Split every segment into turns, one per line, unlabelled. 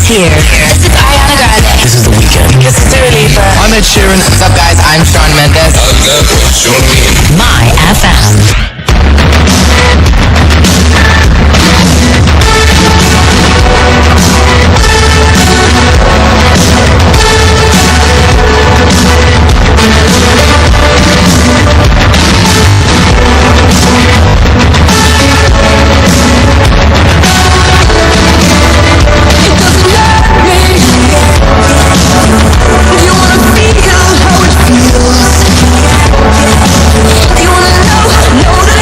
Here. This is Ariana Grande.
This is The Weeknd.
This is Dua Lipa.
I'm Ed Sheeran.
What's up, guys? I'm Shawn Mendes.
My FM.
Do you wanna know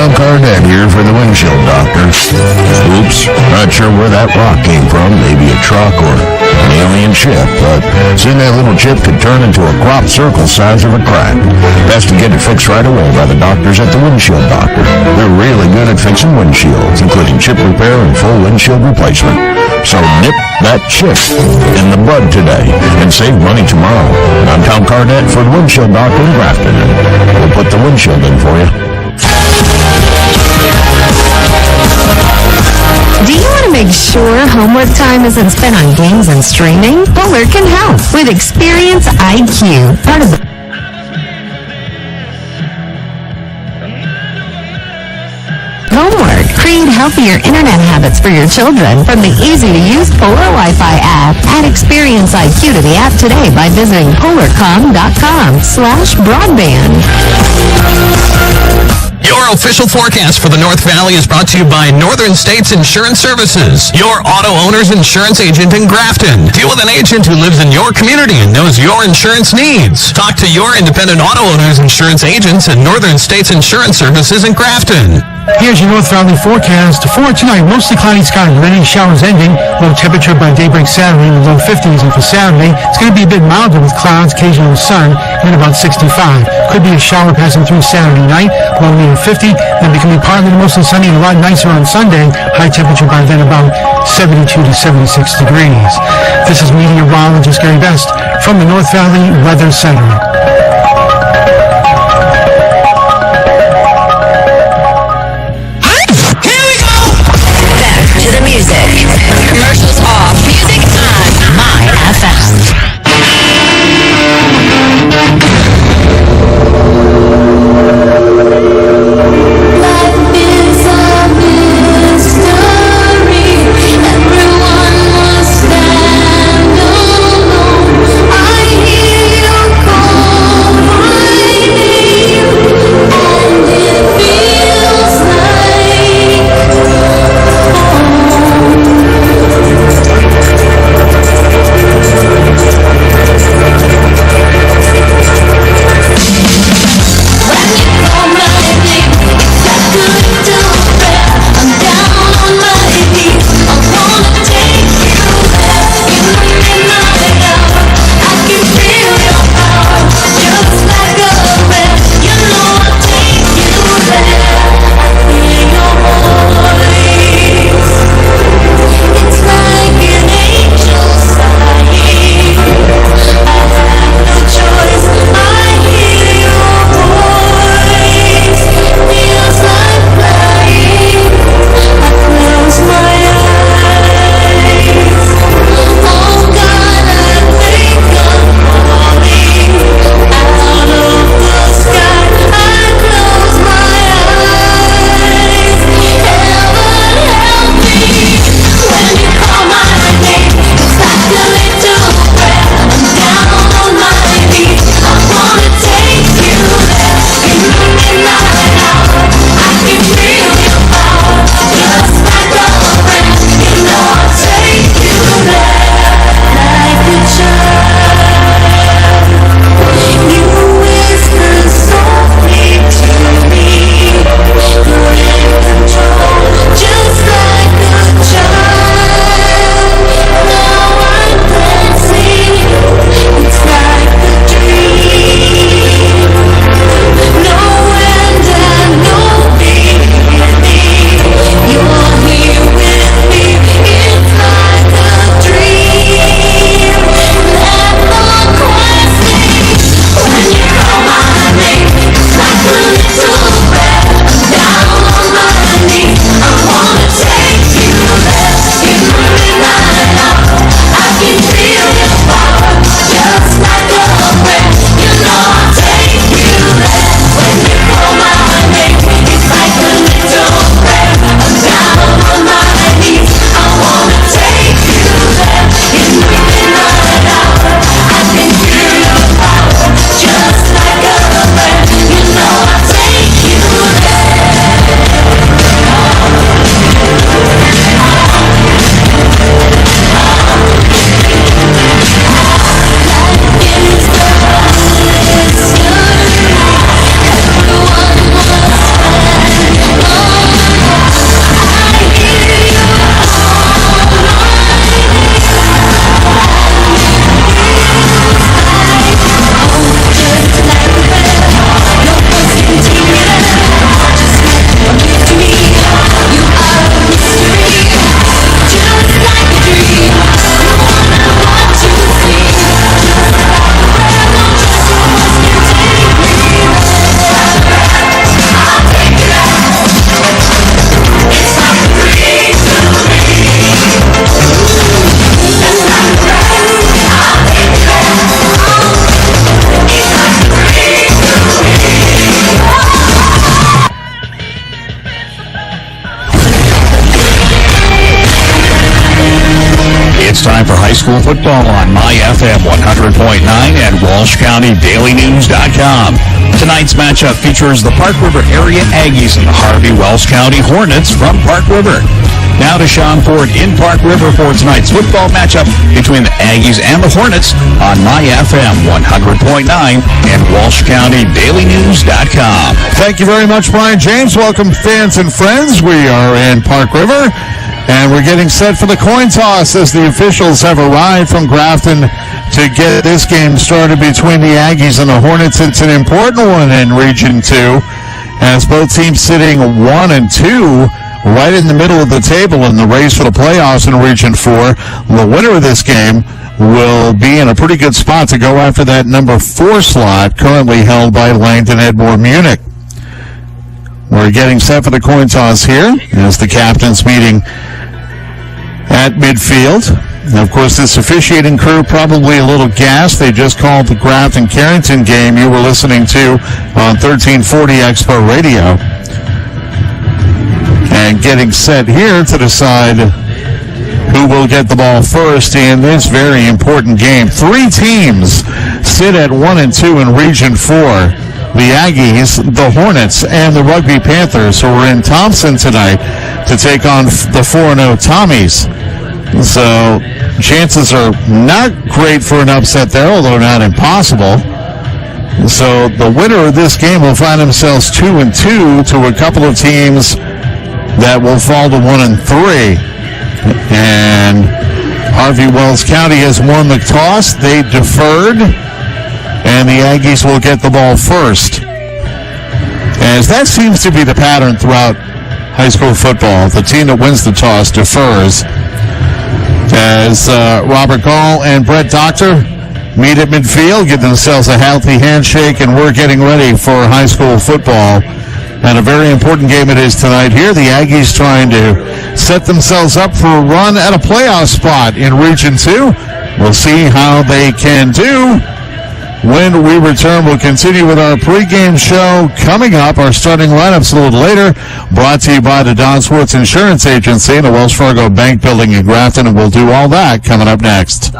Tom Cardette here for the windshield doctor. Oops, not sure where that rock came from. Maybe a truck or an alien ship, but soon that little chip could turn into a crop circle size of a crack. Best to get it fixed right away by the doctors at the windshield doctor. They're really good at fixing windshields, including chip repair and full windshield replacement. So nip that chip in the bud today and save money tomorrow. I'm Tom Cardette for the windshield doctor in Grafton, and we'll put the windshield in for you.
Do you want to make sure homework time isn't spent on games and streaming? Polar can help with Experience IQ, part of the homework. Create healthier internet habits for your children from the easy-to-use Polar Wi-Fi app. Add Experience IQ to the app today by visiting polarcom.com/broadband.
Your official forecast for the North Valley is brought to you by Northern States Insurance Services, your auto owner's insurance agent in Grafton. Deal with an agent who lives in your community and knows your insurance needs. Talk to your independent auto owner's insurance agents at Northern States Insurance Services in Grafton.
Here's your North Valley forecast. For tonight, mostly cloudy skies with any showers ending. Low temperature by daybreak Saturday in the low 50s, and for Saturday, it's going to be a bit milder with clouds, occasional sun, and about 65. Could be a shower passing through Saturday night, low near 50, then becoming partly to mostly sunny and a lot nicer on Sunday. High temperature by then about 72 to 76 degrees. This is meteorologist Gary Best from the North Valley Weather Center.
Commercials off. Music on. My FM.
Life is a mystery. Everyone must stand alone. I hear you call.
time for high school football on My FM 100.9 and WalshCountyDailyNews.com. Tonight's matchup features the Park River area Aggies and the Harvey Welsh County Hornets from Park River. Now to Sean Ford in Park River for tonight's football matchup between the Aggies and the Hornets on My FM 100.9 and WalshCountyDailyNews.com.
Thank you very much, Brian James. Welcome, fans and friends. We are in Park River, and we're getting set for the coin toss as the officials have arrived from Grafton to get this game started between the Aggies and the Hornets. It's an important one in Region 2, as both teams sitting 1 and 2 right in the middle of the table in the race for the playoffs in Region 4. The winner of this game will be in a pretty good spot to go after that number 4 slot currently held by Langdon Edmore Munich. We're getting set for the coin toss here as the captains meeting at midfield. And of course, this officiating crew probably a little gassed. They just called the Grafton-Carrington game you were listening to on 1340 Expo Radio. And getting set here to decide who will get the ball first in this very important game. 3 teams sit at 1 and 2 in Region 4. The Aggies, the Hornets, and the Rugby Panthers, who are in Thompson tonight to take on the 4-0 Tommies. So chances are not great for an upset there, although not impossible. So the winner of this game will find themselves 2 and 2 to a couple of teams that will fall to 1 and 3. And Harvey Wells County has won the toss. They deferred, and the Aggies will get the ball first. As that seems to be the pattern throughout high school football. The team that wins the toss defers. As Robert Gall and Brett Doctor meet at midfield, give themselves a healthy handshake, and we're getting ready for high school football. And a very important game it is tonight here. The Aggies trying to set themselves up for a run at a playoff spot in Region 2. We'll see how they can do. When we return, we'll continue with our pregame show coming up. Our starting lineups a little later, brought to you by the Don Swartz Insurance Agency and the Wells Fargo Bank Building in Grafton, and we'll do all that coming up next.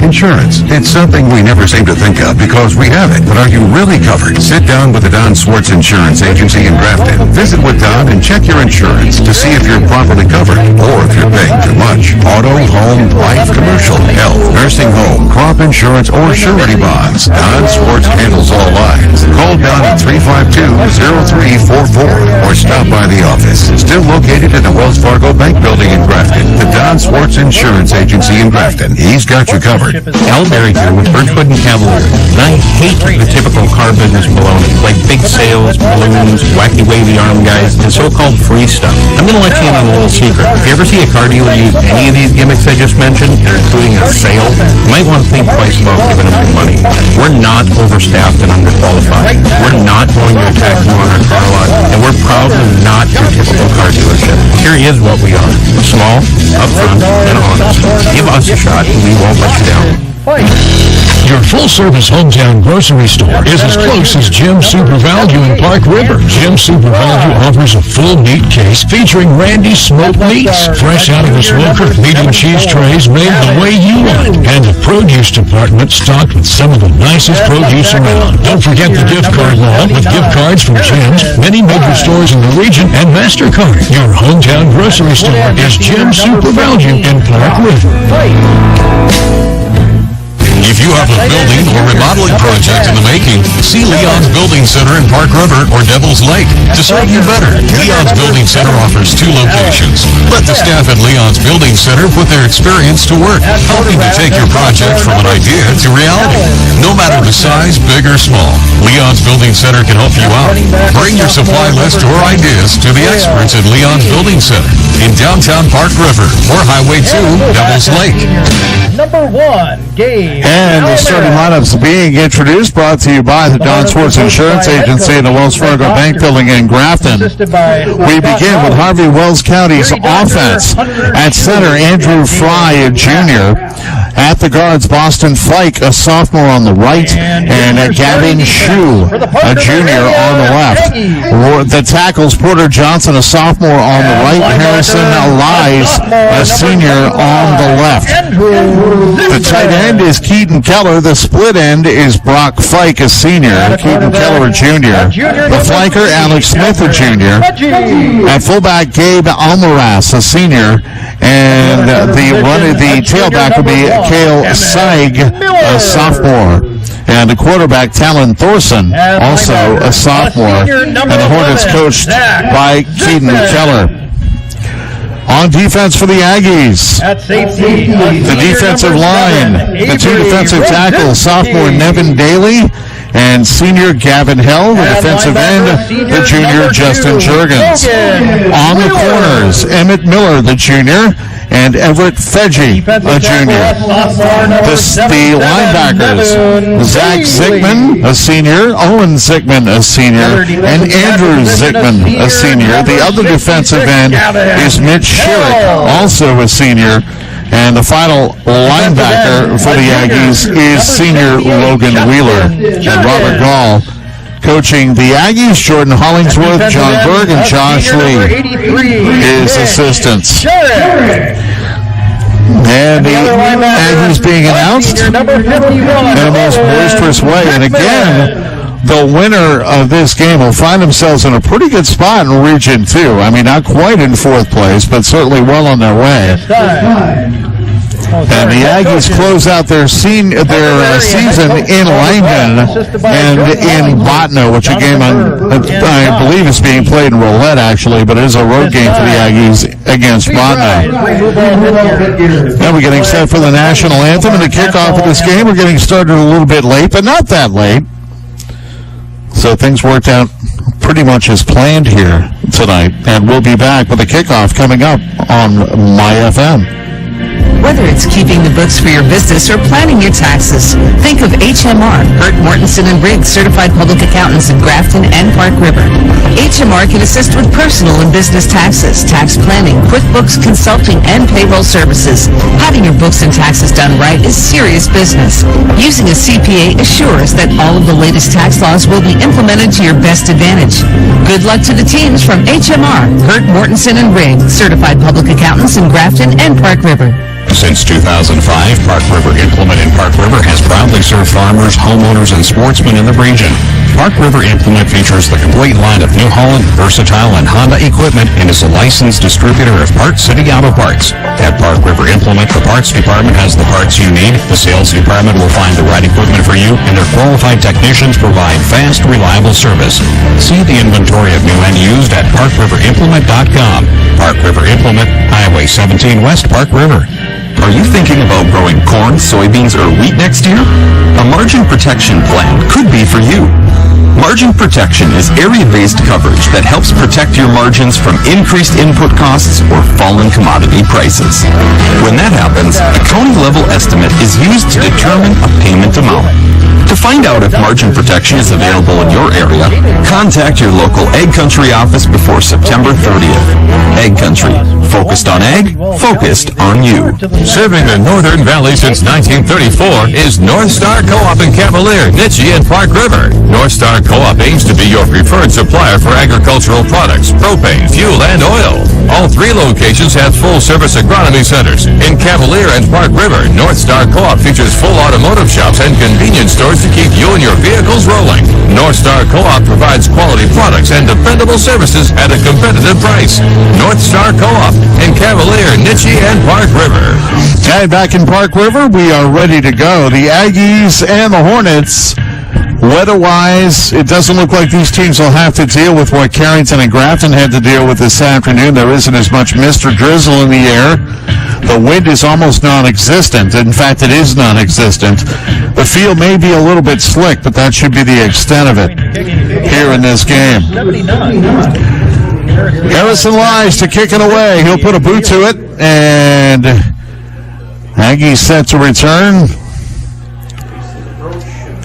Insurance. It's something we never seem to think of because we have it. But are you really covered? Sit down with the Don Swartz Insurance Agency in Grafton. Visit with Don and check your insurance to see if you're properly covered or if you're paying too much. Auto, home, life, commercial, health, nursing home, crop insurance, or surety bonds. Don Swartz handles all lines. Call Don at 352-0344 or stop by the office. Still located in the Wells Fargo Bank Building in Grafton. The Don Swartz Insurance Agency in Grafton. He's got you covered.
Al Berry here with Birchwood and Cavalier. And I hate the typical car business baloney, like big sales, balloons, wacky wavy arm guys, and so-called free stuff. I'm going to let you in on a little secret. If you ever see a car dealer use any of these gimmicks I just mentioned, including a sale, you might want to think twice about giving them your money. We're not overstaffed and underqualified. We're not going to attack you on our car lot, and we're probably not your typical car dealership. Here is what we are. Small, upfront, and honest. Give us a shot, and we won't let you down.
Your full-service hometown grocery store is as close as Jim's Super Value in Park River. Jim's Super Value offers a full meat case featuring Randy's smoked meats, fresh out of the smoker, meat and cheese trays made the way you want, and a produce department stocked with some of the nicest produce around. Don't forget the gift card wall with gift cards from Jim's, many major stores in the region, and MasterCard. Your hometown grocery store is Jim's Super Value in Park River.
If you have a building or remodeling project in the making, see Leon's Building Center in Park River or Devil's Lake. To serve you better, Leon's Building Center offers 2 locations. Let the staff at Leon's Building Center put their experience to work, helping to take your project from an idea to reality. No matter the size, big or small, Leon's Building Center can help you out. Bring your supply list or ideas to the experts at Leon's Building Center in downtown Park River or Highway 2, Devil's Lake.
Number 1, Gabe.
And the starting lineups being introduced, brought to you by the Don Swartz Insurance Agency and the Wells Fargo Bank Building in Grafton. We begin with Harvey Wells County's offense. At center, Andrew Fry, Jr. At the guards, Boston Fike, a sophomore on the right, and Gavin Shue, a junior on the left. The tackles, Porter Johnson, a sophomore on the right, Harrison Elias, a senior on the left. The tight end is Keaton Keller. The split end is Brock Fike, a senior, Keaton Keller, a junior. The flanker, Alex Smith, a junior. At fullback, Gabe Almaraz, a senior. And the tailback will be Kale Seig, a sophomore. And the quarterback, Talon Thorson, also a sophomore. And the Hornets coached by Keaton Keller. On defense for the Aggies, the defensive line, the two defensive tackles, sophomore Nevin Daly and senior Gavin Hill, the defensive end, the junior Justin Jurgens. On the corners, Emmett Miller, the junior, and Everett Fedge, a junior. The linebackers, Zach Zickman, a senior, Owen Zickman, a senior, and Andrew Zickman, a senior. The other defensive end is Mitch Sherrick, also a senior. And the final linebacker for the Aggies is senior Logan Wheeler. And Robert Gall coaching the Aggies, Jordan Hollingsworth, John Berg, and Josh Lee, his assistants. And the Aggies being announced in the most boisterous way. And again, the winner of this game will find themselves in a pretty good spot in Region 2. I mean, not quite in fourth place, but certainly well on their way. And the Aggies close out their season in Langdon and in Botno, which a game I believe is being played in Roulette, actually, but it is a road game for the Aggies against Botno. Now we're getting set for the national anthem and the kickoff of this game. We're getting started a little bit late, but not that late. So things worked out pretty much as planned here tonight, and we'll be back with the kickoff coming up on My FM.
Whether it's keeping the books for your business or planning your taxes, think of HMR, Hurt Mortensen and Briggs, certified public accountants in Grafton and Park River. HMR can assist with personal and business taxes, tax planning, QuickBooks consulting, and payroll services. Having your books and taxes done right is serious business. Using a CPA assures that all of the latest tax laws will be implemented to your best advantage. Good luck to the teams from HMR, Hurt Mortensen and Briggs, certified public accountants in Grafton and Park River.
Since 2005, Park River Implement in Park River has proudly served farmers, homeowners, and sportsmen in the region. Park River Implement features the complete line of New Holland, Versatile, and Honda equipment and is a licensed distributor of Parts City Auto Parts. At Park River Implement, the parts department has the parts you need, the sales department will find the right equipment for you, and their qualified technicians provide fast, reliable service. See the inventory of new and used at parkriverimplement.com. Park River Implement, Highway 17 West, Park River.
Are you thinking about growing corn, soybeans, or wheat next year? A margin protection plan could be for you. Margin protection is area-based coverage that helps protect your margins from increased input costs or falling commodity prices. When that happens, a county-level estimate is used to determine a payment amount. To find out if margin protection is available in your area, contact your local Ag Country office before September 30th. Ag Country, focused on ag, focused on you.
Serving the Northern Valley since 1934 is North Star Co-op in Cavalier, Nittany, and Park River. North Star Co-op aims to be your preferred supplier for agricultural products, propane, fuel, and oil. All three locations have full-service agronomy centers. In Cavalier and Park River, North Star Co-op features full automotive shops and convenience stores to keep you and your vehicles rolling. North Star Co-op provides quality products and dependable services at a competitive price. North Star Co-op in Cavalier, Nittany, and Park River.
And back in Park River, we are ready to go. The Aggies and the Hornets. Weather-wise, it doesn't look like these teams will have to deal with what Carrington and Grafton had to deal with this afternoon. There isn't as much mist or drizzle in the air. The wind is almost non-existent. In fact, it is non-existent. The field may be a little bit slick, but that should be the extent of it here in this game. Harrison Lies to kick it away. He'll put a boot to it, and Aggies set to return.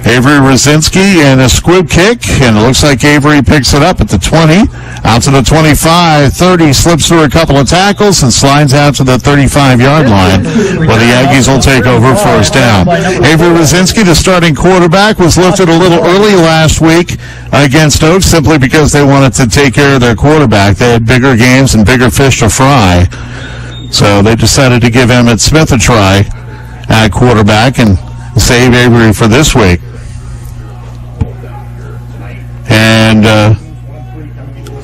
Avery Rosinski and a squib kick, and it looks like Avery picks it up at the 20, out to the 25, 30, slips through a couple of tackles and slides out to the 35-yard line, where the Aggies will take over first down. Avery Rosinski, the starting quarterback, was lifted a little early last week against Oaks simply because they wanted to take care of their quarterback. They had bigger games and bigger fish to fry, so they decided to give Emmett Smith a try at quarterback and save Avery for this week. And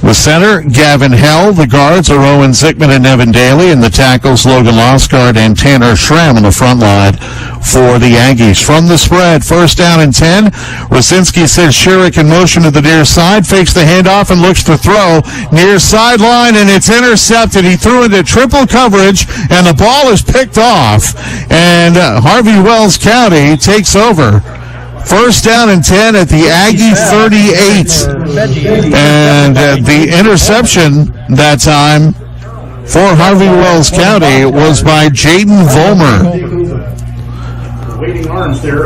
the center, Gavin Hell. The guards are Owen Zickman and Evan Daly, and the tackles, Logan Losgard and Tanner Schramm on the front line for the Aggies. From the spread, first down and 10. Rosinski sends Sherrick in motion to the near side, fakes the handoff and looks to throw near sideline, and it's intercepted. He threw into triple coverage, and the ball is picked off, and Harvey Wells County takes over. First down and 10 at the Aggie 38. And the interception that time for Harvey Wells County was by Jaden Vollmer.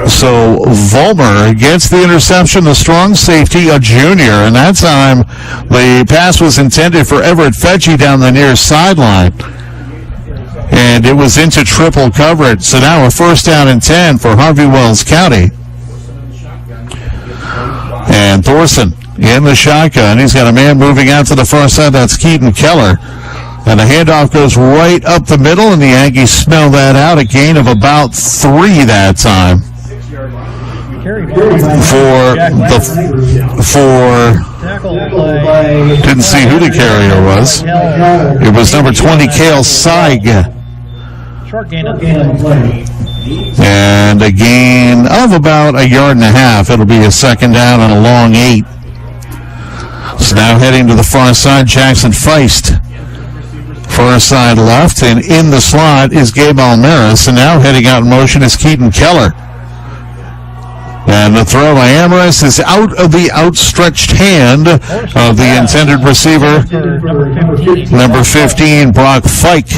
So Vollmer gets the interception, the strong safety, a junior. And that time the pass was intended for Everett Fetchy down the near sideline. And it was into triple coverage. So now a first down and 10 for Harvey Wells County. And Thorson in the shotgun. He's got a man moving out to the far side. That's Keaton Keller. And the handoff goes right up the middle, and the Aggies smell that out. A gain of about 3 that time. Didn't see who the carrier was. It was number 20, Cale Seig.
Short gain of play.
And a gain of about 1.5 yards. It'll be a second down and a long 8. So now heading to the far side, Jackson Feist. Far side left, and in the slot is Gabe Almaris. And now heading out in motion is Keaton Keller. And the throw by Amaris is out of the outstretched hand of the intended receiver, number 15, Brock Fike.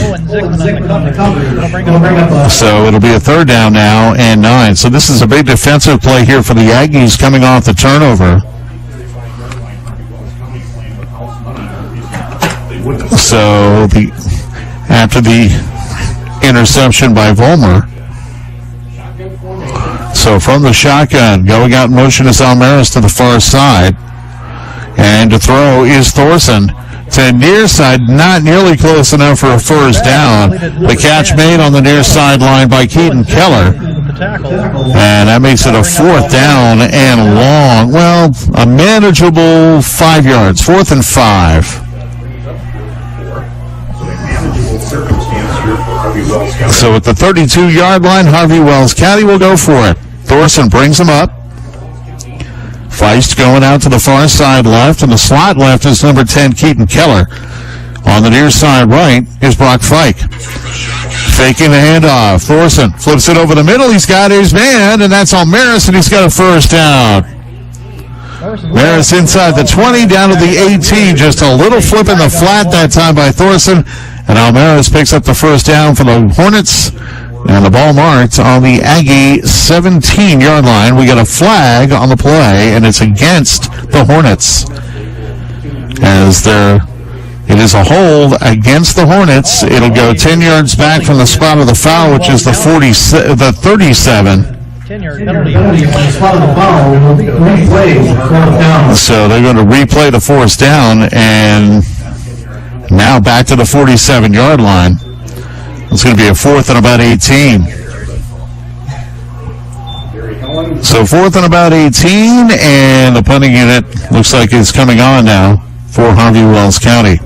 So it'll be a third down now and 9. So this is a big defensive play here for the Aggies coming off the turnover. So after the interception by Vollmer. So from the shotgun, going out in motion is Almaris to the far side. And to throw is Thorson to near side, not nearly close enough for a first down. The catch made on the near sideline by Keaton Keller. And that makes it a fourth down and long. Well, a manageable 5 yards. 4th and 5. So at the 32-yard line, Harvey Wells County will go for it. Thorson brings him up. Feist going out to the far side left, and the slot left is number 10, Keaton Keller. On the near side right is Brock Fike. Faking the handoff. Thorson flips it over the middle. He's got his man, and that's Almaris, and he's got a first down. Maris inside the 20, down to the 18. Just a little flip in the flat that time by Thorson, and Almaris picks up the first down for the Hornets. And the ball marked on the Aggie 17-yard line. We got a flag on the play, and it's against the Hornets. It is a hold against the Hornets. It'll go 10 yards back from the spot of the foul, which is the 37.
10-yard penalty.
So they're going to replay the fourth down, and now back to the 47-yard line. It's going to be a 4th and about 18. So 4th and about 18, and the punting unit looks like it's coming on now for Harvey Wells County.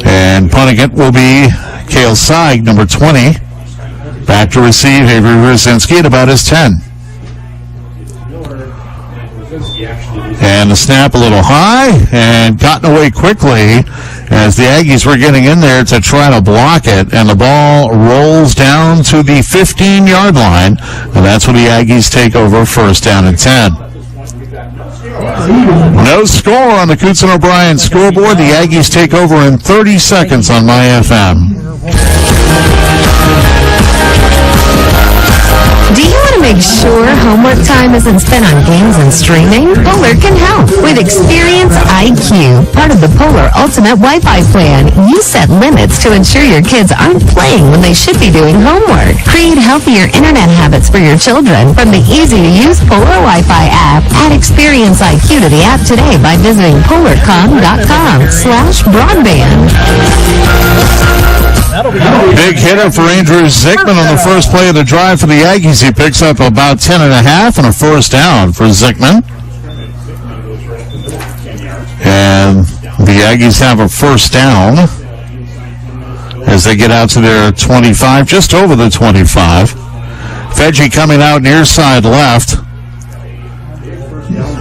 And punting it will be Cale Seig, number 20. Back to receive Avery Rosinski at about his 10. And the snap a little high and gotten away quickly as the Aggies were getting in there to try to block it, and the ball rolls down to the 15-yard line, and that's when the Aggies take over first down and 10. No score on the Coots and O'Brien scoreboard. The Aggies take over in 30 seconds on My FM.
Do you want to make sure homework time isn't spent on games and streaming? Polar can help with Experience IQ, part of the Polar Ultimate Wi-Fi plan. You set limits to ensure your kids aren't playing when they should be doing homework. Create healthier internet habits for your children from the easy-to-use Polar Wi-Fi app. Add Experience IQ to the app today by visiting polarcom.com/broadband.
Big hitter for Andrew Zickman on the first play of the drive for the Aggies. He picks up about 10.5 and a first down for Zickman. And the Aggies have a first down as they get out to their 25, just over the 25. Fedge coming out near side left.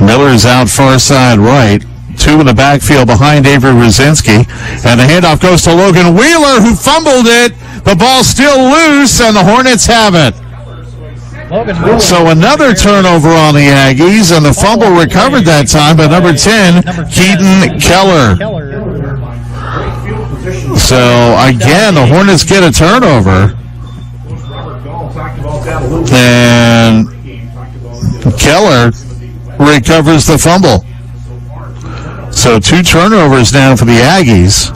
Miller's out far side right. Two in the backfield behind Avery Rosinski. And the handoff goes to Logan Wheeler, who fumbled it. The ball's still loose, and the Hornets have it. So another turnover on the Aggies, and the fumble recovered that time by number 10, Keaton Keller. So again, the Hornets get a turnover. And Keller recovers the fumble. So 2 turnovers now for the Aggies.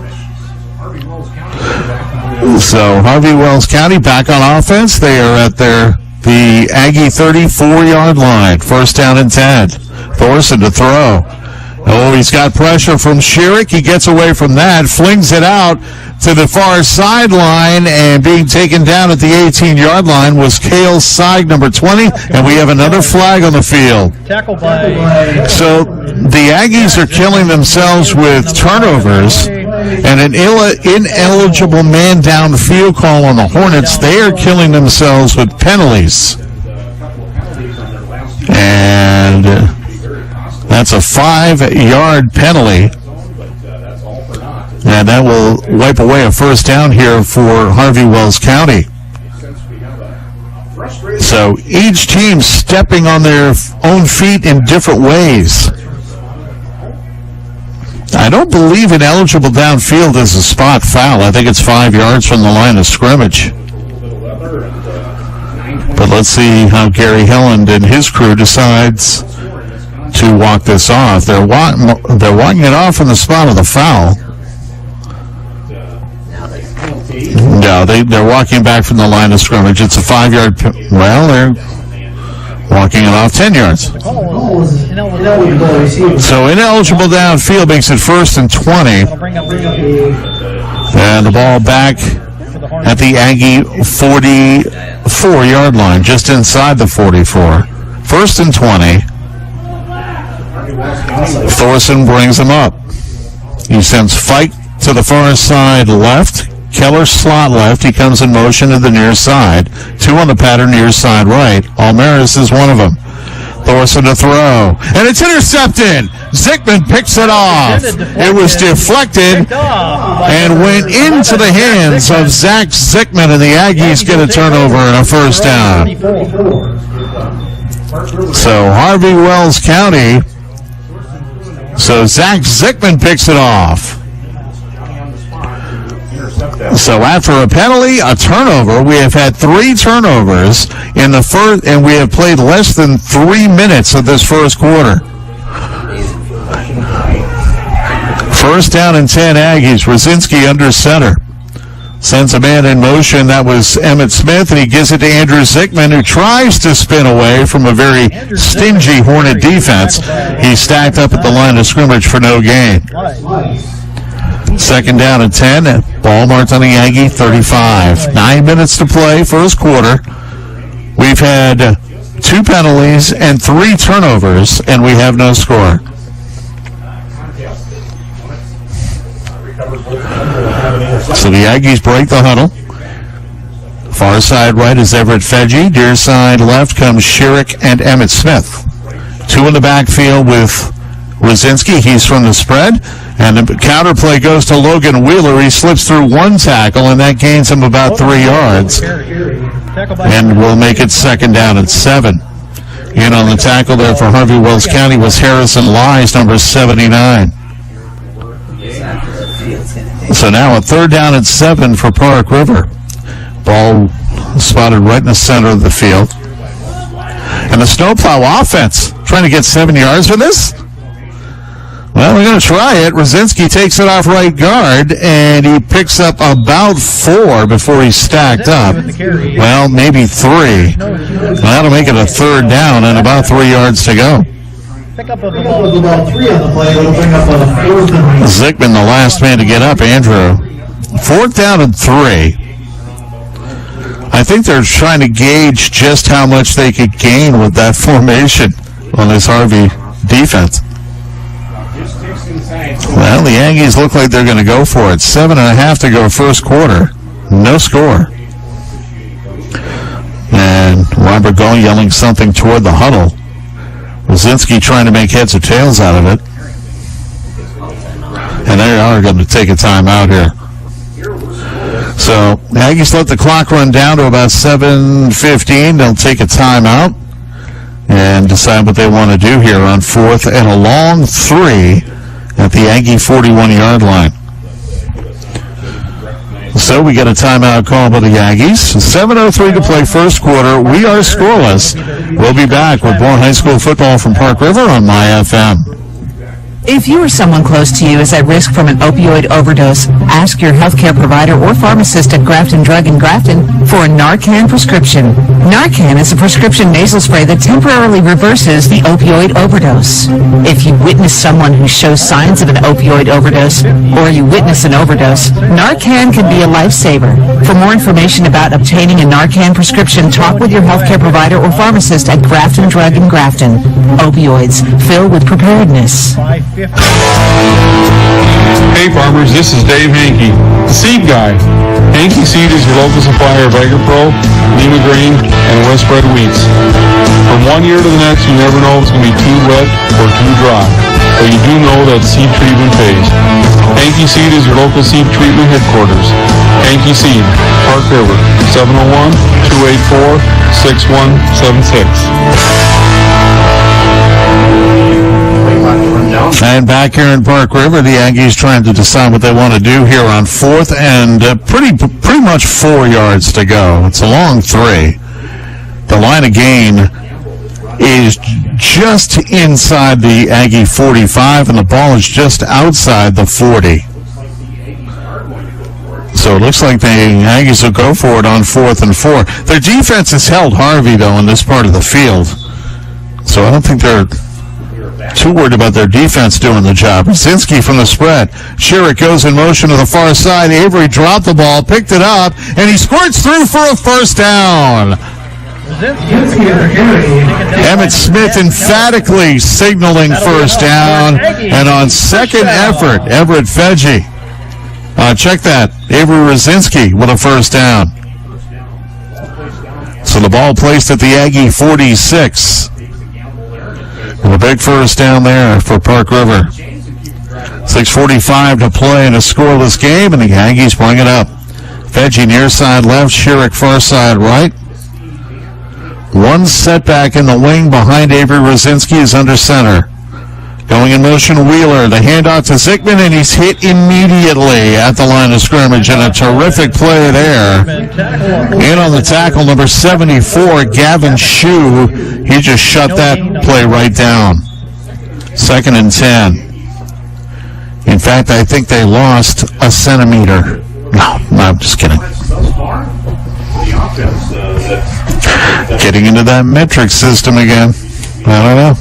So Harvey Wells County back on offense. They are at the Aggie 34-yard line. First down and 10. Thorson to throw. Oh, he's got pressure from Schierick. He gets away from that, flings it out to the far sideline, and being taken down at the 18-yard line was Cale Seig, number 20, and we have another flag on the field. So the Aggies are killing themselves with turnovers and an ineligible man downfield call on the Hornets. They are killing themselves with penalties. And that's a 5-yard penalty. And that will wipe away a first down here for Harvey Wells County. So each team stepping on their own feet in different ways. I don't believe an eligible downfield is a spot foul. I think it's 5 yards from the line of scrimmage. But let's see how Gary Hilland and his crew decides to walk this off. They're walking it off from the spot of the foul. No, they're walking back from the line of scrimmage. It's a 5-yard. Well, they're walking it off 10 yards. So ineligible downfield makes it first and 20. And the ball back at the Aggie 44-yard line, just inside the 44. First and 20. Thorson brings him up. He sends Fike to the far side left. Keller slot left. He comes in motion to the near side. 2 on the pattern near side right. Almaris is one of them. Thorson to throw. And it's intercepted. Zickman picks it off. It was deflected and went into the hands of Zach Zickman, and the Aggies get a turnover and a first down. So Harvey Wells County. So Zach Zickman picks it off. So after a penalty, a turnover, we have had 3 turnovers in the first, and we have played less than 3 minutes of this first quarter. First down and 10 Aggies. Rosinski under center. Sends a man in motion. That was Emmett Smith, and he gives it to Andrew Zickman, who tries to spin away from a very stingy Hornet defense. He's stacked up at the line of scrimmage for no gain. Second down and 10. Ball marked on the Aggie 35. 9 minutes to play, first quarter. We've had 2 penalties and 3 turnovers, and we have no score. So the Aggies break the huddle. Far side right is Everett Fedge. Near side left comes Schierick and Emmett Smith. 2 in the backfield with Rosinski. He's from the spread. And the counter play goes to Logan Wheeler. He slips through 1 tackle, and that gains him about 3 yards. And we'll make it second down at 7. In on the tackle there for Harvey Wells County was Harrison Lies, number 79. So now a third down at 7 for Park River. Ball spotted right in the center of the field. And the snowplow offense, trying to get 7 yards for this? Well, we're going to try it. Rosinski takes it off right guard, and he picks up about 4 before he's stacked up. Well, maybe 3. That'll make it a third down and about 3 yards to go. Zickman, the last man to get up, Andrew. 4th down and 3. I think they're trying to gauge just how much they could gain with that formation on this Harvey defense. Well, the Aggies look like they're going to go for it. 7.5 to go first quarter. No score. And Robert Gall yelling something toward the huddle. Rosinski trying to make heads or tails out of it. And they are going to take a timeout here. So, the Aggies let the clock run down to about 7:15. They'll take a timeout and decide what they want to do here on 4th and a long 3 at the Aggie 41-yard line. So we get a timeout call by the Aggies. 7:03 to play first quarter. We are scoreless. We'll be back with more high school football from Park River on MyFM.
If you or someone close to you is at risk from an opioid overdose, ask your healthcare provider or pharmacist at Grafton Drug in Grafton for a Narcan prescription. Narcan is a prescription nasal spray that temporarily reverses the opioid overdose. If you witness someone who shows signs of an opioid overdose, or you witness an overdose, Narcan can be a lifesaver. For more information about obtaining a Narcan prescription, talk with your healthcare provider or pharmacist at Grafton Drug in Grafton. Opioids, fill with preparedness.
Hey farmers, this is Dave Hankey, the seed guy. Hankey Seed is your local supplier of AgriPro, Lima Grain, and West Spread wheats. From one year to the next, you never know if it's going to be too wet or too dry, but you do know that seed treatment pays. Hankey Seed is your local seed treatment headquarters. Hankey Seed, Park River, 701-284-6176.
And back here in Park River, the Aggies trying to decide what they want to do here on 4th and pretty much 4 yards to go. It's a long 3. The line of gain is just inside the Aggie 45, and the ball is just outside the 40. So it looks like the Aggies will go for it on 4th and 4. Their defense has held Harvey, though, in this part of the field. So I don't think they're too worried about their defense doing the job. Rosinski from the spread. Sherrick goes in motion to the far side. Avery dropped the ball, picked it up, and he squirts through for a first down. Emmett Smith emphatically signaling first down, and on second effort, Everett Feggie. Check that. Avery Rosinski with a first down. So the ball placed at the Aggie 46. And a big first down there for Park River. 6:45 to play in a scoreless game, and the Aggies bring it up. Feggie near side left, Sherrick far side right. One setback in the wing behind Avery Rosinski is under center. Going in motion, Wheeler. The handoff to Zickman, and he's hit immediately at the line of scrimmage, and a terrific play there. In on the tackle, number 74, Gavin Shue. He just shut that play right down. 2nd and 10. In fact, I think they lost a centimeter. No, I'm just kidding. Getting into that metric system again. I don't know.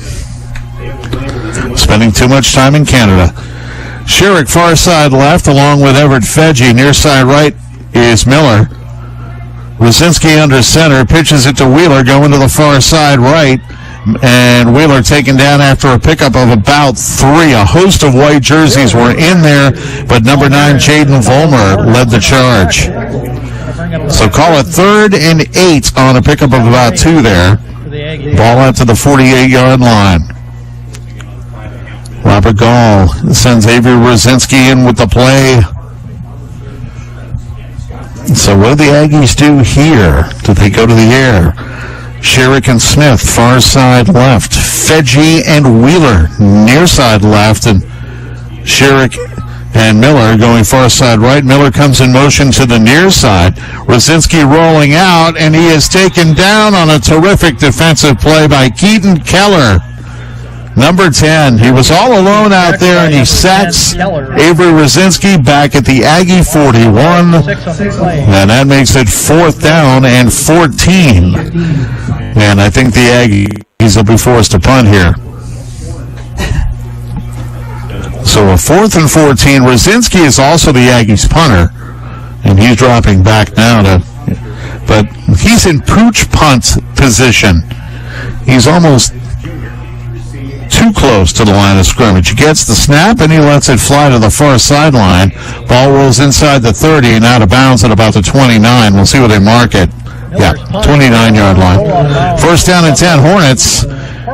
Spending too much time in Canada. Sherrick far side left along with Everett Feggie. Near side right is Miller. Rosinski under center, pitches it to Wheeler, going to the far side right, and Wheeler taken down after a pickup of about 3. A host of white jerseys were in there, but number 9, Jaden Vollmer, led the charge. So call it 3rd and 8 on a pickup of about 2 there. Ball out to the 48-yard line. Robert Gall sends Avery Rosinski in with the play. So what do the Aggies do here? Do they go to the air? Sherrick and Smith, far side left. Feggie and Wheeler, near side left. And Sherrick And Miller going far side right. Miller comes in motion to the near side. Rosinski rolling out, and he is taken down on a terrific defensive play by Keaton Keller. Number 10. He was all alone out there, and he sacks Avery Rosinski back at the Aggie 41. And that makes it 4th down and 14. And I think the Aggies will be forced to punt here. So a 4th and 14. Rosinski is also the Aggies punter, and he's dropping back now but he's in pooch punt position. He's almost too close to the line of scrimmage. He gets the snap, and he lets it fly to the far sideline. Ball rolls inside the 30 and out of bounds at about the 29. We'll see where they mark it. Yeah, 29-yard line. 1st down and 10, Hornets.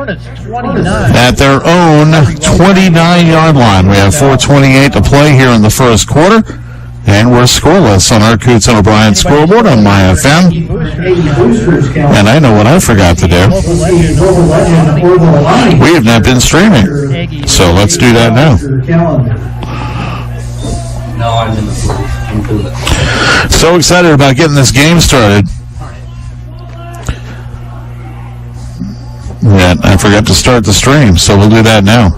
At their own 29-yard line. We have 4:28 to play here in the first quarter, and we're scoreless on our Coots and O'Brien scoreboard on My FM. And I know what I forgot to do. We have not been streaming, so let's do that now. So excited about getting this game started. Yeah, I forgot to start the stream, so we'll do that now.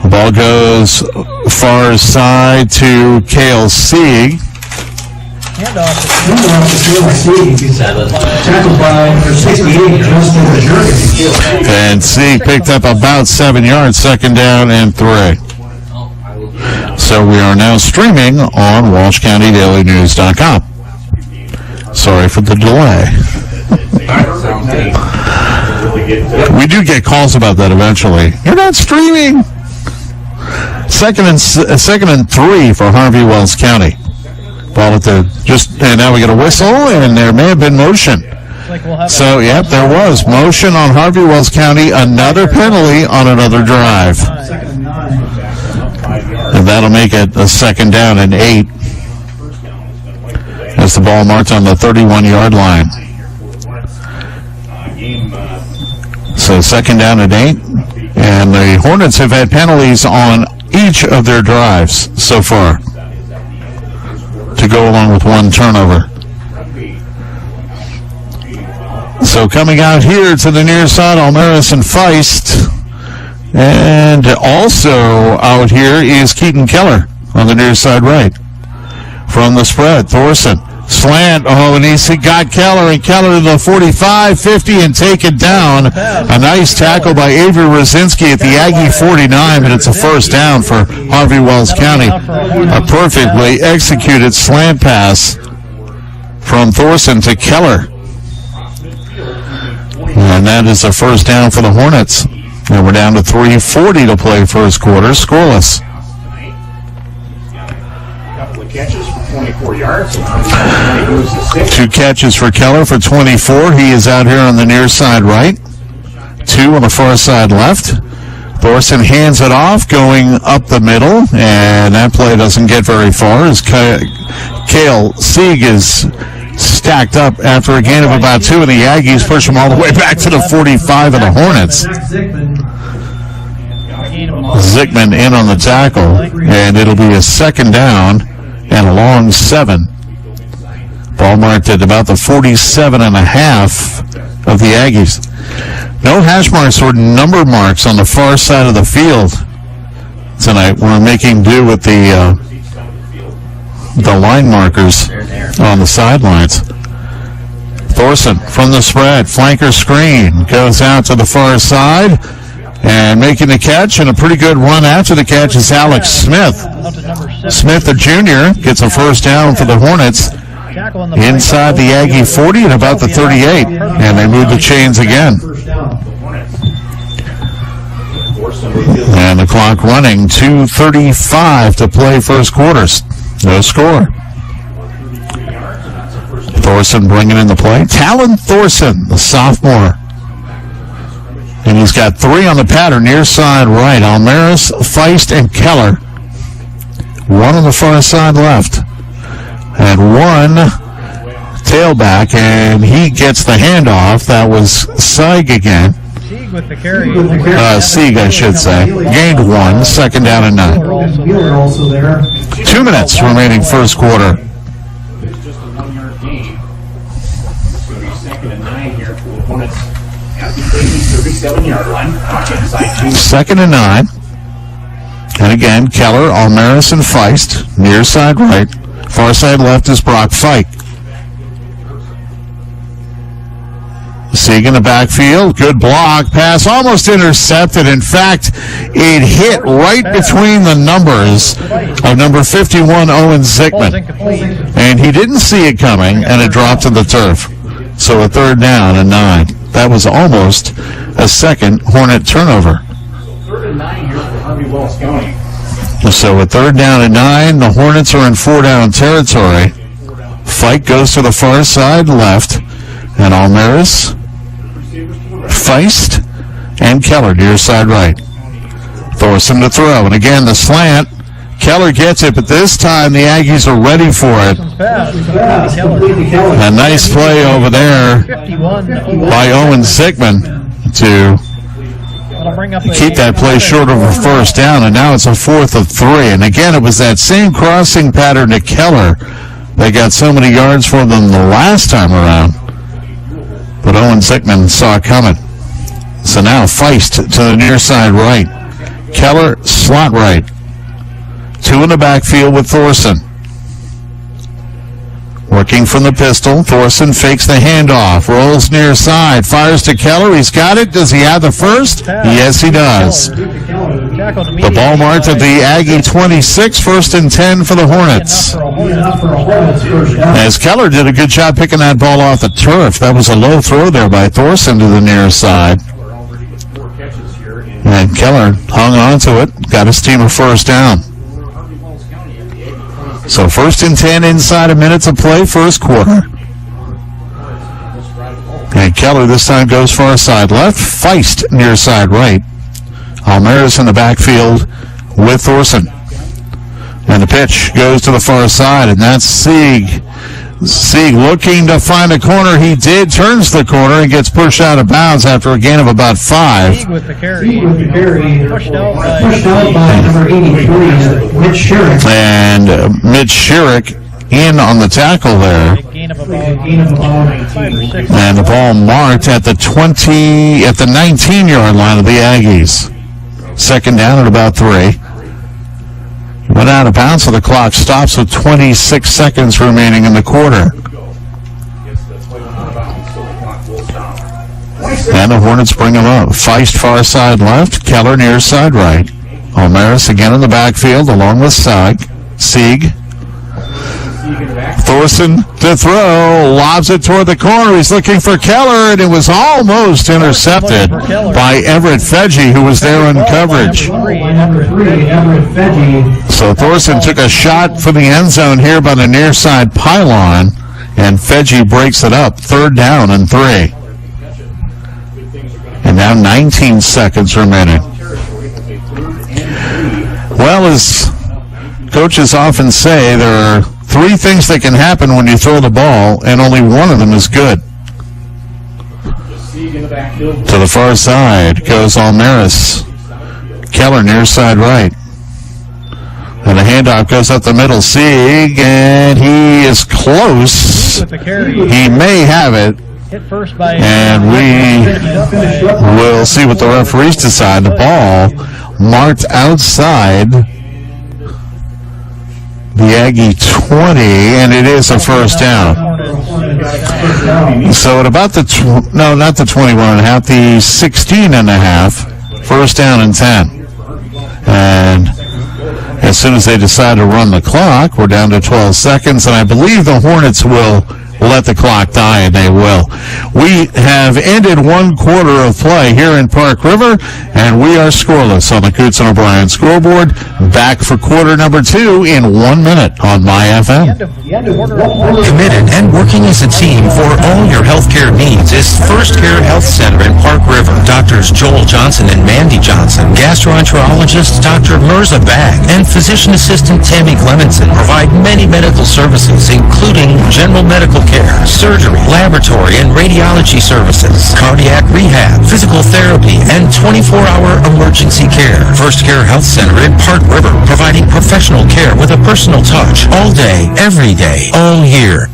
The ball goes far side to Cale Sieg. And Sieg picked up about 7 yards, 2nd down and 3. So we are now streaming on WalshCountyDailyNews.com. Sorry for the delay. We do get calls about that eventually. You're not streaming. 2nd and 3 for Harvey Wells County. Ball at the and now we get a whistle, and there may have been motion. So, yep, there was motion on Harvey Wells County. Another penalty on another drive, and that'll make it a 2nd down and 8. As the ball marked on the 31-yard line. So 2nd down and 8, and the Hornets have had penalties on each of their drives so far to go along with 1 turnover. So coming out here to the near side, Almaris and Feist, and also out here is Keaton Keller on the near side right. From the spread, Thorson. Slant, and he got Keller, and Keller to the 45, 50, and taken down. A nice tackle by Avery Rosinski at the Aggie 49, but it's a 1st down for Harvey Wells County. A perfectly executed slant pass from Thorson to Keller. And that is a 1st down for the Hornets. And we're down to 3:40 to play first quarter, scoreless.
24 yards.
2 catches for Keller for 24. He is out here on the near side right. 2 on the far side left. Thorson hands it off, going up the middle, and that play doesn't get very far as Cale Sieg is stacked up after a gain of about 2, and the Aggies push him all the way back to the 45 of the Hornets. Zickman in on the tackle, and it'll be a 2nd down and a long 7. Ball marked at about the 47.5 of the Aggies. No hash marks or number marks on the far side of the field tonight. We're making do with the line markers on the sidelines. Thorson from the spread, flanker screen, goes out to the far side, and making the catch, and a pretty good run after the catch is Alex Smith. Smith, the junior, gets a 1st down for the Hornets inside the Aggie 40 and about the 38, and they move the chains again. And the clock running, 2:35 to play first quarters. No score. Thorson bringing in the play. Talon Thorson, the sophomore. And he's got 3 on the pattern, near side right. Almaris, Feist, and Keller. 1 on the far side left. And 1 tailback, and he gets the handoff. That was Sieg again. Sieg, I should say. Gained 1, second down and 9. 2 minutes remaining first quarter.
It's just a 1-yard gain. It's going to be second and 9 here for the opponents at the 37-yard line.
Second and 9. And again, Keller, Almaris, and Feist. Near side right. Far side left is Brock Fike. Sieg in the backfield. Good block. Pass almost intercepted. In fact, it hit right between the numbers of number 51, Owen Zickman. And he didn't see it coming, and it dropped to the turf. So a third down and 9. That was almost a second Hornet turnover.
Third and 9 here for Harvey Wells County.
So a third down and 9. The Hornets are in 4-down territory. Fike goes to the far side left. And Almaris, Feist, and Keller near side right. Thorson to throw. And again, the slant. Keller gets it, but this time the Aggies are ready for it. A nice play over there by Owen Zickman to keep that play short of a first down, and now it's a 4th and 3. And again, it was that same crossing pattern to Keller. They got so many yards for them the last time around, but Owen Zickman saw it coming. So now Feist to the near side right. Keller, slot right. 2 in the backfield with Thorson. Working from the pistol, Thorson fakes the handoff, rolls near side, fires to Keller. He's got it. Does he have the first? Yes, he does. The ball marked at the Aggie 26, 1st and 10 for the Hornets. As Keller did a good job picking that ball off the turf. That was a low throw there by Thorson to the near side. And Keller hung on to it, got his team a first down. So 1st and 10 inside a minute to play, first quarter. And Keller this time goes far side left, Feist near side right. Almaris in the backfield with Thorson. And the pitch goes to the far side, and that's Sieg. Sieg looking to find a corner. He did, turns the corner and gets pushed out of bounds after a gain of about 5.
Sieg with the carry. Pushed out by
number 83, Mitch Sherrick.
And Mitch Sherrick in on the tackle there.
Gain of about 5 or 6.
And the ball marked at the 19-yard line of the Aggies. Second down at about 3. Went out of bounds, so the clock stops with 26 seconds remaining in the quarter. And the Hornets bring him up. Feist far side left, Keller near side right. Almaris again in the backfield along with Sieg. Thorson to throw, lobs it toward the corner. He's looking for Keller, and it was almost intercepted by Everett Feggie, who was there in coverage. So Thorson took a shot for the end zone here by the near side pylon, and Feggie breaks it up. Third down and 3. And now 19 seconds remaining. Well, as coaches often say, there are 3 things that can happen when you throw the ball, and only one of them is good. To the far side goes Almaris. Keller near side right. And the handoff goes up the middle. Sieg, and he is close. He may have it. And we will see what the referees decide. The ball marked outside the Aggie 20, and it is a first down. So at about the, not the 21 and a half, the 16 and a half, first down and 10. And as soon as they decide to run the clock, we're down to 12 seconds, and I believe the Hornets will let the clock die, and they will. We have ended one quarter of play here in Park River, and we are scoreless on the Coots and O'Brien scoreboard. Back for quarter number 2 in 1 minute on MyFM.
Committed and working as a team for all your healthcare needs is First Care Health Center in Park River. Doctors Joel Johnson and Mandy Johnson, gastroenterologist Dr. Mirza Bag, and physician assistant Tammy Clemenson provide many medical services, including general medical
care, surgery, laboratory and radiology services, cardiac rehab, physical therapy, and 24-hour emergency care. First Care Health Center in Park River, providing professional care with a personal touch all day, every day, all year.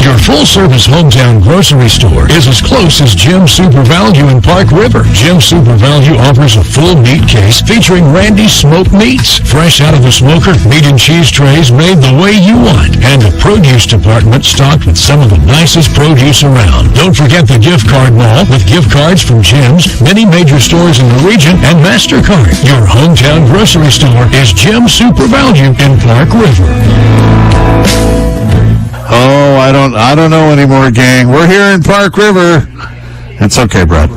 Your full-service hometown grocery store is as close as Jim's Super Value in Park River. Jim's Super Value offers a full meat case featuring Randy's smoked meats, fresh out of the smoker, meat and cheese trays made the way you want, and a produce department stocked with some of the nicest produce around. Don't forget the gift card wall with gift cards from Jim's, many major stores in the region, and MasterCard. Your hometown grocery store is Jim's Super Value in Park River.
Oh, I don't know anymore, gang. We're here in Park River. It's okay, Brad.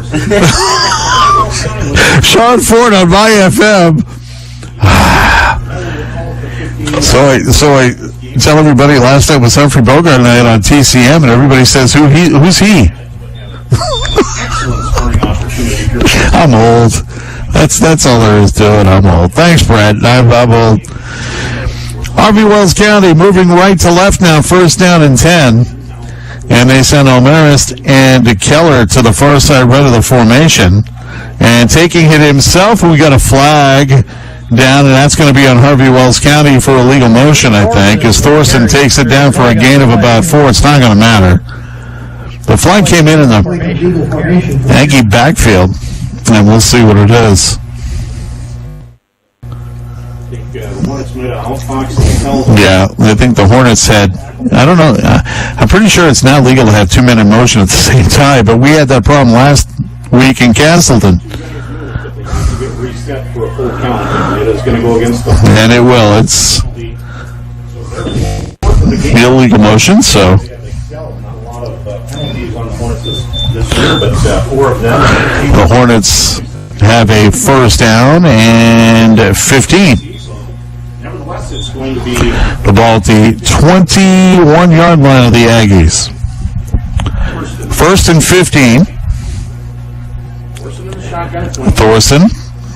Sean Ford on my FM. So I tell everybody last night was Humphrey Bogart night on TCM, and everybody says, who's he? I'm old. That's all there is to it. I'm old. Thanks, Brad. I'm old. Harvey Wells County moving right to left now, first down and 10. And they send O'Marist and Keller to the far side right of the formation. And taking it himself, we got a flag down, and that's going to be on Harvey Wells County for illegal motion, I think, as Thorson takes it down for a gain of about 4. It's not going to matter. The flag came in the Aggie backfield, and we'll see what it is. Yeah, I think the Hornets had, I don't know, I'm pretty sure it's not legal to have 2 men in motion at the same time, but we had that problem last week in Castleton. And it will. It's illegal motion, so. The Hornets have a first down and 15. The ball at the 21-yard line of the Aggies. First and 15. Thorson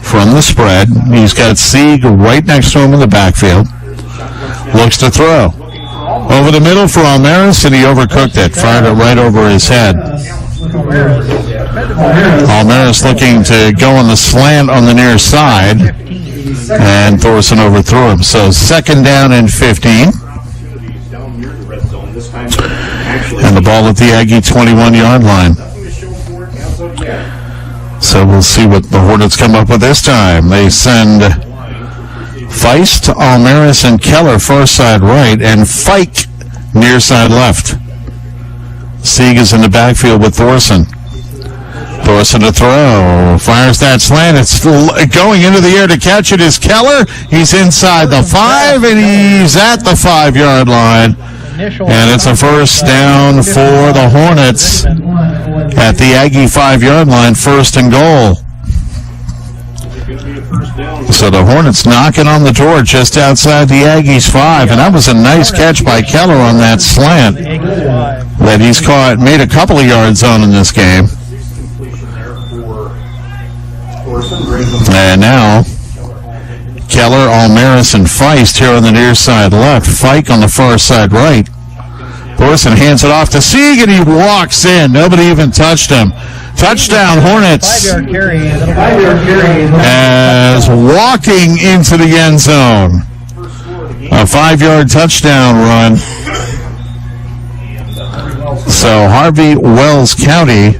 from the spread. He's got Sieg right next to him in the backfield. Looks to throw. Over the middle for Almaris, and he overcooked it. Fired it right over his head. Almaris looking to go on the slant on the near side. And Thorson overthrew him. So second down and 15. And the ball at the Aggie 21-yard line. So we'll see what the Hornets come up with this time. They send Feist, Almaris, and Keller far side right, and Fike near side left. Sieg is in the backfield with Thorson. Thorson to throw. Fires that slant. It's going into the air to catch it is Keller. He's inside the 5, and he's at the 5-yard line. And it's a first down for the Hornets at the Aggie 5-yard line, first and goal. So the Hornets knocking on the door just outside the Aggies 5, and that was a nice catch by Keller on that slant that he's caught, made a couple of yards on in this game. And now Keller, Almaris, and Feist here on the near side left. Fike on the far side right. Thorson hands it off to Sieg, and he walks in. Nobody even touched him. Touchdown, Hornets. As walking into the end zone. A 5-yard touchdown run. So Harvey Wells County,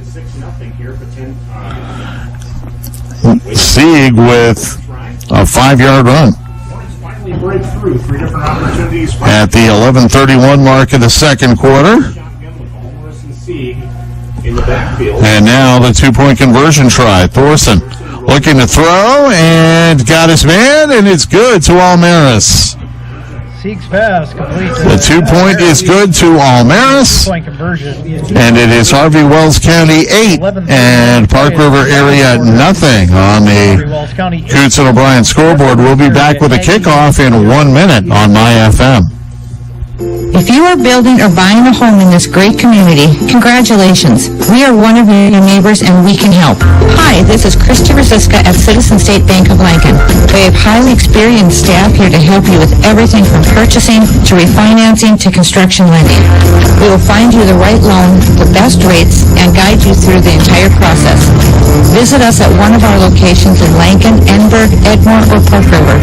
Sieg with a 5-yard run. At the 11:31 mark of the second quarter. And now the 2-point conversion try. Thorson looking to throw and got his man, and it's good to Almaris.
Sieg's pass complete.
The 2-point is good to Almaris. And it is Harvey Wells County 8 and Park River area nothing on the Coots and O'Brien scoreboard. We'll be back with a kickoff in 1 minute on My FM.
If you are building or buying a home in this great community, congratulations. We are one of your neighbors and we can help. Hi, this is Christy Rosiska at Citizen State Bank of Lincoln. We have highly experienced staff here to help you with everything from purchasing to refinancing to construction lending. We will find you the right loan, the best rates, and guide you through the entire process. Visit us at one of our locations in Lankin, Edinburgh, Edmore, or Park River.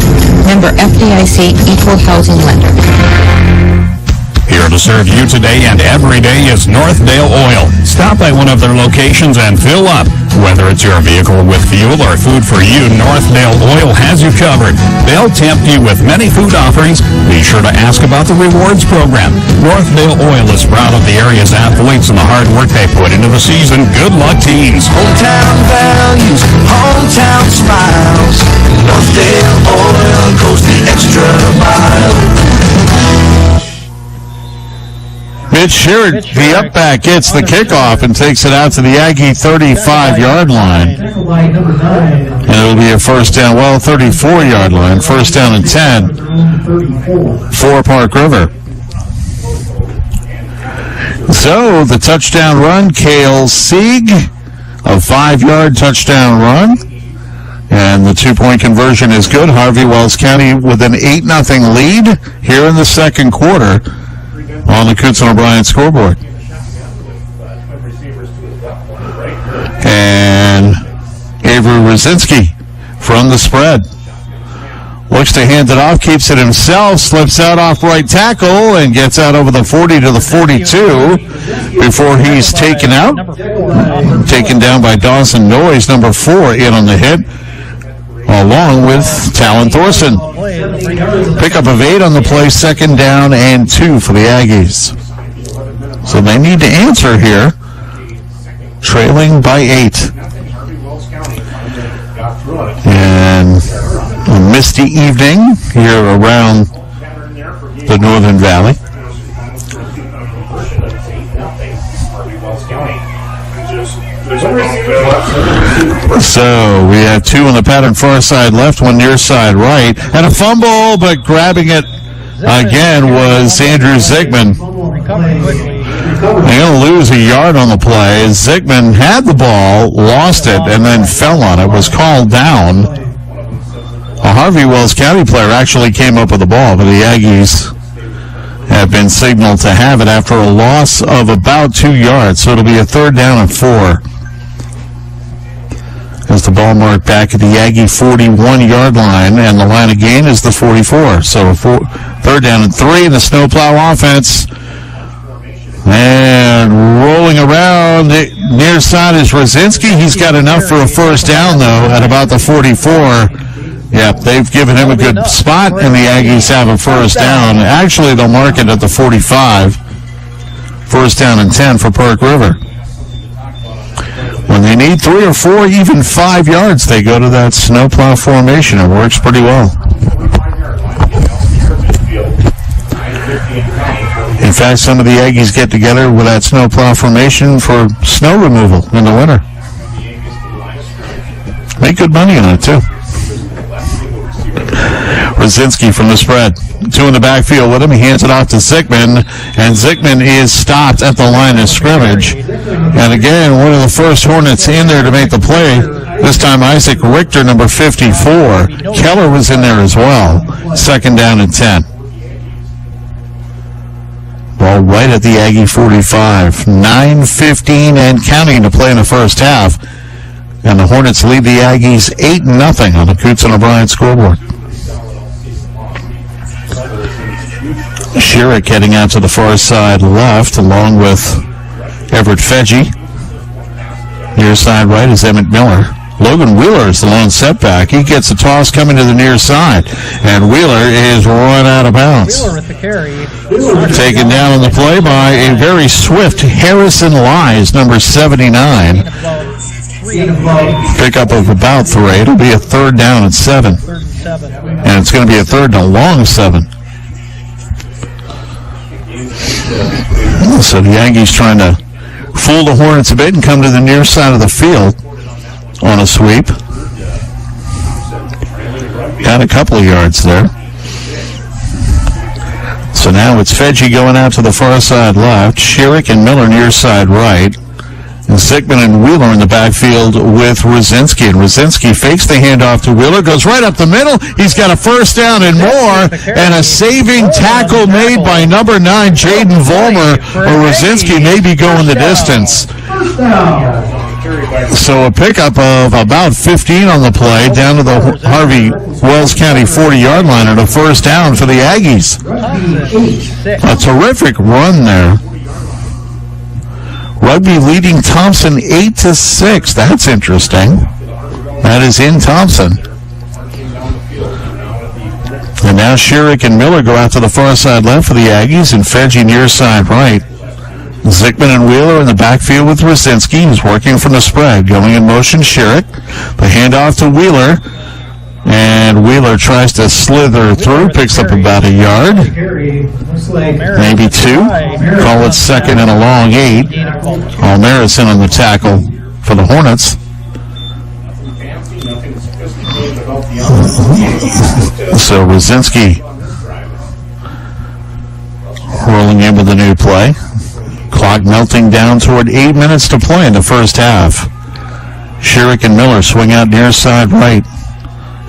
Member FDIC Equal Housing Lender.
Here to serve you today and every day is Northdale Oil. Stop by one of their locations and fill up. Whether it's your vehicle with fuel or food for you, Northdale Oil has you covered. They'll tempt you with many food offerings. Be sure to ask about the rewards program. Northdale Oil is proud of the area's athletes and the hard work they put into the season. Good luck, teams.
Hometown values, hometown smiles. Northdale Oil goes the extra mile.
Mitch Sherritt, the up back, gets the kickoff and takes it out to the Aggie 35-yard line. And it'll be a first down, 34-yard line, first down and 10 for Park River. So the touchdown run, Cale Sieg, a 5-yard touchdown run. And the 2-point conversion is good. Harvey Wells County with an 8-0 lead here in the second quarter on the Coutson O'Brien scoreboard. And Avery Rosinski from the spread. Looks to hand it off, keeps it himself, slips out off right tackle, and gets out over the 40 to the 42 before he's taken out. Taken down by Dawson Noyes, number 4, in on the hit, along with Talon Thorson. Pickup of 8 on the play, second down and 2 for the Aggies. So they need to answer here, trailing by 8. And a misty evening here around the Northern Valley. So we have 2 on the pattern far side left, 1 near side right, and a fumble, but grabbing it again was Andrew Zigman. They're going to lose a yard on the play. Zigman had the ball, lost it, and then fell on it, was called down. A Harvey Wells County player actually came up with the ball, but the Aggies have been signaled to have it after a loss of about 2 yards, so it'll be a third down and 4. As the ball marked back at the Aggie 41-yard line, and the line of gain is the 44. So third down and 3, the snowplow offense. And rolling around near side is Rosinski. He's got enough for a first down, though, at about the 44. Yep, they've given him a good spot, and the Aggies have a first down. Actually, they'll mark it at the 45. First down and 10 for Park River. When they need 3 or 4, even 5 yards, they go to that snowplow formation. It works pretty well. In fact, some of the Aggies get together with that snowplow formation for snow removal in the winter. Make good money on it, too. Rosinski from the spread. 2 in the backfield with him. He hands it off to Zigman, and Zigman is stopped at the line of scrimmage. And again, one of the first Hornets in there to make the play. This time, Isaac Richter, number 54. Keller was in there as well. Second down and 10. Ball right at the Aggie 45. 9:15 and counting to play in the first half. And the Hornets lead the Aggies 8-0 on the Coutson O'Brien scoreboard. Sherrick heading out to the far side left, along with Everett Feggie. Near side right is Emmett Miller. Logan Wheeler is the lone setback. He gets a toss coming to the near side, and Wheeler is run out of bounds. Taken down on the play by a very swift Harrison Lies, number 79. Pickup of about 3. It'll be a third down and 7. And it's going to be a third and a long 7. So the Yankees trying to fool the Hornets a bit and come to the near side of the field on a sweep. Got a couple of yards there. So now it's Fedge going out to the far side left, Schierick and Miller near side right, and Zickman and Wheeler in the backfield with Rosinski. And Rosinski fakes the handoff to Wheeler, goes right up the middle. He's got a first down and more, and a saving tackle made by number 9, Jaden Vollmer, or Rosinski may be going the distance. So a pickup of about 15 on the play down to the Harvey Wells County 40-yard line and a first down for the Aggies. A terrific run there. Rugby leading Thompson 8-6. That's interesting. That is in Thompson. And now Schierick and Miller go out to the far side left for the Aggies and Fedge near side right. Zickman and Wheeler in the backfield with Rosinski, who's working from the spread. Going in motion, Schierick. The handoff to Wheeler. And Wheeler tries to slither through, picks up about a yard. Maybe 2. Call it second and a long 8. Almaris in on the tackle for the Hornets. So Rosinski rolling in with a new play. Clock melting down toward 8 minutes to play in the first half. Schierick and Miller swing out near side right.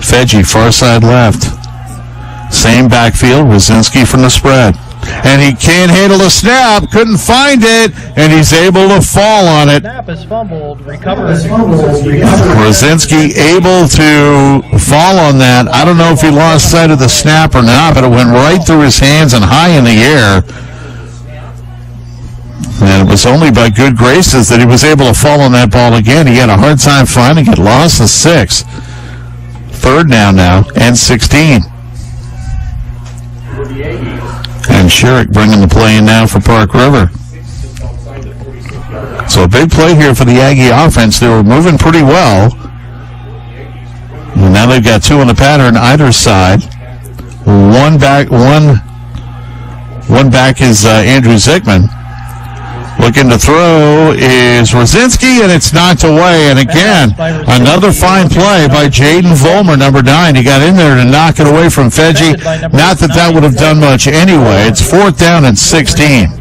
Fedge far side left. Same backfield, Rosinski from the spread. And he can't handle the snap, couldn't find it, and he's able to fall on it.
Snap is fumbled, recovered.
Rosinski able to fall on that. I don't know if he lost sight of the snap or not, but it went right through his hands and high in the air. And it was only by good graces that he was able to fall on that ball again. He had a hard time finding it. Lost the 6. Third down now, and 16. And Schierick bringing the play in now for Park River. So a big play here for the Aggie offense. They were moving pretty well. And now they've got 2 on the pattern either side. One back is Andrew Zickman. Looking to throw is Rosinski, and it's knocked away. And again, another fine play by Jaden Vollmer, number 9. He got in there to knock it away from Fedge. Not that that would have done much anyway. It's 4th down and 16.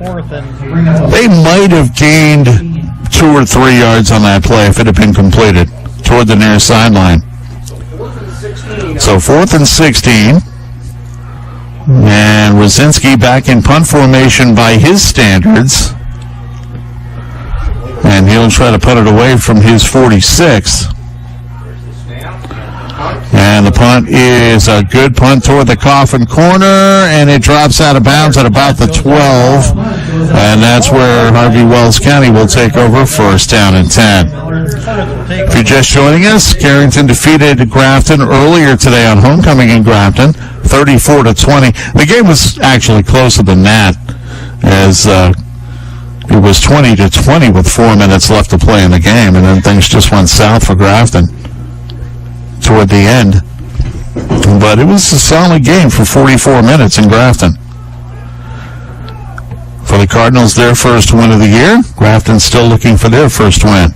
They might have gained 2 or 3 yards on that play if it had been completed toward the near sideline. So 4th and 16. And Rosinski back in punt formation by his standards. And he'll try to put it away from his 46. And the punt is a good punt toward the coffin corner, and it drops out of bounds at about the 12. And that's where Harvey Wells County will take over, first down and 10. If you're just joining us, Carrington defeated Grafton earlier today on homecoming in Grafton, 34-20. The game was actually closer than that, as it was 20-20 with 4 minutes left to play in the game, and then things just went south for Grafton toward the end. But it was a solid game for 44 minutes in Grafton. For the Cardinals, their first win of the year. Grafton still looking for their first win.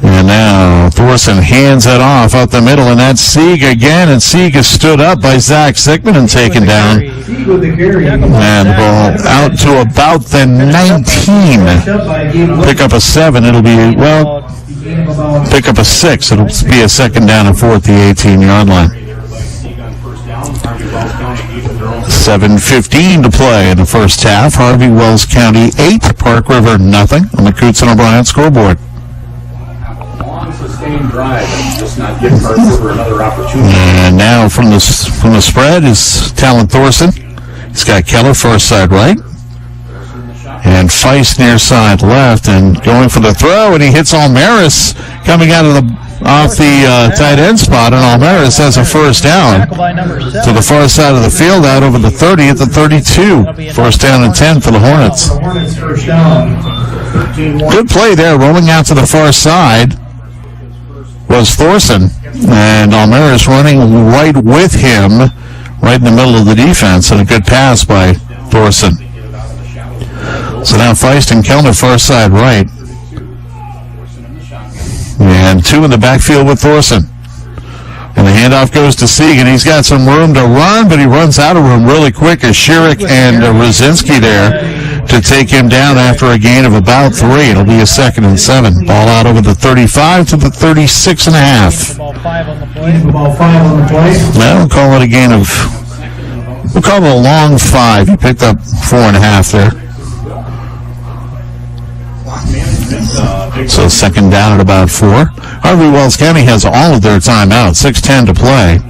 And now Thorson hands it off out the middle, and that's Sieg again, and Sieg is stood up by Zach Zickman and taken down. And the ball out to about the 19. Pick up a 7. It'll be, well, pick up a 6. It'll be a second down and 4 at the 18-yard line. 7:15 to play in the first half. Harvey Wells County 8, Park River nothing on the Coots and O'Brien scoreboard.
Drive and just not give Park River another opportunity.
And now from the spread is Talon Thorson. He's got Keller far side right, and Feist near side left, and going for the throw, and he hits Almaris coming out of off the tight end spot, and Almaris has a first down to the far side of the field, out over the 30 at the 32. First down and 10 for the Hornets. Good play there, rolling out to the far side was Thorson, and Almaris running right with him, right in the middle of the defense, and a good pass by Thorson. So now Feist and Kellner far side right, and 2 in the backfield with Thorson. And the handoff goes to Segan. He's got some room to run, but he runs out of room really quick as Schierick and Rosinski there to take him down after a gain of about 3. It'll be a 2nd and 7. Ball out over the 35 to the 36 and a half.
Ball 5 on the play.
Well, we'll call it a gain of, we'll call it a long 5. He picked up 4.5 there. So 2nd down at about 4. Harvey Wells County has all of their timeouts. 6:10 to play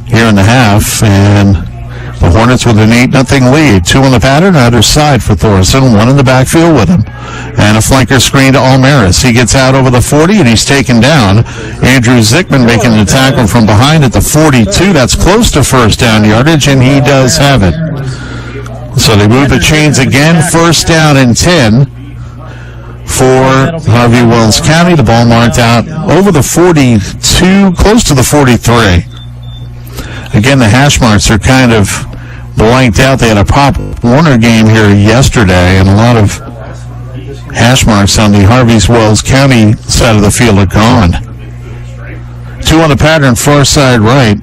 here in the half, and the Hornets with an 8-0 lead. 2 on the pattern, either side for Thorson. 1 in the backfield with him, and a flanker screen to Almaris. He gets out over the 40, and he's taken down. Andrew Zickman making the tackle from behind at the 42. That's close to first down yardage, and he does have it. So they move the chains again. 1st down and 10 for Harvey Wells County. The ball marked out over the 42, close to the 43. Again, the hash marks are kind of blanked out. They had a Pop Warner game here yesterday, and a lot of hash marks on the Harvey Wells County side of the field are gone. 2 on the pattern, far side right.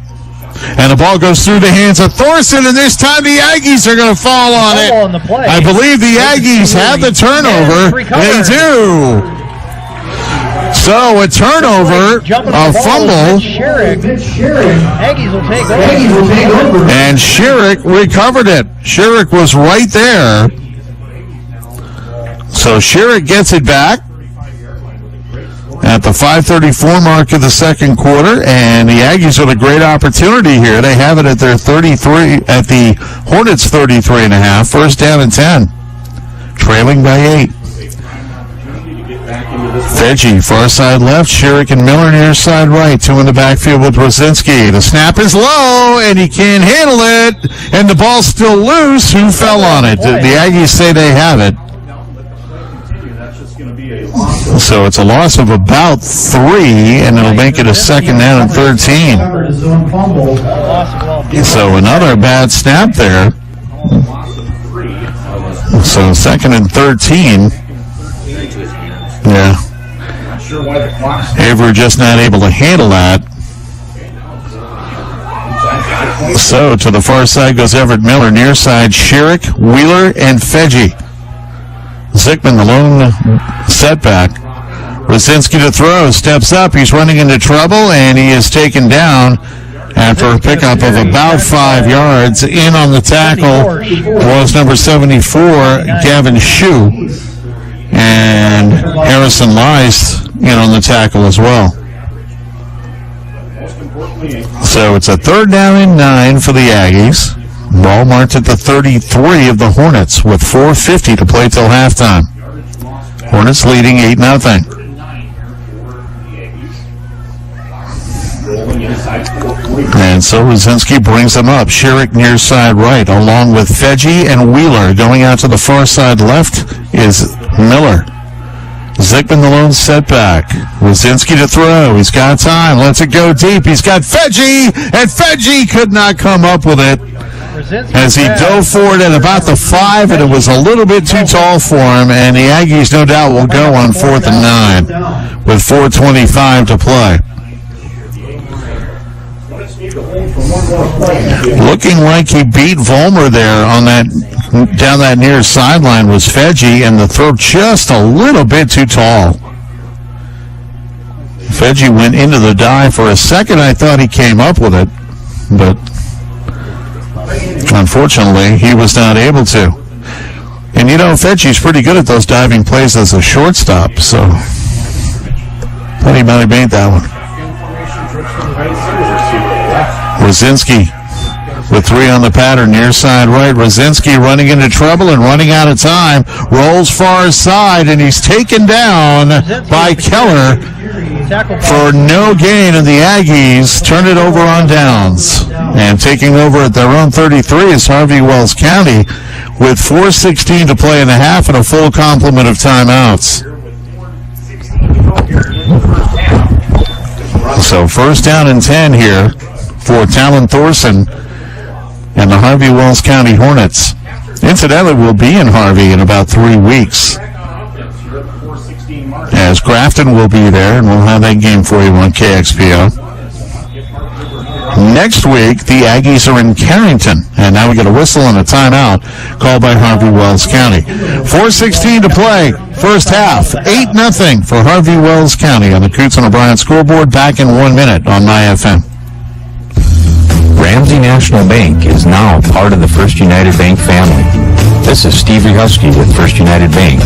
And the ball goes through the hands of Thorson, and this time the Aggies are going to fall on it. I believe the Aggies have the turnover. They do. So a turnover, a fumble.
Aggies will take over.
And Schierick recovered it. Schierick was right there. So Schierick gets it back at the 5:34 mark of the 2nd quarter, and the Aggies with a great opportunity here. They have it at their 33, at the Hornets 33.5, 1st down and 10, trailing by 8. Fedgy, far side left, Schierick and Miller near side right, 2 in the backfield with Rosinski. The snap is low, and he can't handle it, and the ball's still loose. Who fell on it? The Aggies say they have it. So it's a loss of about 3, and it'll make it a 2nd down and 13. So another bad snap there. So 2nd and 13. Yeah. Avery just not able to handle that. So to the far side goes Everett Miller, near side Schierick, Wheeler, and Fedgy. Zickman, the lone setback. Rosinski to throw, steps up, he's running into trouble, and he is taken down after a pickup of about 5 yards. In on the tackle was number 74, Gavin Shue, and Harrison Lice in on the tackle as well. So it's a 3rd down and 9 for the Aggies. Ball marked at the 33 of the Hornets with 4:50 to play till halftime. Hornets leading 8-0. And so Rosinski brings them up. Schierick near side right, along with Fedgy and Wheeler. Going out to the far side left is Miller. Zickman the lone setback. Rosinski to throw. He's got time. Lets it go deep. He's got Fedgy, and Fedgy could not come up with it as he dove forward at about the 5, and it was a little bit too tall for him, and the Aggies no doubt will go on 4th and 9 with 4:25 to play. Looking like he beat Vollmer there on that, down that near sideline was Fedgy, and the throw just a little bit too tall. Fedgy went into the dive for a second. I thought he came up with it, but unfortunately he was not able to. And you know, Fedgy's pretty good at those diving plays as a shortstop, so thought he might have made that one. Rosinski with 3 on the pattern, near side right. Rosinski running into trouble and running out of time. Rolls far side, and he's taken down by Keller for no gain, and the Aggies turn it over on downs. And taking over at their own 33 is Harvey Wells County with 4:16 to play in the half and a full complement of timeouts. So 1st down and 10 here for Talon Thorson and the Harvey Wells County Hornets. Incidentally, we'll be in Harvey in about 3 weeks. as Grafton will be there, and we'll have that game for you on KXPO. Next week, the Aggies are in Carrington, and now we get a whistle and a timeout called by Harvey Wells County. 4:16 to play, first half, 8-0 for Harvey Wells County on the Coots and O'Brien scoreboard. Back in 1 minute on MyFM.
Ramsey National Bank is now part of the First United Bank family. This is Steve Husky with First United Bank.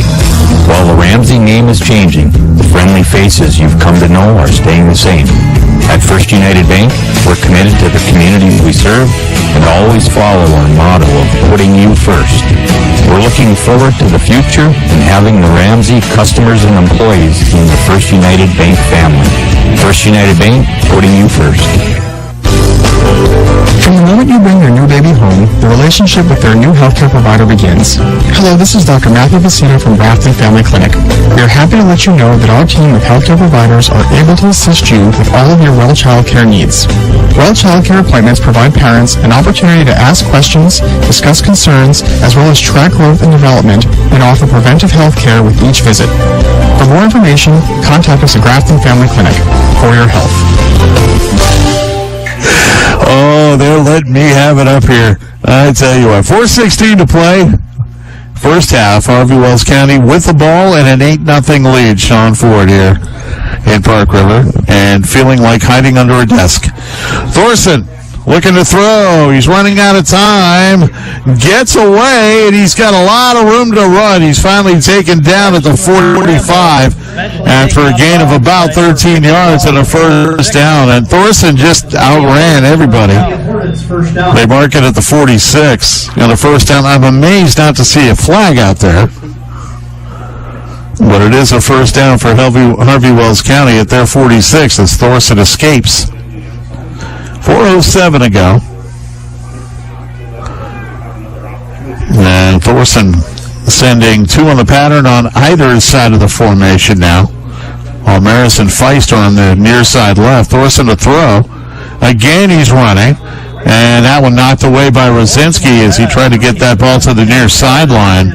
While the Ramsey name is changing, the friendly faces you've come to know are staying the same. At First United Bank, we're committed to the communities we serve and always follow our motto of putting you first. We're looking forward to the future and having the Ramsey customers and employees in the First United Bank family. First United Bank, putting you first.
From the moment you bring your new baby home, the relationship with their new healthcare provider begins. Hello, this is Dr. Matthew Vecino from Grafton Family Clinic. We are happy to let you know that our team of healthcare providers are able to assist you with all of your well child care needs. Well child care appointments provide parents an opportunity to ask questions, discuss concerns, as well as track growth and development, and offer preventive health care with each visit. For more information, contact us at Grafton Family Clinic for your health.
Oh, they're letting me have it up here. I tell you what, 4:16 to play. First half, Harvey Wells County with the ball and an 8-0 lead. Sean Ford here in Park River and feeling like hiding under a desk. Thorson looking to throw. He's running out of time. Gets away, and he's got a lot of room to run. He's finally taken down at the 45 after a gain of about 13 yards and a first down. And Thorson just outran everybody. They mark it at the 46 on the first down. I'm amazed not to see a flag out there. But it is a first down for Harvey Wells County at their 46 as Thorson escapes. 4:07 ago. And Thorson sending two on the pattern on either side of the formation now. While Maris and Feist are on the near side left. Thorson to throw. Again, he's running. And that one knocked away by Rosinski as he tried to get that ball to the near sideline.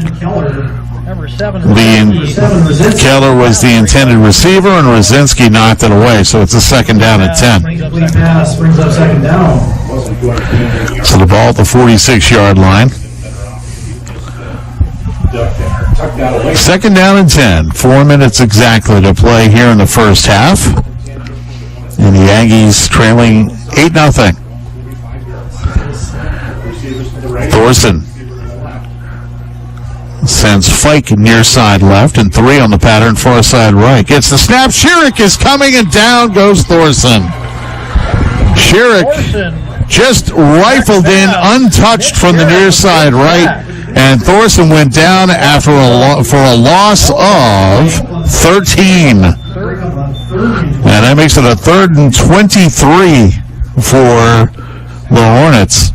Keller was the intended receiver, and Rosinski knocked it away, so it's a second down at 10. So the ball at the 46-yard line. Second down and 10. 4 minutes exactly to play here in the first half. And the Aggies trailing 8-0. Thorson sends Fike near side left and three on the pattern far side right. Gets the snap. Schierick is coming and down goes Thorson. Schierick just rifled in untouched from the near side right, and Thorson went down after for a loss of 13. And that makes it a 3rd and 23 for the Hornets.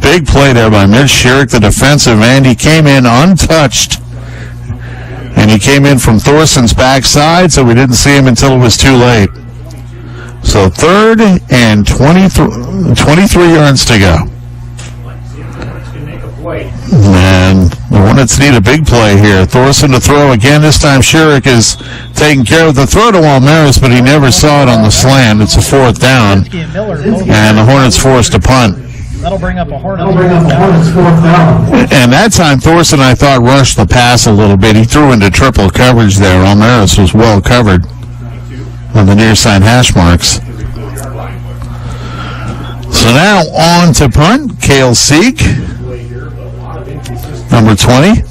Big play there by Mitch Schierick, the defensive end. He came in untouched. And he came in from Thorson's backside, so we didn't see him until it was too late. So 3rd and 23 yards to go. And the Hornets need a big play here. Thorson to throw again. This time Schierick is taking care of the throw to Walmeris, but he never saw it on the slant. It's a 4th down. And the Hornets forced a punt.
That'll bring up a Hornets 4th down.
And that time, Thorson, I thought, rushed the pass a little bit. He threw into triple coverage there. Almaris was well covered on the near side hash marks. So now on to punt. Cale Seek, number 20,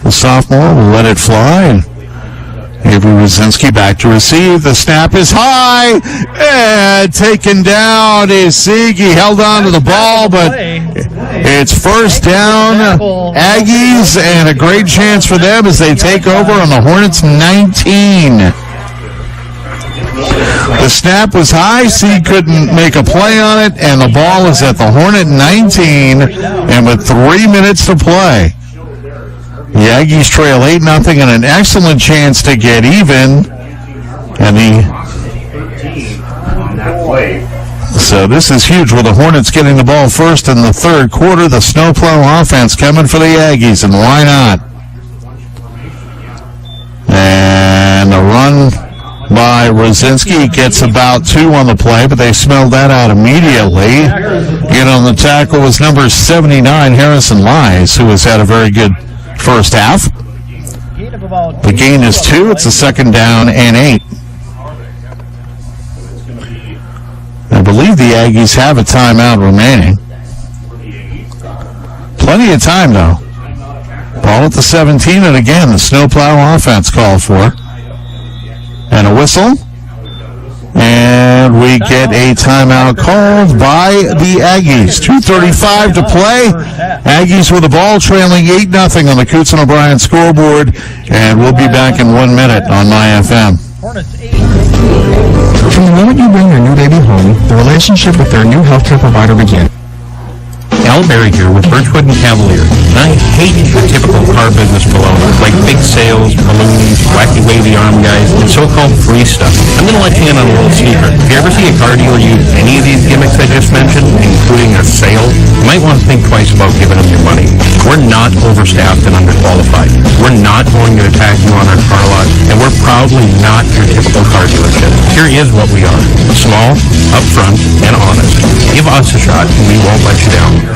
the sophomore, will let it fly. And Avery Rosinski back to receive. The snap is high. And taken down is Sieg. He held on to the ball, but it's first down. Aggies, and a great chance for them as they take over on the Hornets 19. The snap was high. Sieg couldn't make a play on it, and the ball is at the Hornet 19, and with 3 minutes to play. The Aggies trail 8-0 and an excellent chance to get even. And so this is huge with the Hornets getting the ball first in the third quarter. The snowplow offense coming for the Aggies, and why not? And And the run by Rosinski gets about 2 on the play, but they smelled that out immediately. In on the tackle was number 79, Harrison Lies, who has had a very good first half. The gain is 2. It's a second down and 8. I believe the Aggies have a timeout remaining. Plenty of time, though. Ball at the 17, and again, the snowplow offense called for. And a whistle. And we get a timeout called by the Aggies. 2:35 to play. Aggies with the ball trailing 8-0 on the Coots and O'Brien scoreboard. And we'll be back in 1 minute on MyFM.
From the moment you bring your new baby home, the relationship with their new healthcare provider begins.
Al Berry here with Birchwood and Cavalier. I hate the typical car business baloney, like big sales, balloons, wacky wavy arm guys, and so-called free stuff. I'm going to let you in on a little secret. If you ever see a car dealer use any of these gimmicks I just mentioned, including a sale, you might want to think twice about giving them your money. We're not overstaffed and underqualified. We're not going to attack you on our car lot, and we're proudly not your typical car dealership. Here is what we are. Small, upfront, and honest. Give us a shot, and we won't let you down.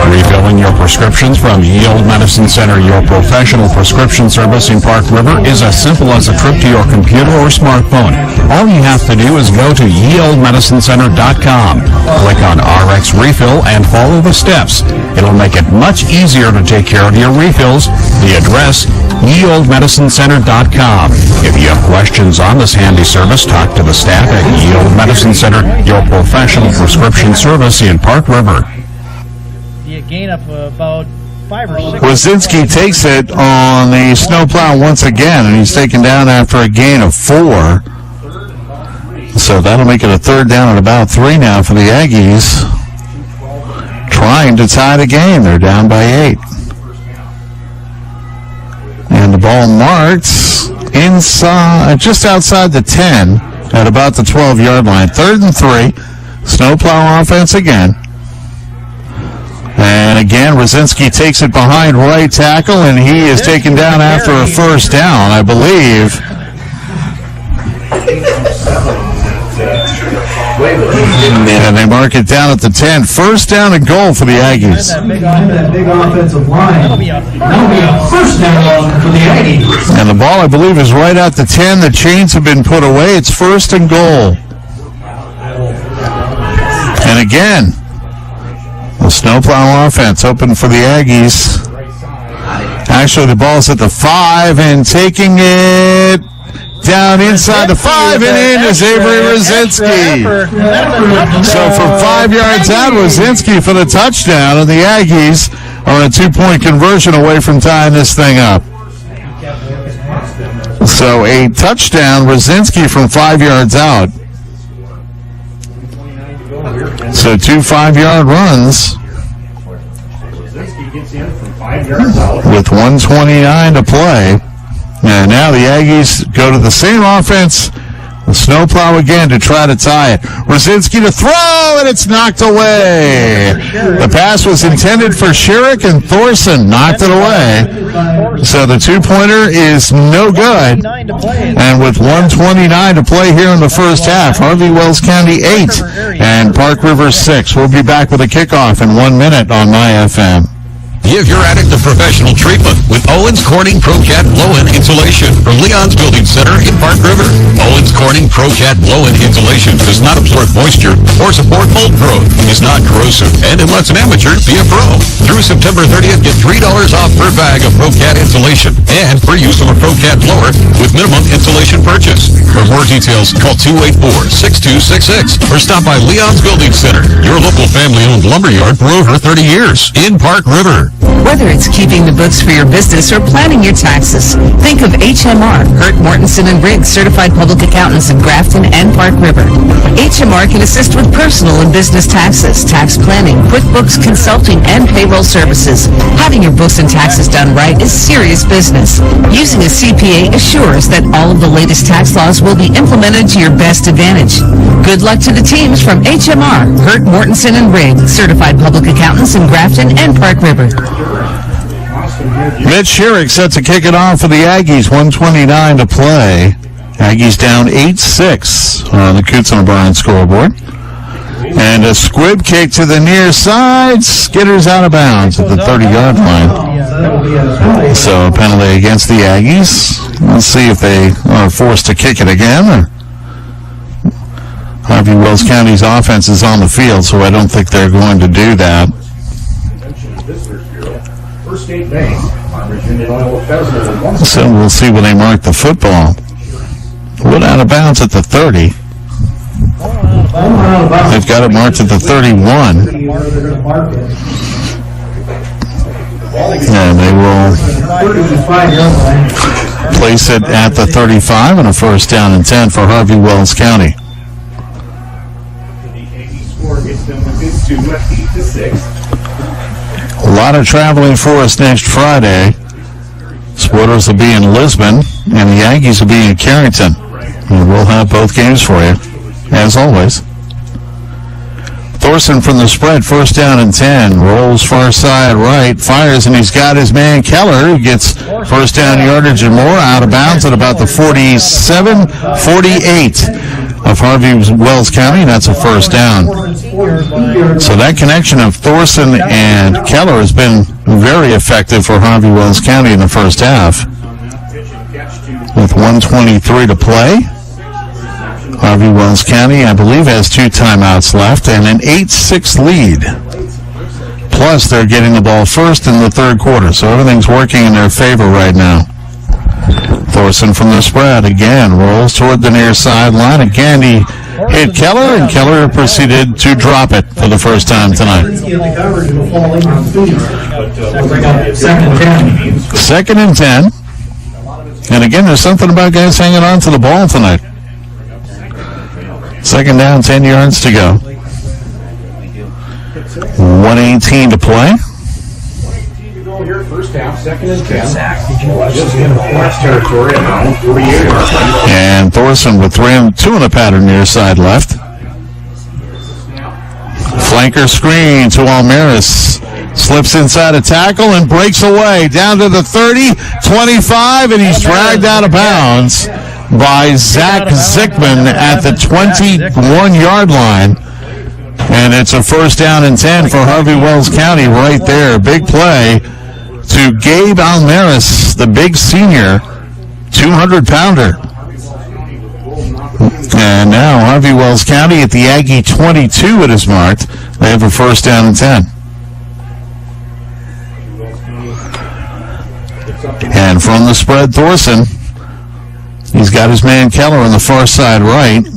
Refilling your prescriptions from Ye Olde Medicine Center, your professional prescription service in Park River, is as simple as a trip to your computer or smartphone. All you have to do is go to yeoldemedicinecenter.com, click on RX Refill, and follow the steps. It'll make it much easier to take care of your refills. The address, yeoldemedicinecenter.com. If you have questions on this handy service, talk to the staff at Ye Olde Medicine Center, your professional prescription service in Park River.
A gain of about 5 or 6.
Rosinski takes it on the snowplow once again, and he's taken down after a gain of 4. So that'll make it a third down and about 3 now for the Aggies. Trying to tie the game. They're down by 8. And the ball marks inside, just outside the 10 at about the 12-yard line. 3rd and 3. Snowplow offense again. And again, Rosinski takes it behind right tackle, and he is taken down after a first down, I believe. And they mark it down at the 10. First down and goal for the Aggies.
That big offensive line. That'll be a first down for the Aggies.
And the ball, I believe, is right at the 10. The chains have been put away. It's first and goal. And again, the snowplow offense open for the Aggies. Actually, the ball's at the 5, and taking it down inside the 5 and in is Avery Rosinski. So from 5 yards out, Rosinski for the touchdown, and the Aggies are a 2-point conversion away from tying this thing up. So a touchdown, Rosinski from 5 yards out. So 2 5-yard runs with 1:29 to play. And now the Aggies go to the same offense, the snowplow again to try to tie it. Rosinski to throw, and it's knocked away. The pass was intended for Sherrick, and Thorson knocked it away. So the 2-pointer is no good. And with 1:29 to play here in the first half, Harvey Wells County 8 and Park River 6. We'll be back with a kickoff in 1 minute on MyFM.
Give your attic the professional treatment with Owens Corning ProCat Blow-In Insulation from Leon's Building Center in Park River. Owens Corning ProCat Blow-In Insulation does not absorb moisture or support mold growth, is not corrosive, and it lets an amateur be a pro. Through September 30th, get $3 off per bag of ProCat insulation and for use of a ProCat blower with minimum insulation purchase. For more details, call 284-6266 or stop by Leon's Building Center, your local family-owned lumberyard for over 30 years in Park River.
Whether it's keeping the books for your business or planning your taxes, think of HMR, Hurt, Mortensen & Briggs, certified public accountants in Grafton and Park River. HMR can assist with personal and business taxes, tax planning, QuickBooks consulting, and payroll services. Having your books and taxes done right is serious business. Using a CPA assures that all of the latest tax laws will be implemented to your best advantage. Good luck to the teams from HMR, Hurt, Mortensen & Briggs, certified public accountants in Grafton and Park River.
Mitch Sherrick set to kick it off for the Aggies. 1:29 to play. Aggies down 8-6 on the Coots and O'Brien scoreboard. And a squib kick to the near side. Skitters out of bounds at the 30-yard line. So a penalty against the Aggies. Let's see if they are forced to kick it again. Or Harvey Wells County's offense is on the field, so I don't think they're going to do that. So we'll see when they mark the football. Wood out of bounds at the 30. They've got it marked at the 31. And they will place it at the 35 and a first down and 10 for Harvey Wells County. A lot of traveling for us next Friday. Spoilers will be in Lisbon, and the Aggies will be in Carrington. And we'll have both games for you, as always. Thorson from the spread, first down and 10. Rolls far side right, fires, and he's got his man Keller, who gets first down yardage and more, out of bounds at about the 47-48 of Harvey Wells County, and that's a first down. So that connection of Thorson and Keller has been very effective for Harvey Wells County in the first half. With 1:23 to play, Harvey Wells County, I believe, has 2 timeouts left and an 8-6 lead. Plus, they're getting the ball first in the third quarter, so everything's working in their favor right now. Thorson from the spread again rolls toward the near sideline. Again, he hit Keller, and Keller proceeded to drop it for the first time tonight. Second and 10. And again, there's something about guys hanging on to the ball tonight. Second down, 10 yards to go. 1:18 to play.
First half, second and 10. Just in flash territory around 48 yards.
And Thorson with 2 in a pattern near side left. Flanker screen to Almaris. Slips inside a tackle and breaks away down to the 30, 25, and he's dragged out of bounds by Zach Zickman at the 21-yard line. And it's a first down and 10 for Harvey Wells County right there. Big play to Gabe Almaris, the big senior, 200-pounder. And now Harvey Wells County at the Aggie 22 it is marked. They have a first down and 10. And from the spread, Thorson. He's got his man Keller on the far side right.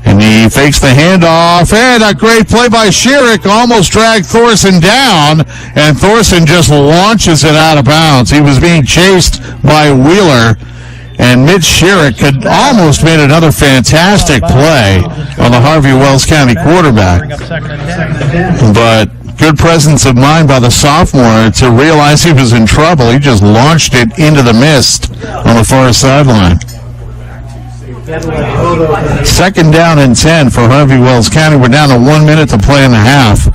And he fakes the handoff. And a great play by Sherrick. Almost dragged Thorson down. And Thorson just launches it out of bounds. He was being chased by Wheeler. And Mitch Sherrick had almost made another fantastic play on the Harvey Wells County quarterback. But good presence of mind by the sophomore to realize he was in trouble. He just launched it into the mist on the far sideline. Second down and 10 for Harvey Wells County. We're down to 1 minute to play in the half.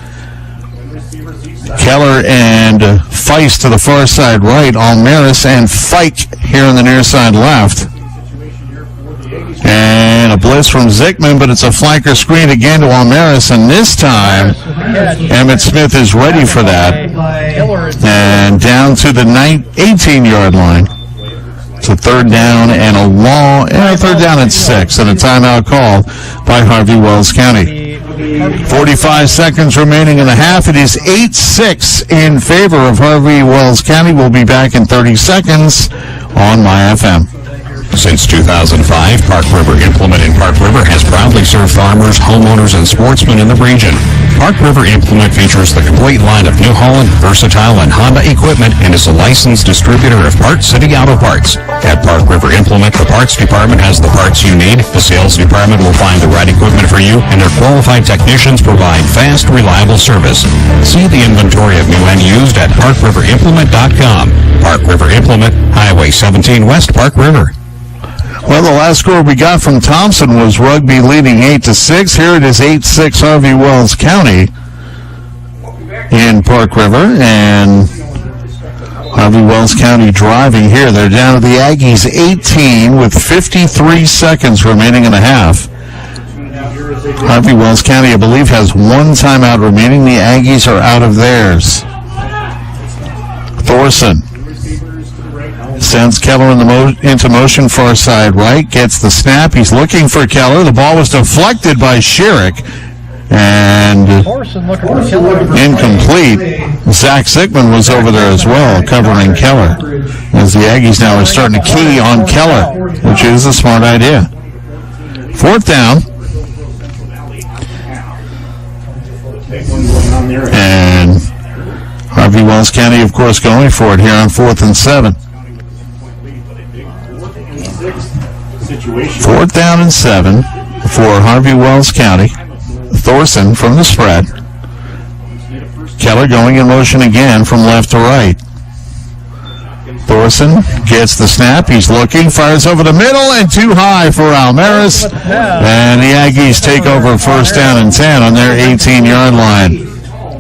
Keller and Feist to the far side right. Almaris and Fike here on the near side left. And a blitz from Zickman, but it's a flanker screen again to Almaris, and this time Emmett Smith is ready for that. And down to the 18-yard line. It's a third down and a third down and 6, and a timeout called by Harvey Wells County. 45 seconds remaining in the half. It is 8-6 in favor of Harvey Wells County. We'll be back in 30 seconds on MyFM.
Since 2005, Park River Implement in Park River has proudly served farmers, homeowners, and sportsmen in the region. Park River Implement features the complete line of New Holland, Versatile, and Honda equipment and is a licensed distributor of Parts City Auto Parts. At Park River Implement, the parts department has the parts you need, the sales department will find the right equipment for you, and their qualified technicians provide fast, reliable service. See the inventory of new and used at parkriverimplement.com. Park River Implement, Highway 17 West, Park River.
Well, the last score we got from Thompson was Rugby leading 8-6. Here it is 8-6 Harvey Wells County in Park River. And Harvey Wells County driving here. They're down to the Aggies 18 with 53 seconds remaining in the half. Harvey Wells County, I believe, has one timeout remaining. The Aggies are out of theirs. Thorson sends Keller into motion, far side right, gets the snap. He's looking for Keller. The ball was deflected by Schierick and incomplete. Zach Sigmund was over there as well, covering Keller, as the Aggies now are starting to key on Keller, which is a smart idea. Fourth down. And Harvey Wells County, of course, going for it here on 4th and 7. 4th down and 7 for Harvey Wells County. Thorson from the spread. Keller going in motion again from left to right. Thorson gets the snap. He's looking, fires over the middle, and too high for Almaris. And the Aggies take over 1st down and 10 on their 18-yard line.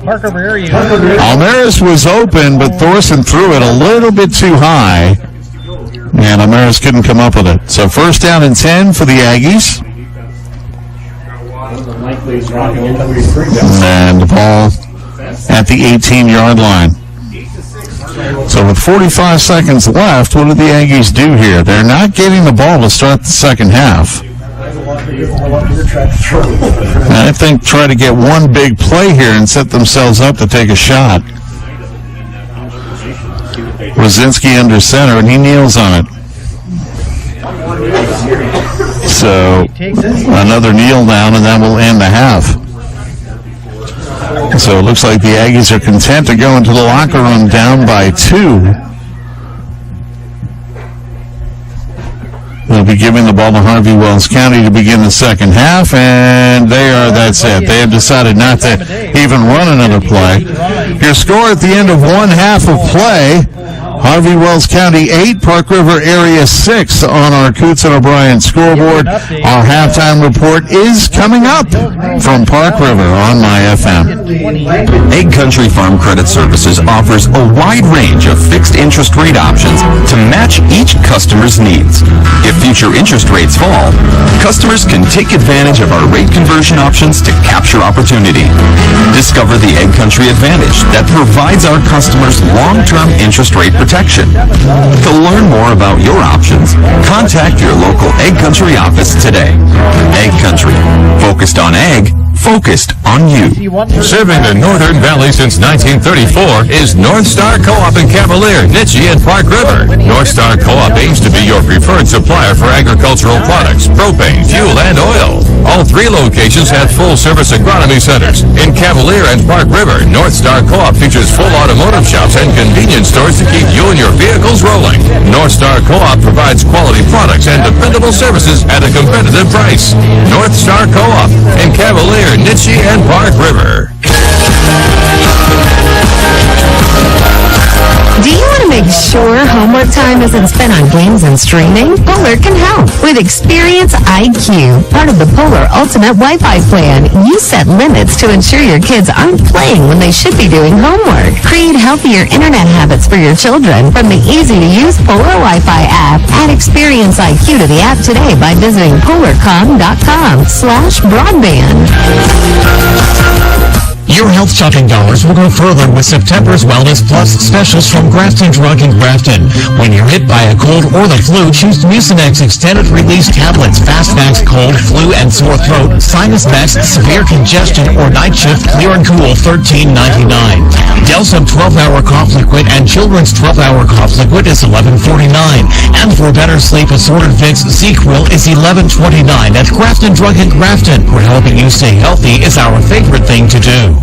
Almaris was open, but Thorson threw it a little bit too high, and Almaris couldn't come up with it. So 1st down and 10 for the Aggies. And the ball at the 18-yard line. So with 45 seconds left, what did the Aggies do here? They're not getting the ball to start the second half. I think try to get one big play here and set themselves up to take a shot. Rosinski under center, and he kneels on it. So another kneel down, and that will end the half. So it looks like the Aggies are content to go into the locker room down by 2. They'll be giving the ball to Harvey Wells County to begin the second half, and that's it. They have decided not to even run another play. Your score at the end of one half of play, Harvey Wells County 8, Park River area 6 on our Coots and O'Brien scoreboard. Our halftime report is coming up from Park River on My FM.
Egg Country Farm Credit Services offers a wide range of fixed interest rate options to match each customer's needs. If future interest rates fall, customers can take advantage of our rate conversion options to capture opportunity. Discover the Egg Country Advantage that provides our customers long-term interest rate protection. To learn more about your options, contact your local Egg Country office today. Egg Country, focused on egg, focused on you.
Serving the Northern Valley since 1934 is North Star Co-op in Cavalier, Nittany, and Park River. North Star Co-op aims to be your preferred supplier for agricultural products, propane, fuel, and oil. All 3 locations have full-service agronomy centers. In Cavalier and Park River, North Star Co-op features full automotive shops and convenience stores to keep you and your vehicles rolling. North Star Co-op provides quality products and dependable services at a competitive price. North Star Co-op in Cavalier, Nittany, and Park River.
Do you want to make sure homework time isn't spent on games and streaming? Polar can help. With Experience IQ, part of the Polar Ultimate Wi-Fi plan, you set limits to ensure your kids aren't playing when they should be doing homework. Create healthier internet habits for your children from the easy-to-use Polar Wi-Fi app. Add Experience IQ to the app today by visiting polarcom.com/broadband.
Your health shopping dollars will go further with September's Wellness Plus specials from Grafton Drug in Grafton. When you're hit by a cold or the flu, choose Mucinex Extended Release Tablets, Fast-Max Cold, Flu, and Sore Throat, Sinus Max, Severe Congestion, or Night Shift Clear and Cool, $13.99. Delsum 12-Hour Cough Liquid and Children's 12-Hour Cough Liquid is $11.49. And for better sleep, Assorted Vicks ZzzQuil is $11.29 at Grafton Drug in Grafton, where helping you stay healthy is our favorite thing to do.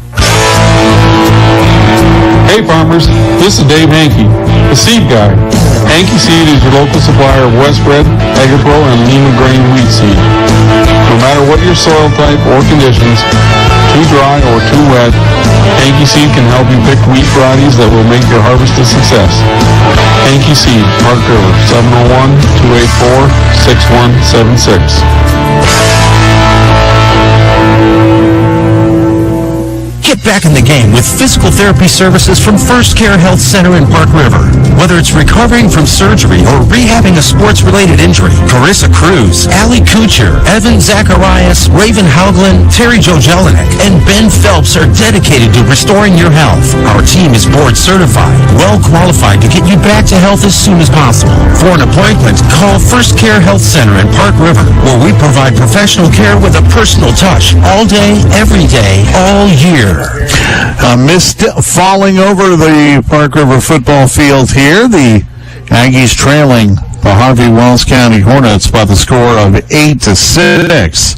Hey farmers, this is Dave Hankey, the seed guy. Hankey Seed is your local supplier of West Red, AgriPro, and Lima Grain wheat seed. No matter what your soil type or conditions, too dry or too wet, Hankey Seed can help you pick wheat varieties that will make your harvest a success. Hankey Seed, Park River, 701-284-6176.
Get Get back in the game with physical therapy services from First Care Health Center in Park River. Whether it's recovering from surgery or rehabbing a sports-related injury, Carissa Cruz, Allie Kuchar, Evan Zacharias, Raven Hauglin, Terry Jo Jelinek, and Ben Phelps are dedicated to restoring your health. Our team is board certified, well qualified to get you back to health as soon as possible. For an appointment, call First Care Health Center in Park River, where we provide professional care with a personal touch all day, every day, all year.
Missed falling over the Park River football field here. The Aggies trailing the Harvey Wells County Hornets by the score of 8-6.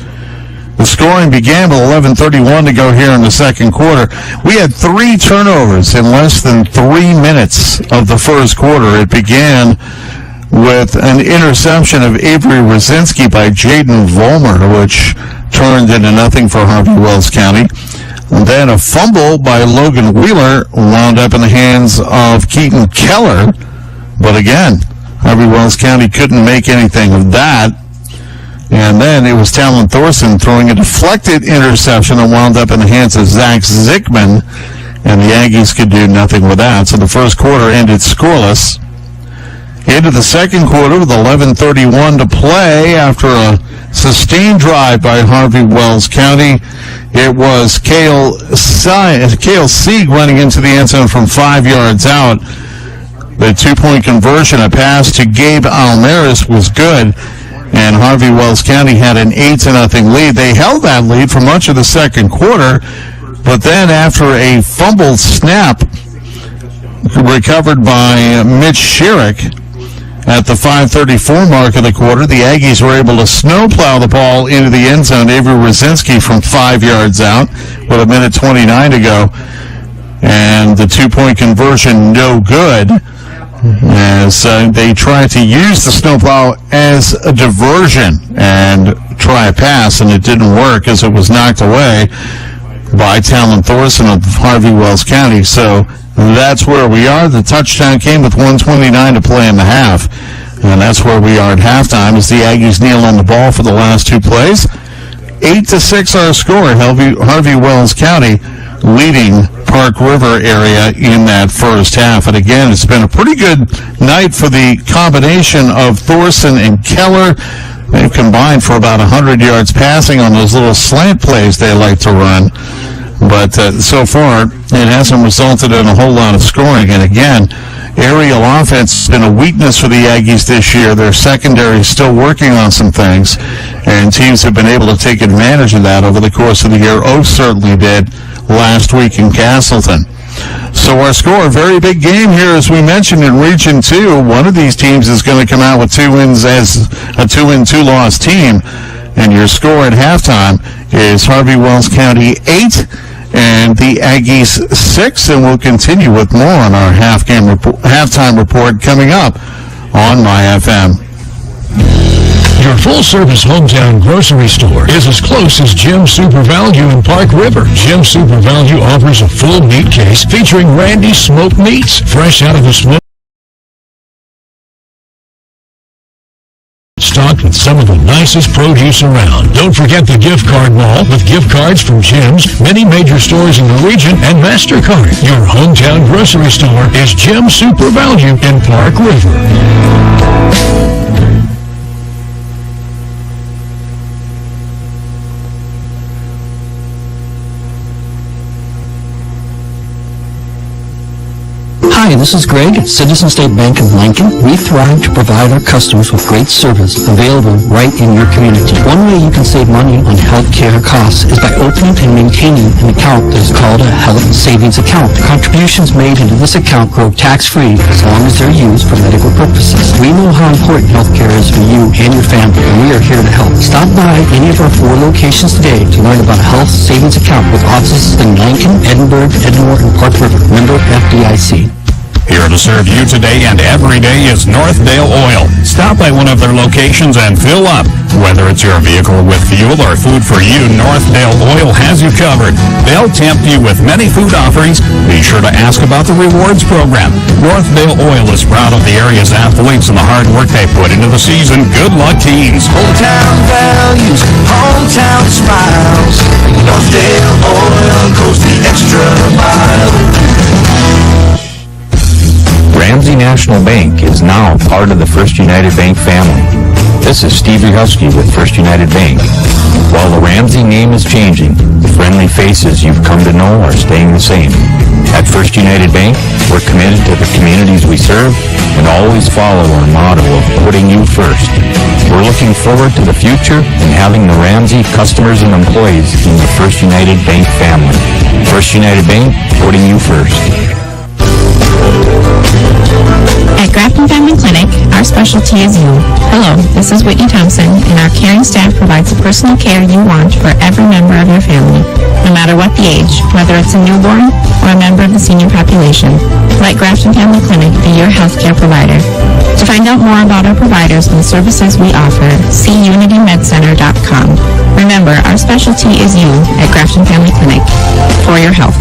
The scoring began with 11:31 to go here in the second quarter. We had 3 turnovers in less than 3 minutes of the first quarter. It began with an interception of Avery Rosinski by Jaden Vollmer, which turned into nothing for Harvey Wells County. And then a fumble by Logan Wheeler wound up in the hands of Keaton Keller. But again, Harvey Wells County couldn't make anything of that. And then it was Talon Thorson throwing a deflected interception that wound up in the hands of Zach Zickman. And the Aggies could do nothing with that. So the first quarter ended scoreless. Into the second quarter with 11:31 to play after a sustained drive by Harvey Wells County. It was Cale Sieg running into the end zone from 5 yards out. The 2-point conversion, a pass to Gabe Almaris, was good, and Harvey Wells County had an 8-0 lead. They held that lead for much of the second quarter, but then after a fumbled snap recovered by Mitch Sherrick at the 5:34 mark of the quarter, the Aggies were able to snowplow the ball into the end zone. Avery Rosinski from 5 yards out with 1:29 to go. And the 2-point conversion no good, as they tried to use the snowplow as a diversion and try a pass, and it didn't work as it was knocked away by Talon Thorson of Harvey Wells County. So that's where we are. The touchdown came with 1:29 to play in the half. And that's where we are at halftime as the Aggies kneel on the ball for the last 2 plays. 8-6 our score. Harvey Wells County leading Park River area in that first half. And again, it's been a pretty good night for the combination of Thorson and Keller. They've combined for about 100 yards passing on those little slant plays they like to run. But so far, it hasn't resulted in a whole lot of scoring. And again, aerial offense has been a weakness for the Aggies this year. Their secondary is still working on some things, and teams have been able to take advantage of that over the course of the year. Oaks certainly did last week in Castleton. So our score, a very big game here, as we mentioned, in Region 2. One of these teams is going to come out with 2 wins as a 2-win, 2-loss team. And your score at halftime is Harvey Wells County 8 and the Aggies 6. And we'll continue with more on our halftime report coming up on My FM.
Your full-service hometown grocery store is as close as Jim Super Value in Park River. Jim Super Value offers a full meat case featuring Randy's smoked meats, fresh out of the smoke. Stocked with some of the nicest produce around. Don't forget the gift card wall with gift cards from Jim's, many major stores in the region, and MasterCard. Your hometown grocery store is Jim Super Value in Park River.
Hi, this is Greg at Citizen State Bank of Lincoln. We thrive to provide our customers with great service available right in your community. One way you can save money on health care costs is by opening and maintaining an account that is called a health savings account. Contributions made into this account grow tax-free as long as they're used for medical purposes. We know how important health care is for you and your family, and we are here to help. Stop by any of our 4 locations today to learn about a health savings account with offices in Lincoln, Edinburgh, Edmore, and Park River. Member FDIC.
Here to serve you today and every day is Northdale Oil. Stop by one of their locations and fill up. Whether it's your vehicle with fuel or food for you, Northdale Oil has you covered. They'll tempt you with many food offerings. Be sure to ask about the rewards program. Northdale Oil is proud of the area's athletes and the hard work they put into the season. Good luck, teams.
Hometown values, hometown smiles. Northdale Oil goes the extra
National Bank is now part of the First United Bank family. This is Steve Husky with First United Bank. While the Ramsey name is changing, the friendly faces you've come to know are staying the same. At First United Bank, we're committed to the communities we serve and always follow our motto of putting you first. We're looking forward to the future and having the Ramsey customers and employees in the First United Bank family. First United Bank, putting you first.
At Grafton Family Clinic, our specialty is you. Hello, this is Whitney Thompson, and our caring staff provides the personal care you want for every member of your family, no matter what the age, whether it's a newborn or a member of the senior population. Let Grafton Family Clinic be your healthcare provider. To find out more about our providers and the services we offer, see UnityMedCenter.com. Remember, our specialty is you at Grafton Family Clinic for your health.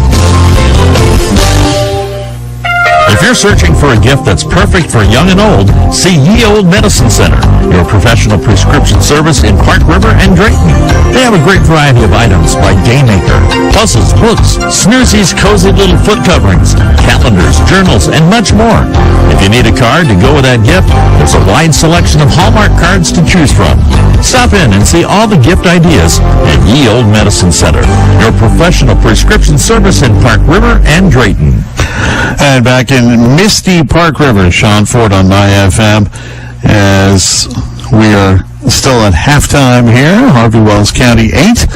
If you're searching for a gift that's perfect for young and old, see Ye Old Medicine Center, your professional prescription service in Park River and Drayton. They have a great variety of items like Daymaker, puzzles, books, Snoozy's cozy little foot coverings, calendars, journals, and much more. If you need a card to go with that gift, there's a wide selection of Hallmark cards to choose from. Stop in and see all the gift ideas at Ye Old Medicine Center, your professional prescription service in Park River and Drayton.
And back in misty Park River, Sean Ford on My FM, as we are still at halftime here. Harvey Wells County 8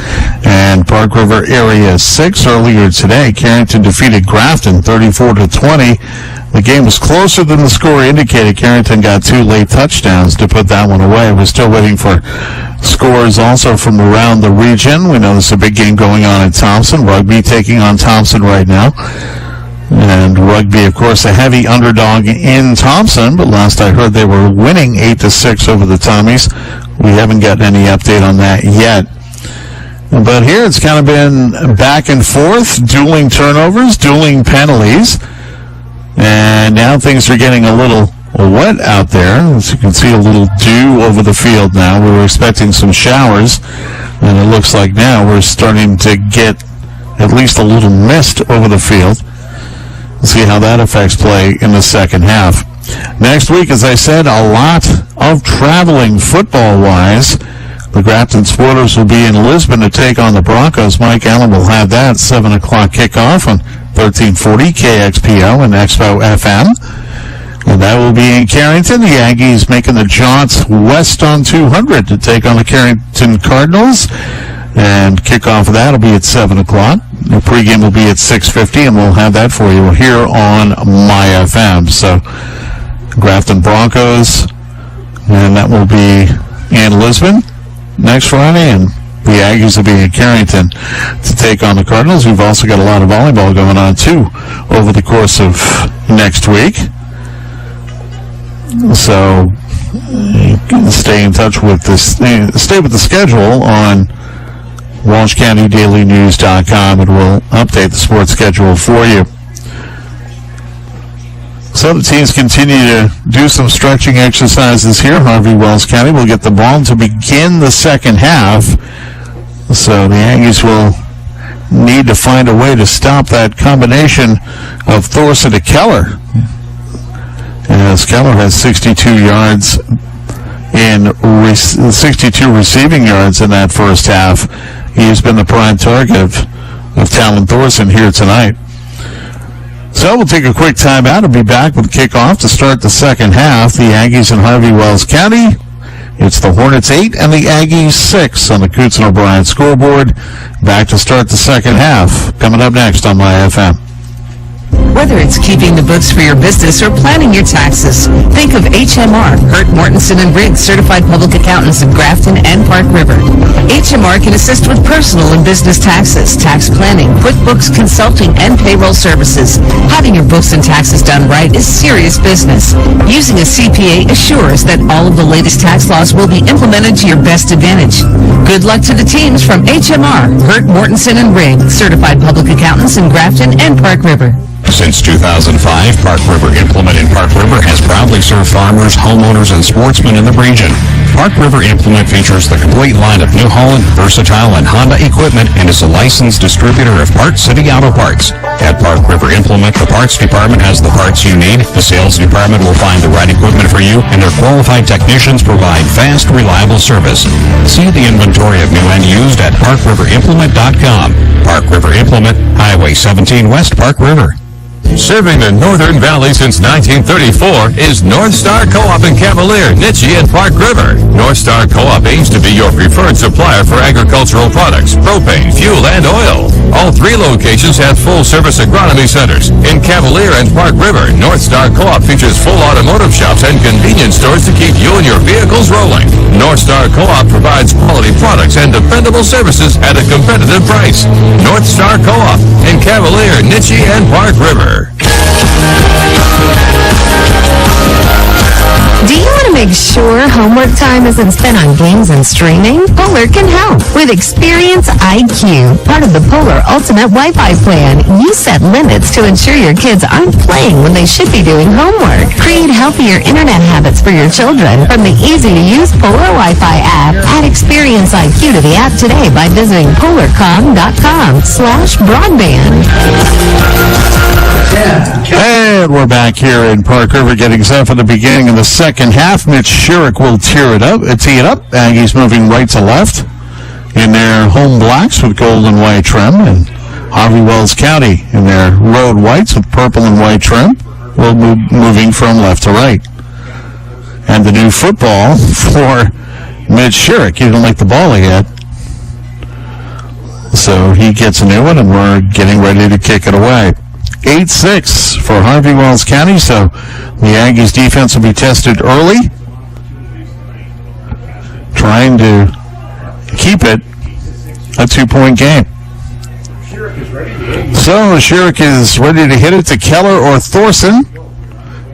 and Park River area 6. Earlier today, Carrington defeated Grafton 34-20. The game was closer than the score indicated. Carrington got 2 late touchdowns to put that one away. We're still waiting for scores also from around the region. We know there's a big game going on in Thompson. Rugby taking on Thompson right now. And Rugby, of course, a heavy underdog in Thompson, but last I heard they were winning 8-6 over the Tommies. We haven't gotten any update on that yet. But here it's kind of been back and forth, dueling turnovers, dueling penalties. And now things are getting a little wet out there. As you can see, a little dew over the field now. We were expecting some showers, and it looks like now we're starting to get at least a little mist over the field. We'll see how that affects play in the second half. Next week, as I said, a lot of traveling football-wise. The Grafton Sporters will be in Lisbon to take on the Broncos. Mike Allen will have that 7 o'clock kickoff on 1340 KXPO and Expo FM. And that will be in Carrington. The Aggies making the jaunt west on 200 to take on the Carrington Cardinals. And kickoff of that will be at 7 o'clock. The pregame will be at 6:50, and we'll have that for you here on My FM. So, Grafton Broncos, and that will be in Lisbon next Friday, and the Aggies will be in Carrington to take on the Cardinals. We've also got a lot of volleyball going on, too, over the course of next week. So, stay in touch with this, stay with the schedule on WalshCountyDailyNews.com, and we'll update the sports schedule for you. So the teams continue to do some stretching exercises here. Harvey Wells County will get the ball to begin the second half. So the Aggies will need to find a way to stop that combination of Thorson to Keller. As Keller has 62 yards in 62 receiving yards in that first half. He has been the prime target of Talon Thorson here tonight. So we'll take a quick timeout and be back with kickoff to start the second half. The Aggies in Harvey Wells County. It's the Hornets 8 and the Aggies 6 on the Coots and O'Brien scoreboard. Back to start the second half. Coming up next on My FM.
Whether it's keeping the books for your business or planning your taxes, think of HMR, Hurt Mortensen and Briggs, certified public accountants in Grafton and Park River. HMR can assist with personal and business taxes, tax planning, QuickBooks consulting, and payroll services. Having your books and taxes done right is serious business. Using a CPA assures that all of the latest tax laws will be implemented to your best advantage. Good luck to the teams from HMR, Hurt Mortensen and Briggs, certified public accountants in Grafton and Park River.
Since 2005, Park River Implement in Park River has proudly served farmers, homeowners, and sportsmen in the region. Park River Implement features the complete line of New Holland, Versatile, and Honda equipment and is a licensed distributor of Park City Auto Parts. At Park River Implement, the parts department has the parts you need, the sales department will find the right equipment for you, and their qualified technicians provide fast, reliable service. See the inventory of new and used at parkriverimplement.com. Park River Implement, Highway 17 West Park River.
Serving the Northern Valley since 1934 is North Star Co-op in Cavalier, Nittany, and Park River. North Star Co-op aims to be your preferred supplier for agricultural products, propane, fuel, and oil. All three locations have full-service agronomy centers. In Cavalier and Park River, North Star Co-op features full automotive shops and convenience stores to keep you and your vehicles rolling. North Star Co-op provides quality products and dependable services at a competitive price. North Star Co-op in Cavalier, Nittany, and Park River.
Do you want to make sure homework time isn't spent on games and streaming? Polar can help. With Experience IQ, part of the Polar Ultimate Wi-Fi plan, you set limits to ensure your kids aren't playing when they should be doing homework. Create healthier internet habits for your children from the easy-to-use Polar Wi-Fi app. Add Experience IQ to the app today by visiting polarcom.com/broadband.
And we're back here in Park River getting set for the beginning of the second half. Mitch Schurig will tee it up. Aggies moving right to left in their home blacks with gold and white trim, and Harvey Wells County in their road whites with purple and white trim will moving from left to right. And the new football for Mitch Schurig. He didn't like the ball he had, so he gets a new one, and we're getting ready to kick it away. 8-6 for Harvey Wells County, so the Aggies defense will be tested early, trying to keep it a 2-point game. So Schurig is ready to hit it to Keller or Thorson,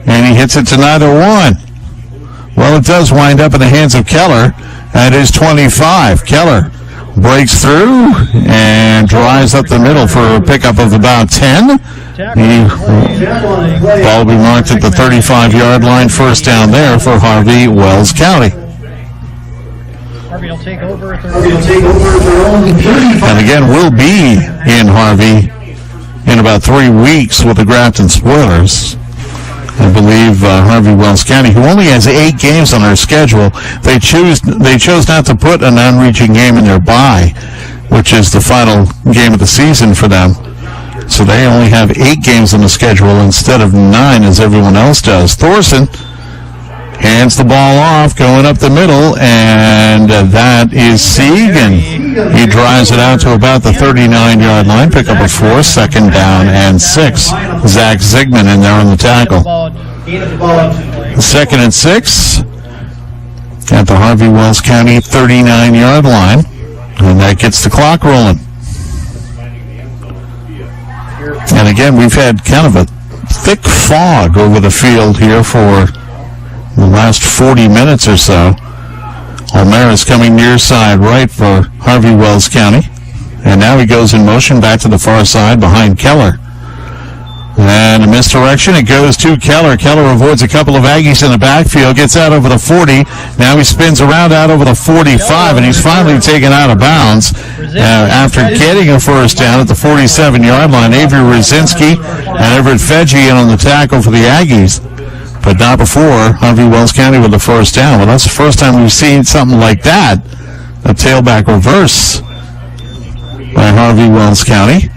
and he hits it to neither one. Well, it does wind up in the hands of Keller at his 25. Keller breaks through and drives up the middle for a pickup of about 10. The ball will be marked at the 35-yard line, first down there for Harvey Wells County.
Harvey will take over.
And again, we'll be in Harvey in about 3 weeks with the Grafton Spoilers. I believe Harvey Wells County, who only has 8 games on their schedule, they chose not to put a non-reaching game in their bye, which is the final game of the season for them. So they only have 8 games on the schedule instead of 9 as everyone else does. Thorson hands the ball off, going up the middle, and that is Sieg, and he drives it out to about the 39-yard line, pick up a 4, second down and 6. Zach Zigman in there on the tackle. 2nd and 6 at the Harvey Wells County 39-yard line, and that gets the clock rolling. And again, we've had kind of a thick fog over the field here for the last 40 minutes or so. O'Mara's coming near side right for Harvey Wells County. And now he goes in motion back to the far side behind Keller. And a misdirection. It goes to Keller. Keller avoids a couple of Aggies in the backfield, gets out over the 40. Now he spins around out over the 45, and he's finally taken out of bounds after getting a first down at the 47-yard line. Avery Rosinski and Everett Feggi in on the tackle for the Aggies, but not before Harvey Wells County with the first down. Well, that's the first time we've seen something like that, a tailback reverse by Harvey Wells County.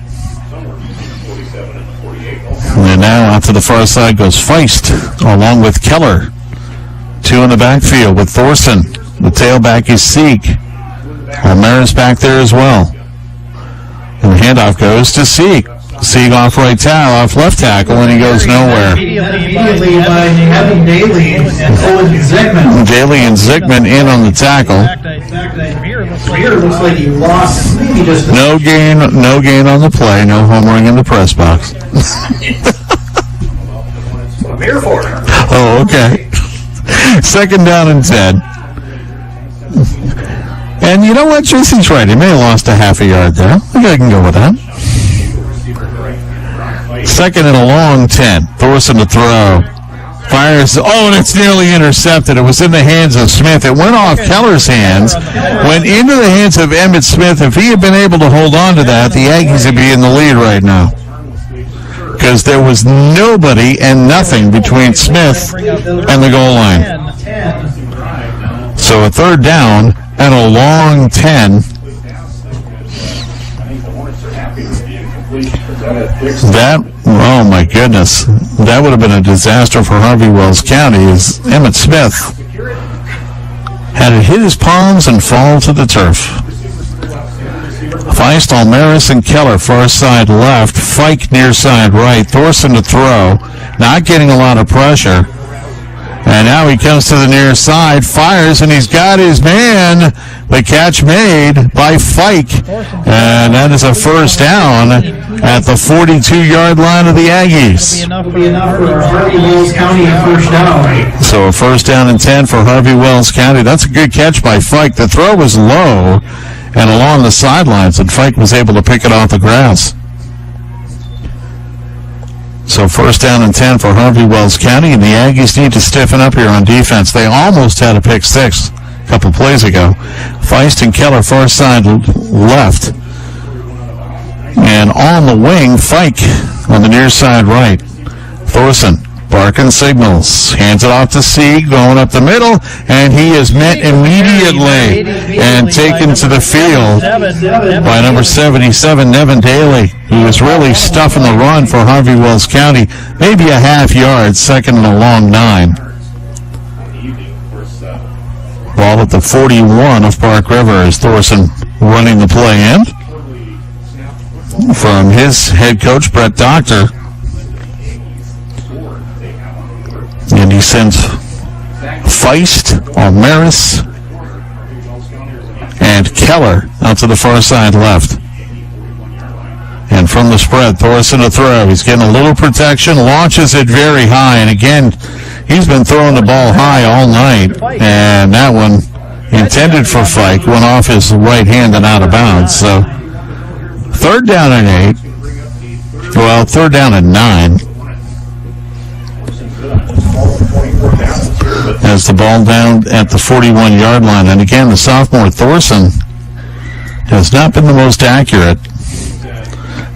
And now out to the far side goes Feist, along with Keller. 2 in the backfield with Thorson. The tailback is Sieg. O'Mara's back there as well. And the handoff goes to Sieg. Sieg off left tackle, and he goes nowhere.
Immediately by having Daly and Owen Zigman.
Daly and Zigman in on the tackle.
Here it looks like he lost maybe just
no gain on the play. No homering in the press box.
I'm here for it.
Oh, okay. 2nd down and 10. And you know what? Jesse's right. He may have lost a half a yard there. I think I can go with that. Second and a long 10. Thorson to throw. Fires. Oh, and it's nearly intercepted. It was in the hands of Smith. It went off Keller's hands, went into the hands of Emmett Smith. If he had been able to hold on to that, the Aggies would be in the lead right now, because there was nobody and nothing between Smith and the goal line. So a third down and a long 10. That, oh my goodness, that would have been a disaster for Harvey Wells County, as Emmett Smith had it hit his palms and fall to the turf. Feist, Almaris, and Keller far side left, Fike near side right, Thorson to throw, not getting a lot of pressure. And now he comes to the near side, fires, and he's got his man. The catch made by Fike. And that is a first down at the 42-yard line of the Aggies. So a first down and 10 for Harvey Wells County. That's a good catch by Fike. The throw was low and along the sidelines, and Fike was able to pick it off the grass. So first down and 10 for Harvey Wells County, and the Aggies need to stiffen up here on defense. They almost had a pick six a couple plays ago. Feist and Keller far side left. And on the wing, Fike on the near side right. Thorson barking signals. Hands it off to Sieg, going up the middle, and he is met immediately and taken to the field by number 77, Nevin Daly. He was really stuffing the run for Harvey Wells County. Maybe a half yard, second and a long 9. Ball at the 41 of Park River as Thorson running the play in. From his head coach, Brett Doctor. And he sends Feist, Almaris, and Keller out to the far side left. And from the spread, Thorson to throw. He's getting a little protection, launches it very high. And again, he's been throwing the ball high all night. And that one, intended for Fike, went off his right hand and out of bounds. So third down and 8. Well, third down and 9. As the ball down at the 41-yard line. And again, the sophomore Thorson has not been the most accurate.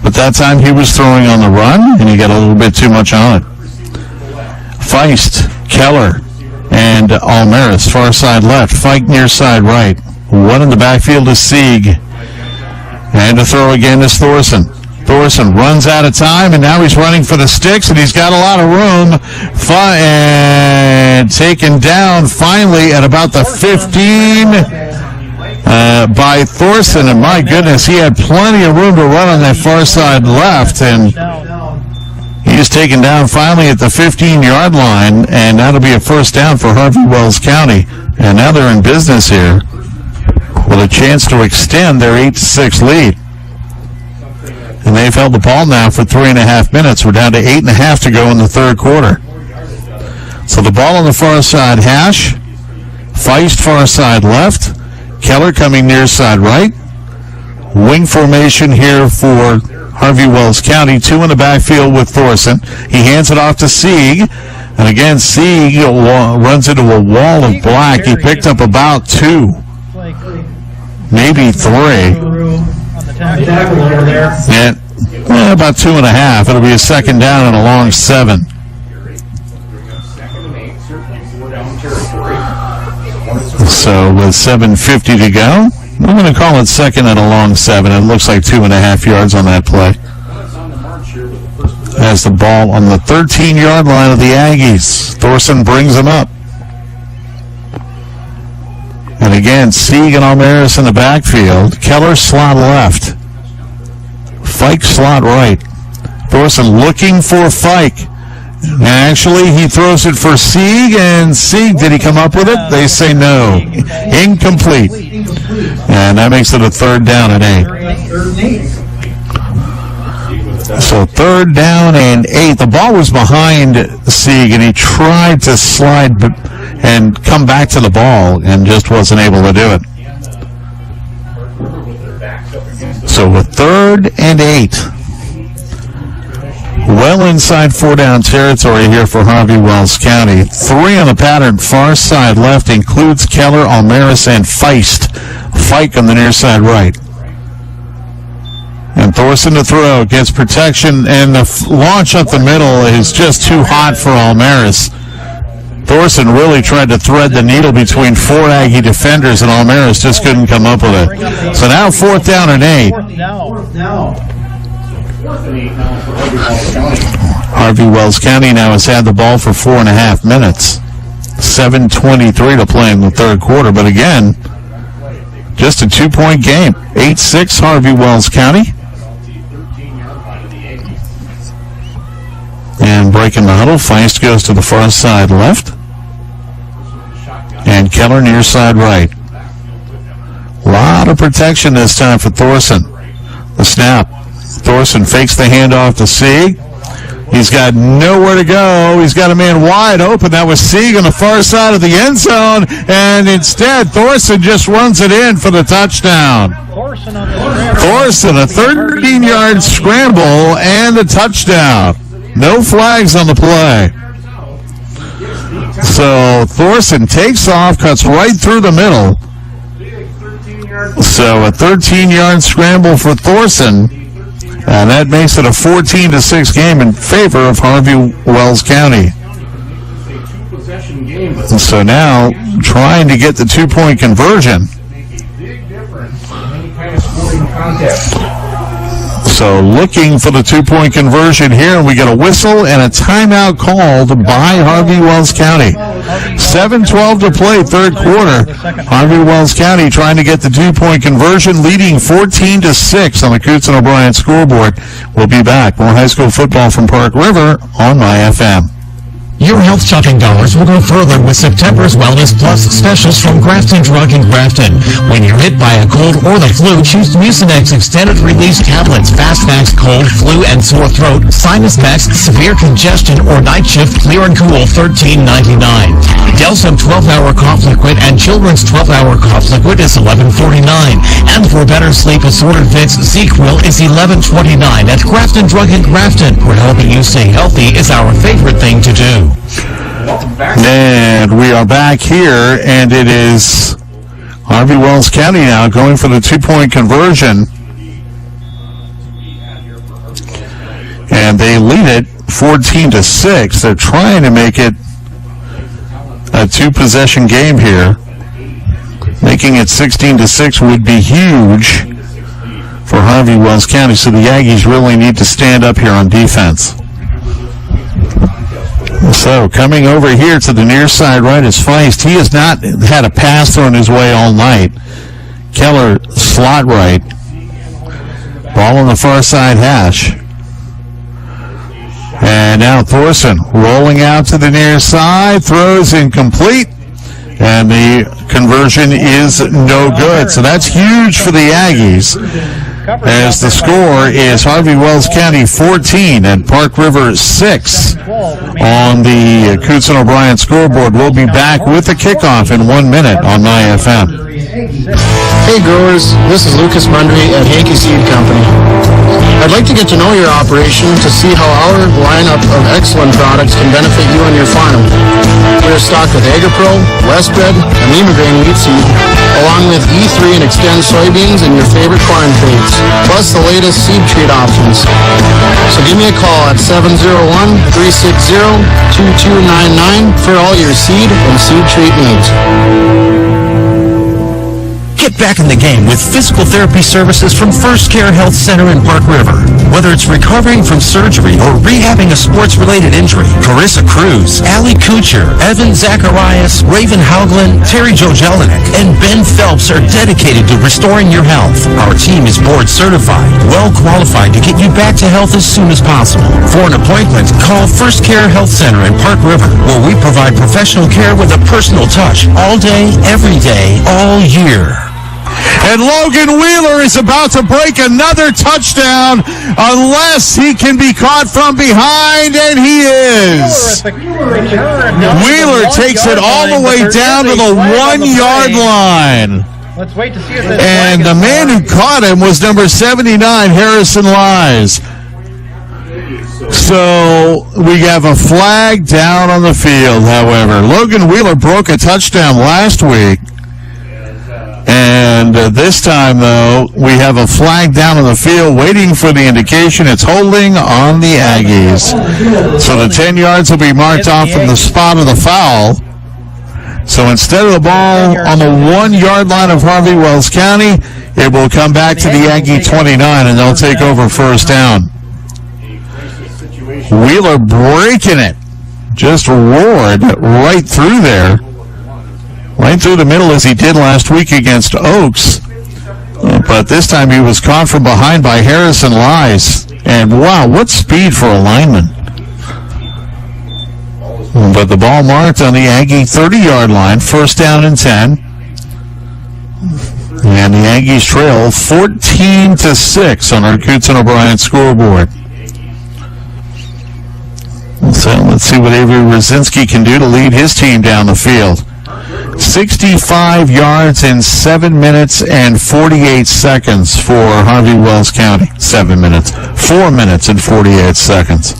But that time he was throwing on the run, and he got a little bit too much on it. Feist, Keller, and Almaris, far side left. Fike near side right. One in the backfield is Sieg. And to throw again is Thorson. Thorson runs out of time, and now he's running for the sticks, and he's got a lot of room. And taken down finally at about the 15 by Thorson. And my goodness, he had plenty of room to run on that far side left, and he's taken down finally at the 15-yard line, and that'll be a first down for Harvey Wells County. And now they're in business here with a chance to extend their 8-6 lead. And they've held the ball now for 3.5 minutes. We're down to 8.5 to go in the third quarter. So the ball on the far side hash. Feist far side left. Keller coming near side right. Wing formation here for Harvey Wells County. 2 in the backfield with Thorson. He hands it off to Sieg. And again, Sieg runs into a wall of black. He picked up about 2. Maybe 3. Yeah, about 2.5. It'll be a second down and a long 7. So with 7:50 to go, I'm going to call it second and a long 7. It looks like 2.5 yards on that play. Has the ball on the 13-yard line of the Aggies. Thorson brings them up. And again, Sieg and Almaris in the backfield. Keller slot left. Fike slot right. Thorson looking for Fike. Actually, he throws it for Sieg, and Sieg, did he come up with it? They say no. Incomplete. And that makes it a third down and 8. So third down and 8. The ball was behind Sieg, and he tried to slide and come back to the ball and just wasn't able to do it. So with third and 8. well inside 4-down territory here for Harvey Wells County. 3 on the pattern, far side left includes Keller, Almaris, and Feist. Fike on the near side right. And Thorson to throw, gets protection, and the launch up the middle is just too hot for Almaris. Thorson really tried to thread the needle between 4 Aggie defenders, and Almaris just couldn't come up with it. So now 4th down and 8. Harvey Wells County now has had the ball for 4.5 minutes. 7:23 to play in the third quarter, but again, just a 2-point game. 8-6 Harvey Wells County. And breaking the huddle, Feist goes to the far side left. And Keller near side right. A lot of protection this time for Thorson. The snap. Thorson fakes the handoff to Sieg. He's got nowhere to go. He's got a man wide open. That was Sieg on the far side of the end zone. And instead, Thorson just runs it in for the touchdown. Thorson, a 13-yard scramble and a touchdown. No flags on the play. So Thorson takes off, cuts right through the middle. So a 13-yard scramble for Thorson, and that makes it a 14-6 game in favor of Harvey Wells County. And so now trying to get the 2-point conversion. So looking for the 2-point conversion here, and we get a whistle and a timeout called by Harvey Wells County. 7:12 to play, third quarter. Harvey Wells County trying to get the 2-point conversion, leading 14-6 on the Coots and O'Brien scoreboard. We'll be back. More high school football from Park River on MyFM.
Your health shopping dollars will go further with September's Wellness Plus specials from Grafton Drug in Grafton. When you're hit by a cold or the flu, choose Mucinex Extended Release Tablets, Fast Max Cold, Flu, and Sore Throat, Sinus Max Severe Congestion, or Night Shift Clear and Cool, $13.99. Delsum 12-Hour Cough Liquid and Children's 12-Hour Cough Liquid is $11.49. And for better sleep, Assorted Fits ZQuil is $11.29 at Grafton Drug in Grafton, where helping you stay healthy is our favorite thing to do.
And we are back here, and it is Harvey Wells County now going for the 2-point conversion. And they lead it 14-6. They're trying to make it a 2-possession game here. Making it 16-6 would be huge for Harvey Wells County, so the Aggies really need to stand up here on defense. So coming over here to the near side right is Feist. He has not had a pass thrown his way all night. Keller slot right. Ball on the far side hash. And now Thorson rolling out to the near side. Throws incomplete. And the conversion is no good. So that's huge for the Aggies, as the score is Harvey Wells County 14 and Park River 6 on the Coots and O'Brien scoreboard. We'll be back with the kickoff in 1 minute on MyFM.
Hey growers, this is Lucas Mundry at Hankey Seed Company. I'd like to get to know your operation to see how our lineup of excellent products can benefit you and your farm. We're stocked with AgriPro, Westbred, and Limagrain wheat seed, along with E3 and Extend soybeans and your favorite corn traits, plus the latest seed treat options. So give me a call at 701-360-2299 for all your seed and seed treat needs.
Get back in the game with physical therapy services from First Care Health Center in Park River. Whether it's recovering from surgery or rehabbing a sports-related injury, Carissa Cruz, Allie Kuchar, Evan Zacharias, Raven Hauglin, Terry Jo Jelinek, and Ben Phelps are dedicated to restoring your health. Our team is board certified, well qualified to get you back to health as soon as possible. For an appointment, call First Care Health Center in Park River, where we provide professional care with a personal touch all day, every day, all year.
And Logan Wheeler is about to break another touchdown unless he can be caught from behind, and he is. Wheeler takes it all the way down to the 1-yard line.
Let's wait to see if
and the man who caught him was number 79, Harrison Lies. So we have a flag down on the field, however. Logan Wheeler broke a touchdown last week. And this time, though, we have a flag down on the field waiting for the indication. It's holding on the Aggies. So the 10 yards will be marked off from the spot of the foul. So instead of the ball on the 1 yard line of Harvey Wells County, it will come back to the Aggie 29, and they'll take over first down. Wheeler breaking it. Just roared right through there. Right through the middle as he did last week against Oaks. But this time he was caught from behind by Harrison Lies. And wow, what speed for a lineman. But the ball marked on the Aggie 30-yard line, first down and 10. And the Aggies trail 14-6 on our Coots and O'Brien scoreboard. So let's see what Avery Rosinski can do to lead his team down the field. 65 yards in 7 minutes and 48 seconds for Harvey Wells County. 7 minutes. 4 minutes and 48 seconds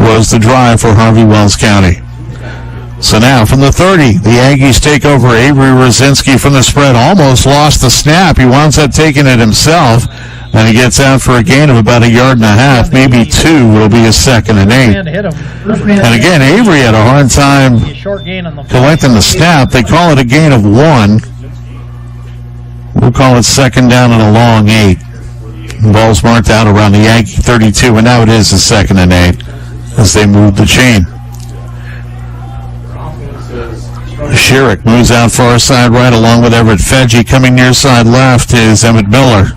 was the drive for Harvey Wells County. So now from the 30, the Aggies take over. Avery Rosinski from the spread almost lost the snap. He winds up taking it himself, and he gets out for a gain of about 1.5 yards, maybe 2. It'll be a 2nd and 8. And again, Avery had a hard time collecting the snap. They call it a gain of 1. We'll call it 2nd down and a long 8. The ball's marked out around the Aggie 32, and now it is a 2nd and 8 as they move the chain. Sherrick moves out far side right along with Everett Fedge. Coming near side left is Emmett Miller.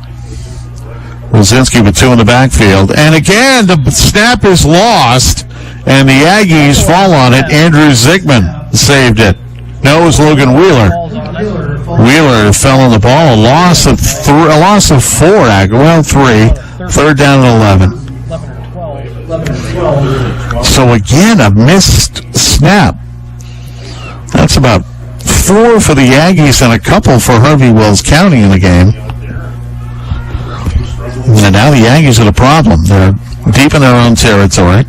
Rosinski with 2 in the backfield. And again, the snap is lost, and the Aggies fall on it. Andrew Zickman saved it. No, it was Logan Wheeler. Wheeler fell on the ball. A loss of 4. Well, 3. 3rd down and 11. So again, a missed snap. That's about 4 for the Aggies and a couple for Harvey Wells County in the game. And now the Aggies are the problem. They're deep in their own territory.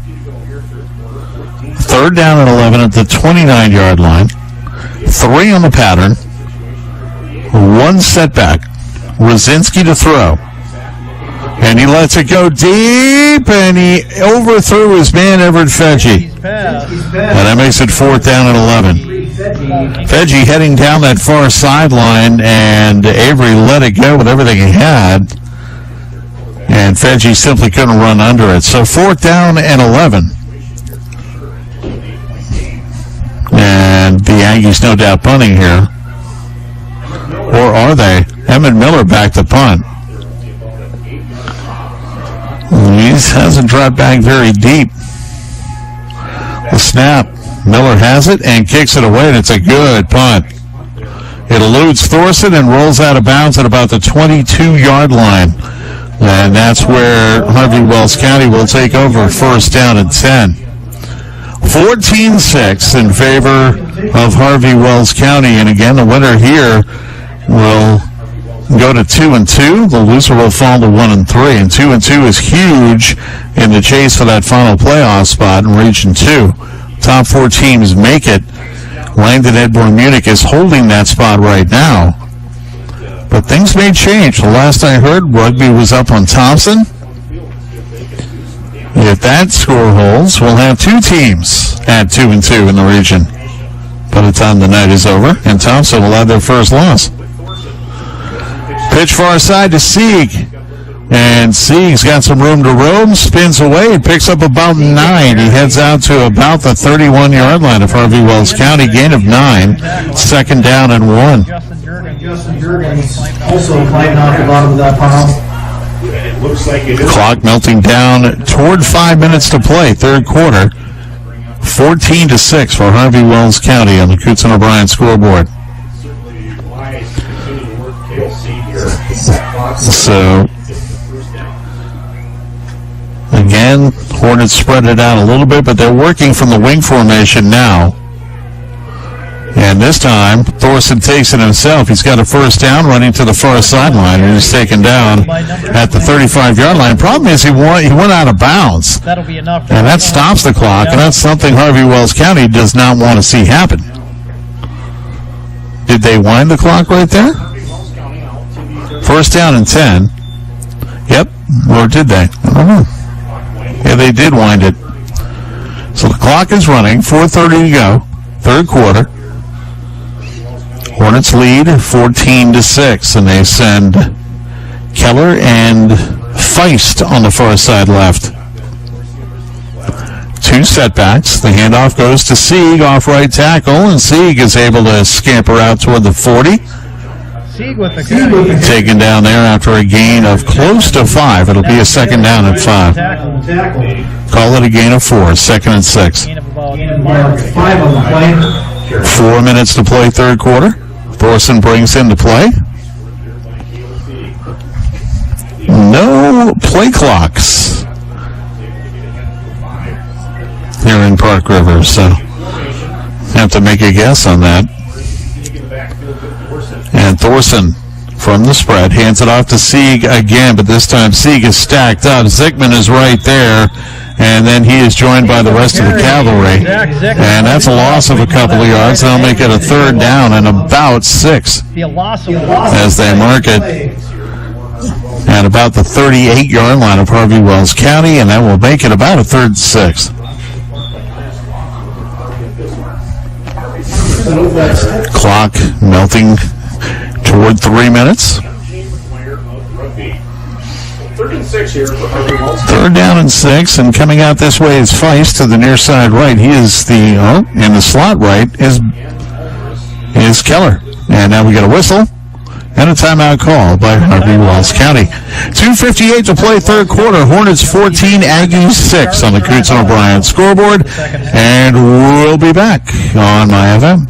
3rd down and 11 at the 29-yard line. 3 on the pattern. 1 setback. Rosinski to throw. And he lets it go deep, and he overthrew his man, Everett Fedge. And that makes it 4th down and 11. Fedge heading down that far sideline, and Avery let it go with everything he had. And Fedge simply couldn't run under it. So 4th down and 11. And the Aggies no doubt punting here. Or are they? Emmett Miller back to punt. He hasn't dropped back very deep. The snap. Miller has it and kicks it away, and it's a good punt. It eludes Thorson and rolls out of bounds at about the 22-yard line. And that's where Harvey Wells County will take over, first down and 10. 14-6 in favor of Harvey Wells County. And again, the winner here will go to 2-2. The loser will fall to 1-3. And 2-2 is huge in the chase for that final playoff spot in Region 2. Top 4 teams make it. Langdon Edborn Munich is holding that spot right now. But things may change. The last I heard, Rugby was up on Thompson. If that score holds, we'll have 2 teams at 2-2 in the region by the time the night is over, and Thompson will have their first loss. Pitch far side to Sieg. And Sieg's got some room to roam, spins away, picks up about 9. He heads out to about the 31-yard line of Harvey Wells County, gain of 9, 2nd down and 1.
Justin Jurgens also climbing off the bottom of that pile.
Clock melting down toward 5 minutes to play, 3rd quarter. 14-6 for Harvey Wells County on the Coots and O'Brien scoreboard. So, again, Hornets spread it out a little bit, but they're working from the wing formation now. And this time, Thorson takes it himself. He's got a first down running to the far sideline, and he's taken down at the 35-yard line. Problem is he went out of bounds.
That'll be enough.
And that stops the clock, and that's something Harvey Wells County does not want to see happen. Did they wind the clock right there? First down and 10. Yep. Or did they? I don't know. Yeah, they did wind it. So the clock is running. 4:30 to go. Third quarter. Hornets lead 14-6, and they send Keller and Feist on the far side left. Two setbacks. The handoff goes to Sieg off right tackle, and Sieg is able to scamper out toward the 40. Taken down there after a gain of close to 5. It'll be a second down at 5. Call it a gain of 4. Second and 6. 4 minutes to play third quarter. Thorson brings into play. No play clocks here in Park River, so have to make a guess on that. And Thorson from the spread hands it off to Sieg again, but this time Sieg is stacked up. Zickman is right there, and then he is joined by the rest of the cavalry. And that's a loss of a couple of yards. They'll make it a third down and about 6 as they mark it at about the 38-yard line of Harvey Wells County, and that will make it about a third and 6. Clock melting toward 3 minutes. Third down and 6, and coming out this way is Feist to the near side right. He is in the slot right is Keller. And now we get a whistle and a timeout call by Harvey Wells County. 2:58 to play third quarter. Hornets 14, Aggies 6 on the Coots and O'Brien scoreboard. And we'll be back on My FM.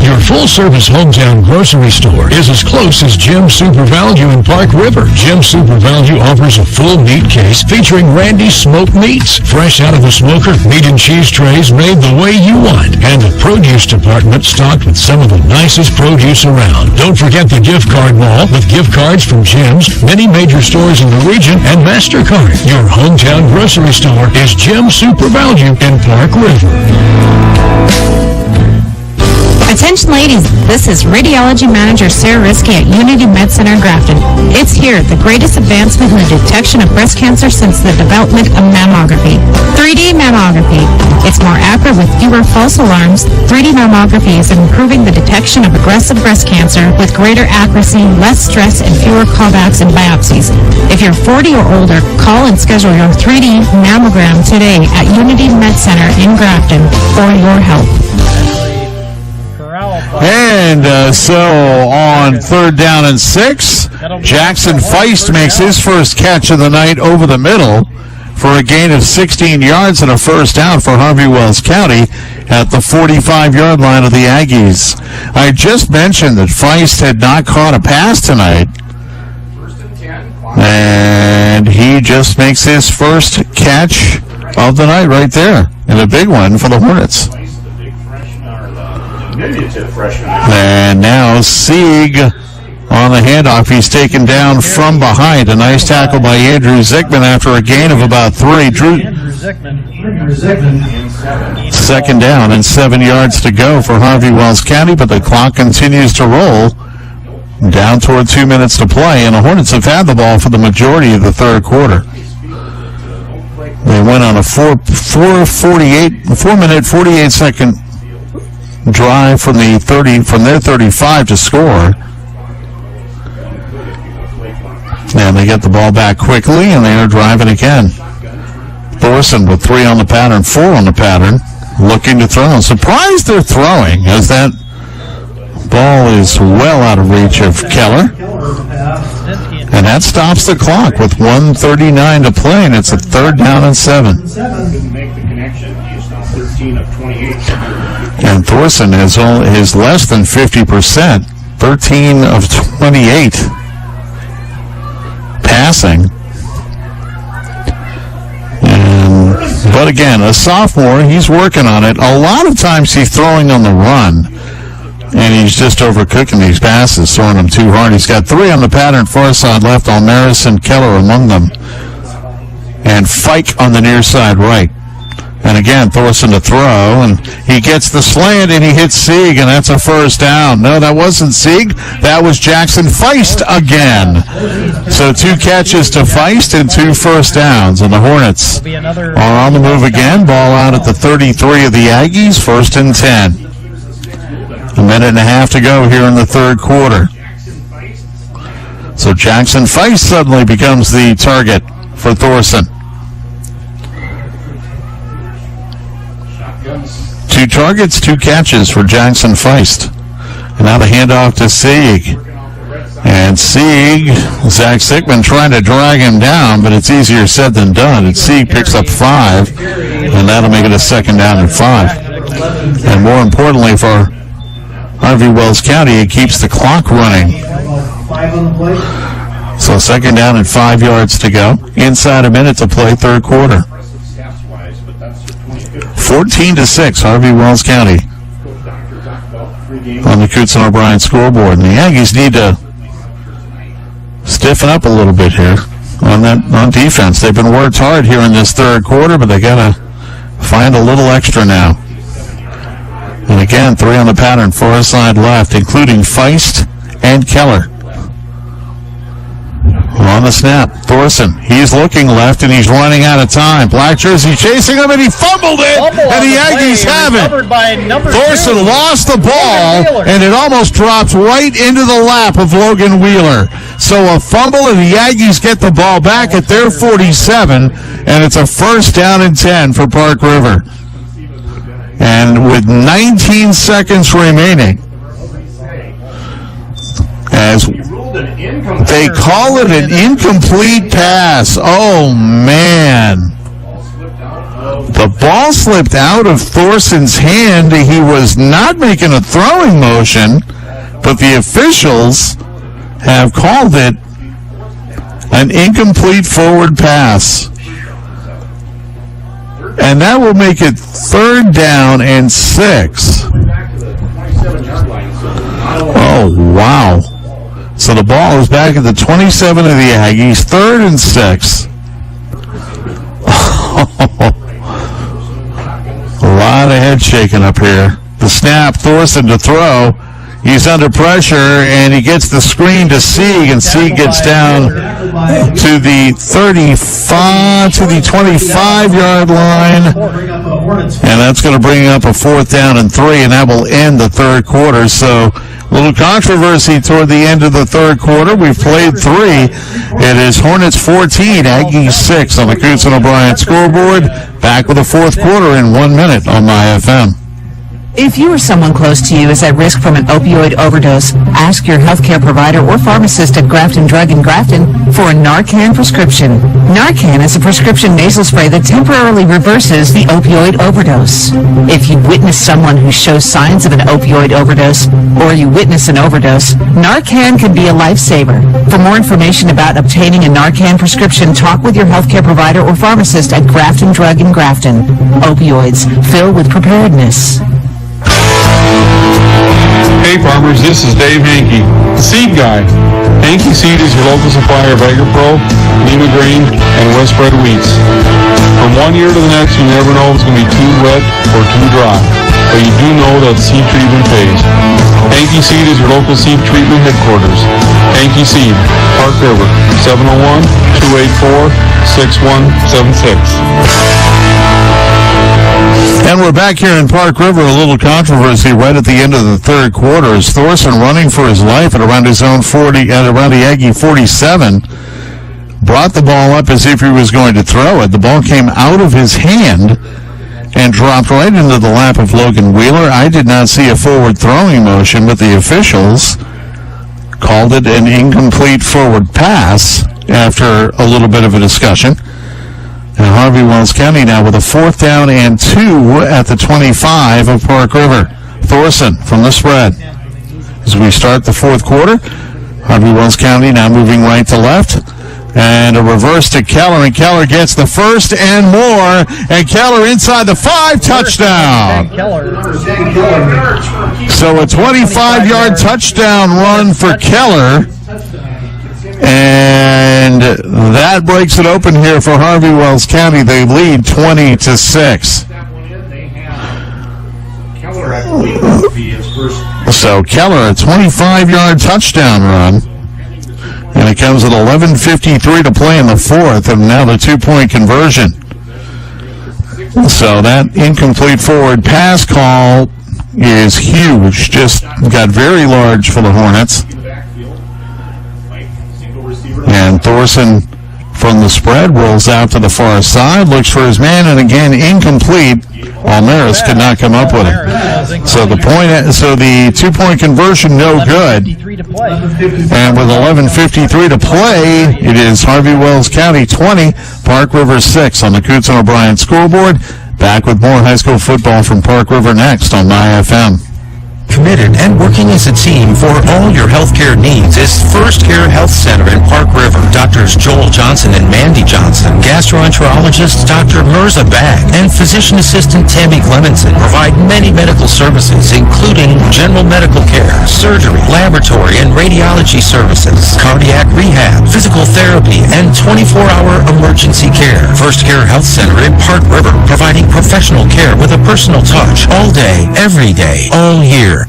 Your full-service hometown grocery store is as close as Jim's Super Value in Park River. Jim's Super Value offers a full meat case featuring Randy's smoked meats, fresh out of the smoker, meat and cheese trays made the way you want, and a produce department stocked with some of the nicest produce around. Don't forget the gift card wall with gift cards from Jim's, many major stores in the region, and MasterCard. Your hometown grocery store is Jim's Super Value in Park River.
Attention ladies, this is Radiology Manager Sarah Risky at Unity Med Center Grafton. It's here, the greatest advancement in the detection of breast cancer since the development of mammography. 3D mammography. It's more accurate with fewer false alarms. 3D mammography is improving the detection of aggressive breast cancer with greater accuracy, less stress, and fewer callbacks and biopsies. If you're 40 or older, call and schedule your 3D mammogram today at Unity Med Center in Grafton for your help.
And so on third down and 6, Jackson Feist makes his first catch of the night over the middle for a gain of 16 yards and a first down for Harvey Wells County at the 45-yard line of the Aggies. I just mentioned that Feist had not caught a pass tonight, and he just makes his first catch of the night right there, and a big one for the Hornets. And now Sieg on the handoff. He's taken down from behind. A nice tackle by Andrew Zickman after a gain of about 3. Second down and 7 yards to go for Harvey Wells County, but the clock continues to roll down toward 2 minutes to play, and the Hornets have had the ball for the majority of the third quarter. They went on a 4-minute, 48-second drive from their 35 to score. And they get the ball back quickly, and they are driving again. Thorson with 3 on the pattern, 4 on the pattern, looking to throw. I'm surprised they're throwing, as that ball is well out of reach of Keller. And that stops the clock with 1:39 to play, and it's a third down and 7. And Thorson is less than 50%, 13 of 28 passing. But again, a sophomore, he's working on it. A lot of times he's throwing on the run, and he's just overcooking these passes, throwing them too hard. He's got 3 on the pattern far side left, Almaris and Keller among them, and Fike on the near side right. And again, Thorson to throw, and he gets the slant, and he hits Sieg, and that's a first down. No, that wasn't Sieg. That was Jackson Feist again. So 2 catches to Feist and 2 first downs, and the Hornets are on the move again. Ball out at the 33 of the Aggies, 1st and 10. A minute and a half to go here in the third quarter. So Jackson Feist suddenly becomes the target for Thorson. 2 targets, 2 catches for Jackson Feist. And now the handoff to Sieg. And Sieg, Zach Sickman trying to drag him down, but it's easier said than done. And Sieg picks up 5, and that'll make it a 2nd down and 5. And more importantly for Harvey Wells County, it keeps the clock running. So 2nd down and 5 yards to go. Inside a minute to play, third quarter. 14-6, Harvey Wells County on the Coots and O'Brien scoreboard. And the Aggies need to stiffen up a little bit here on defense. They've been worked hard here in this third quarter, but they got to find a little extra now. And again, 3 on the pattern, far side left, including Feist and Keller. On the snap, Thorson, he's looking left, and he's running out of time. Black jersey chasing him, and he fumbled it, and the Aggies have it. Thorson lost the ball, and it almost drops right into the lap of Logan Wheeler. So a fumble, and the Aggies get the ball back at their 47, and it's a 1st down and 10 for Park River. And with 19 seconds remaining, as they call it an incomplete pass. Oh, man. The ball slipped out of Thorson's hand. He was not making a throwing motion, but the officials have called it an incomplete forward pass. And that will make it 3rd down and 6. Oh, wow. So the ball is back at the 27 of the Aggies, 3rd and 6. A lot of head shaking up here. The snap, Thorson to throw. He's under pressure, and he gets the screen to Sieg, and Sieg gets down to the 35, to the 25-yard line. And that's going to bring up a 4th down and 3, and that will end the third quarter. So a little controversy toward the end of the third quarter. We've played 3. It is Hornets 14, Aggies 6 on the Coots and O'Brien scoreboard. Back with the fourth quarter in 1 minute on my FM.
If you or someone close to you is at risk from an opioid overdose, ask your healthcare provider or pharmacist at Grafton Drug in Grafton for a Narcan prescription. Narcan is a prescription nasal spray that temporarily reverses the opioid overdose. If you witness someone who shows signs of an opioid overdose, or you witness an overdose, Narcan can be a lifesaver. For more information about obtaining a Narcan prescription, talk with your healthcare provider or pharmacist at Grafton Drug in Grafton. Opioids, fill with preparedness.
Hey farmers, this is Dave Hankey, the seed guy. Hankey Seed is your local supplier of AgriPro, Lima Grain, and Westbred wheats. From 1 year to the next, you never know if it's going to be too wet or too dry, but you do know that seed treatment pays. Hankey Seed is your local seed treatment headquarters. Hankey Seed, Park River, 701-284-6176.
And we're back here in Park River. A little controversy right at the end of the third quarter as Thorson running for his life at around his own 40, at around the Aggie 47, brought the ball up as if he was going to throw it. The ball came out of his hand and dropped right into the lap of Logan Wheeler. I did not see a forward throwing motion, but the officials called it an incomplete forward pass after a little bit of a discussion. And Harvey Wells County now with a 4th down and 2 at the 25 of Park River. Thorson from the spread. As we start the fourth quarter, Harvey Wells County now moving right to left. And a reverse to Keller, and Keller gets the first and more, and Keller inside the 5, touchdown. So a 25-yard touchdown run for Keller, and that breaks it open here for Harvey Wells County. They lead 20-6. So Keller, a 25-yard touchdown run. And it comes at 11:53 to play in the fourth, and now the 2-point conversion. So that incomplete forward pass call is huge. Just got very large for the Hornets. And Thorson from the spread rolls out to the far side, looks for his man, and again incomplete. Almaris could not come up with it. So the 2-point conversion no good. And with 11:53 to play, it is Harvey Wells County 20, Park River 6 on the Coots and O'Brien scoreboard. Back with more high school football from Park River next on MyFM.
Committed and working as a team for all your healthcare needs is First Care Health Center in Park River. Doctors Joel Johnson and Mandy Johnson, gastroenterologist Dr. Mirza Bag, and physician assistant Tammy Clemenson provide many medical services, including general medical care, surgery, laboratory and radiology services, cardiac rehab, physical therapy, and 24-hour emergency care. First Care Health Center in Park River, providing professional care with a personal touch all day, every day, all year.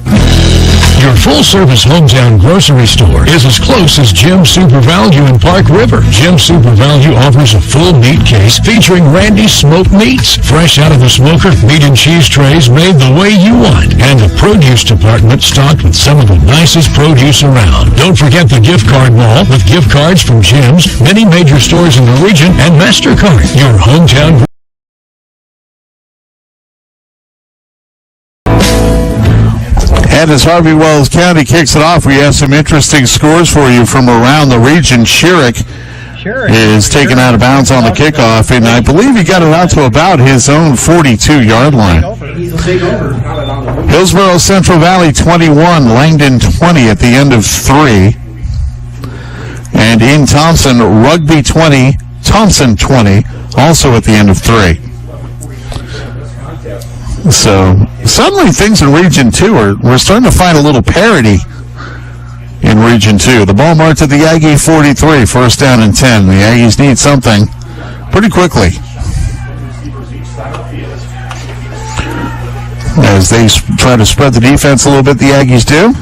Your full-service hometown grocery store is as close as Jim Super Value in Park River. Jim Super Value offers a full meat case featuring Randy's smoked meats, fresh out of the smoker, meat and cheese trays made the way you want, and the produce department stocked with some of the nicest produce around. Don't forget the gift card wall with gift cards from Jim's, many major stores in the region, and MasterCard. Your hometown.
And as Harvey Wells County kicks it off, we have some interesting scores for you from around the region. Sherrick is taken out of bounds on the kickoff, and I believe he got it out to about his own 42-yard line. Hillsborough Central Valley 21, Langdon 20 at the end of 3. And in Thompson, Rugby 20, Thompson 20, also at the end of 3. So suddenly things in Region 2 we're starting to find a little parity in Region 2. The ball marked at the Aggie 43, first down and 10. The Aggies need something pretty quickly as they try to spread the defense a little bit. The Aggies do.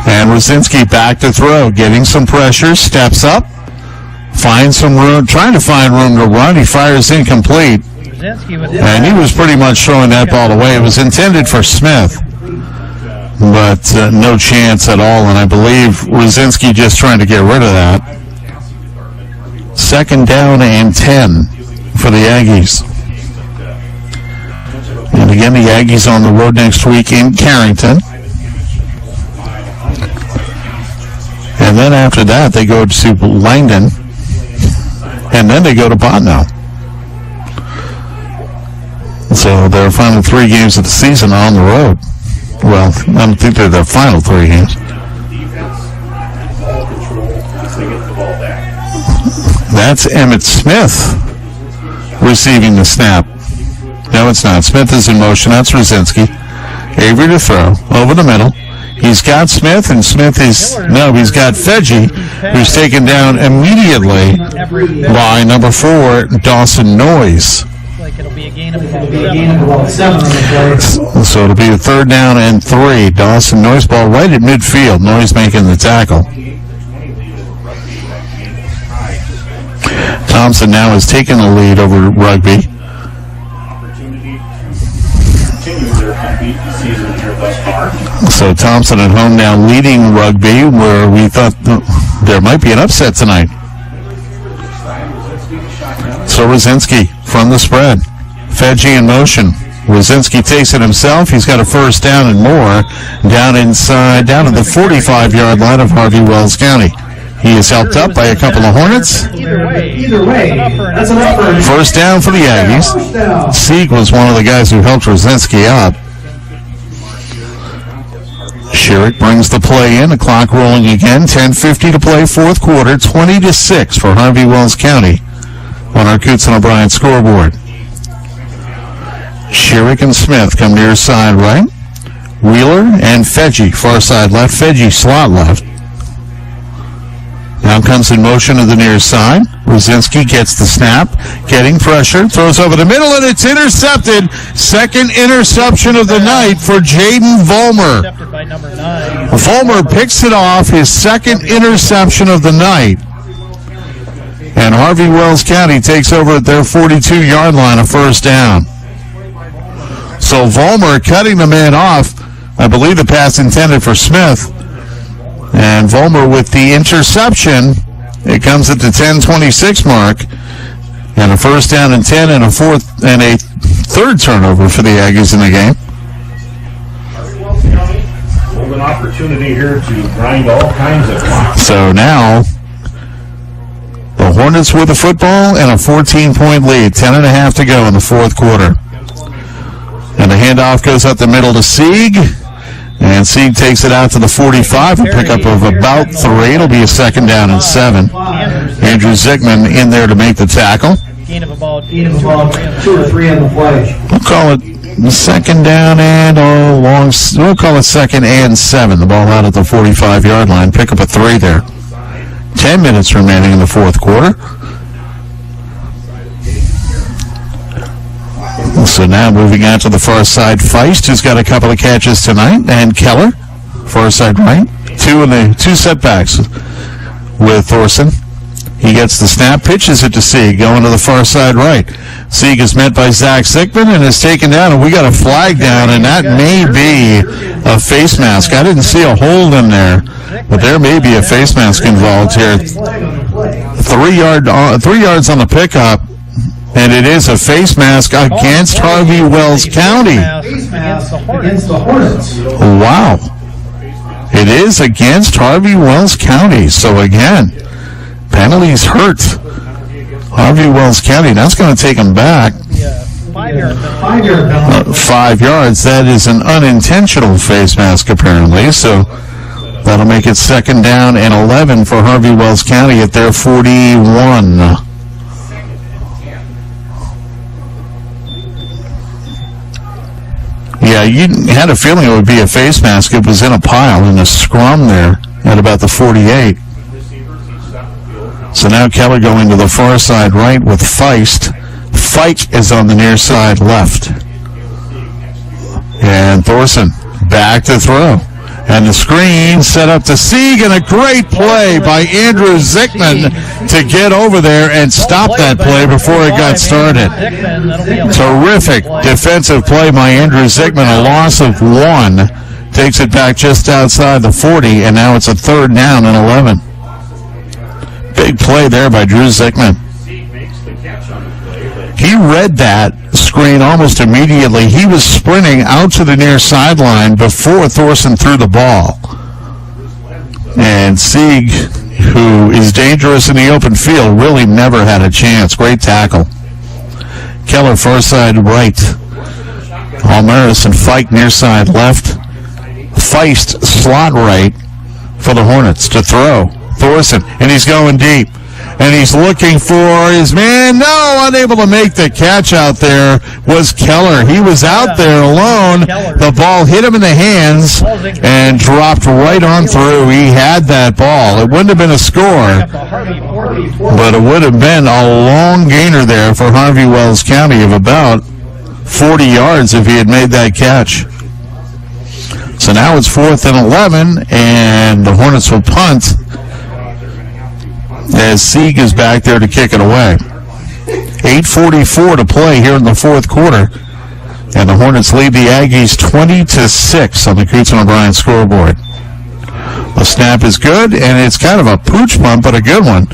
And Rosinski back to throw, getting some pressure, steps up, finds some room, trying to find room to run. He fires incomplete. And he was pretty much throwing that ball away. It was intended for Smith, but no chance at all. And I believe Rosinski just trying to get rid of that. Second down and 10 for the Aggies. And again, the Aggies on the road next week in Carrington. And then after that, they go to Langdon. And then they go to Botnow. So their final 3 games of the season are on the road. Well, I don't think they're their final 3 games. That's Emmett Smith receiving the snap. No, it's not. Smith is in motion. That's Rosinski. Avery to throw. Over the middle. He's got Smith, and he's got Fedge, who's taken down immediately by number 4, Dawson Noyes.
It'll be a gain of about 7 on the play.
So it'll be a third down and 3. Dawson Noyes ball right at midfield. Noyes making the tackle. Thompson now has taken the lead over Rugby. So Thompson at home now leading Rugby, where we thought there might be an upset tonight. So Rosinski from the spread. Fedge in motion. Rosinski takes it himself. He's got a first down and more down inside, down at the 45-yard line of Harvey Wells County. He is helped up by a couple of Hornets.
Either way, that's enough for him.
First down for the Aggies. Sieg was one of the guys who helped Rosinski up. Sherrick brings the play in. The clock rolling again. 10:50 to play, fourth quarter. 20-6 for Harvey Wells County on our Coots and O'Brien scoreboard. Sherrick and Smith come near side right. Wheeler and Fedgy, far side left. Fedgy, slot left. Now comes in motion to the near side. Rosinski gets the snap, getting pressure, throws over the middle, and it's intercepted. Second interception of the night for Jaden Vollmer. Vollmer picks it off, his second interception of the night. And Harvey Wells County takes over at their 42-yard line, a first down. So Vollmer cutting the man off. I believe the pass intended for Smith. And Vollmer with the interception. It comes at the 10:26 mark. And a first down and 10 and a third turnover for the Aggies in the game.
An opportunity here to grind all kinds of clock.
So now the Hornets with the football and a 14-point lead. 10.5 to go in the fourth quarter. And the handoff goes up the middle to Sieg. And Sieg takes it out to the 45, a pickup of about 3. It'll be a second down and 7. Andrew Zickman in there to make the tackle.
Gain of about 2 or 3 on the play.
We'll call it second down and we'll call it second and 7. The ball out at the 45-yard line. Pick up a 3 there. 10 minutes remaining in the fourth quarter. So now moving out to the far side, Feist, who's got a couple of catches tonight, and Keller, far side right. Two setbacks with Thorson. He gets the snap, pitches it to Sieg, going to the far side right. Sieg is met by Zach Sickman and is taken down, and we got a flag down, and that may be a face mask. I didn't see a hold in there, but there may be a face mask involved here. 3 yards on the pickup. And it is a face mask against Harvey Wells County.
Against the Hornets.
Wow. It is against Harvey Wells County. So again, penalties hurt Harvey Wells County. That's going to take them back. 5 yards. That is an unintentional face mask, apparently. So that'll make it second down and 11 for Harvey Wells County at their 41. Yeah, you had a feeling it would be a face mask. It was in a pile in a scrum there at about the 48. So now Keller going to the far side right with Feist. Fike is on the near side left. And Thorson back to throw. And the screen set up to Sieg, and a great play by Andrew Zickman to get over there and stop that play before it got started. Terrific defensive play by Andrew Zickman. A loss of 1. Takes it back just outside the 40, and now it's a third down and 11. Big play there by Drew Zickman. He read that screen almost immediately. He was sprinting out to the near sideline before Thorson threw the ball. And Sieg, who is dangerous in the open field, really never had a chance. Great tackle. Keller far side right. Almaris and Fike near side left. Feist slot right for the Hornets to throw. Thorson, and he's going deep. And he's looking for his man. No, unable to make the catch out there was Keller. He was out there alone. The ball hit him in the hands and dropped right on through. He had that ball. It wouldn't have been a score, but it would have been a long gainer there for Harvey Wells County of about 40 yards if he had made that catch. So now it's 4th and 11, and the Hornets will punt as Sieg is back there to kick it away. 8:44 to play here in the fourth quarter, and the Hornets lead the Aggies 20-6 on the Coots and O'Brien scoreboard. The snap is good, and it's kind of a pooch punt, but a good one.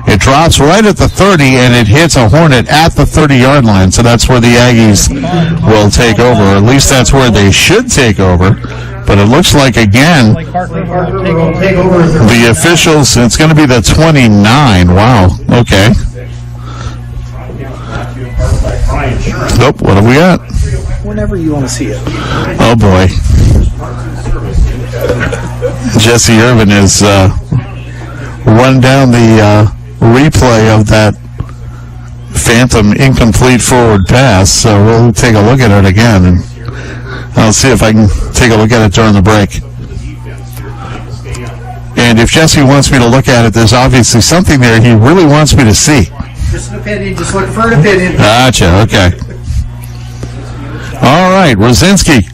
It drops right at the 30, and it hits a Hornet at the 30-yard line, so that's where the Aggies will take over, or at least that's where they should take over. But it looks like, again, the officials, it's going to be the 29. Wow. Okay. Nope. What have we got?
Whenever you want to see it.
Oh, boy. Jesse Irvin has run down the replay of that phantom incomplete forward pass, so we'll take a look at it again, and I'll see if I can take a look at it during the break. And if Jesse wants me to look at it, there's obviously something there he really wants me to see.
Just an opinion, just looking for an opinion.
Gotcha, okay. All right, Rosinski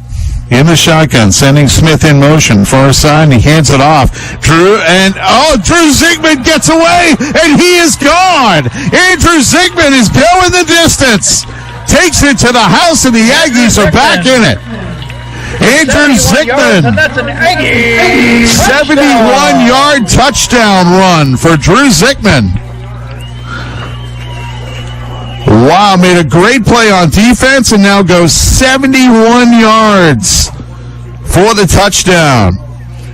in the shotgun, sending Smith in motion, far side, and he hands it off. Drew Zigman gets away, and he is gone. Andrew Zigman is going the distance. Takes it to the house, and the Aggies are back in it. Andrew Zigman, 71-yard touchdown run for Drew Zigman. Wow, made a great play on defense and now goes 71 yards for the touchdown.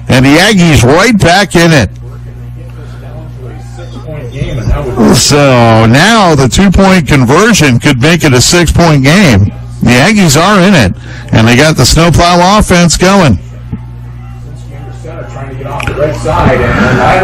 And the Aggies right back in it. So now the 2-point conversion could make it a 6-point game. The Aggies are in it, and they got the snowplow offense going.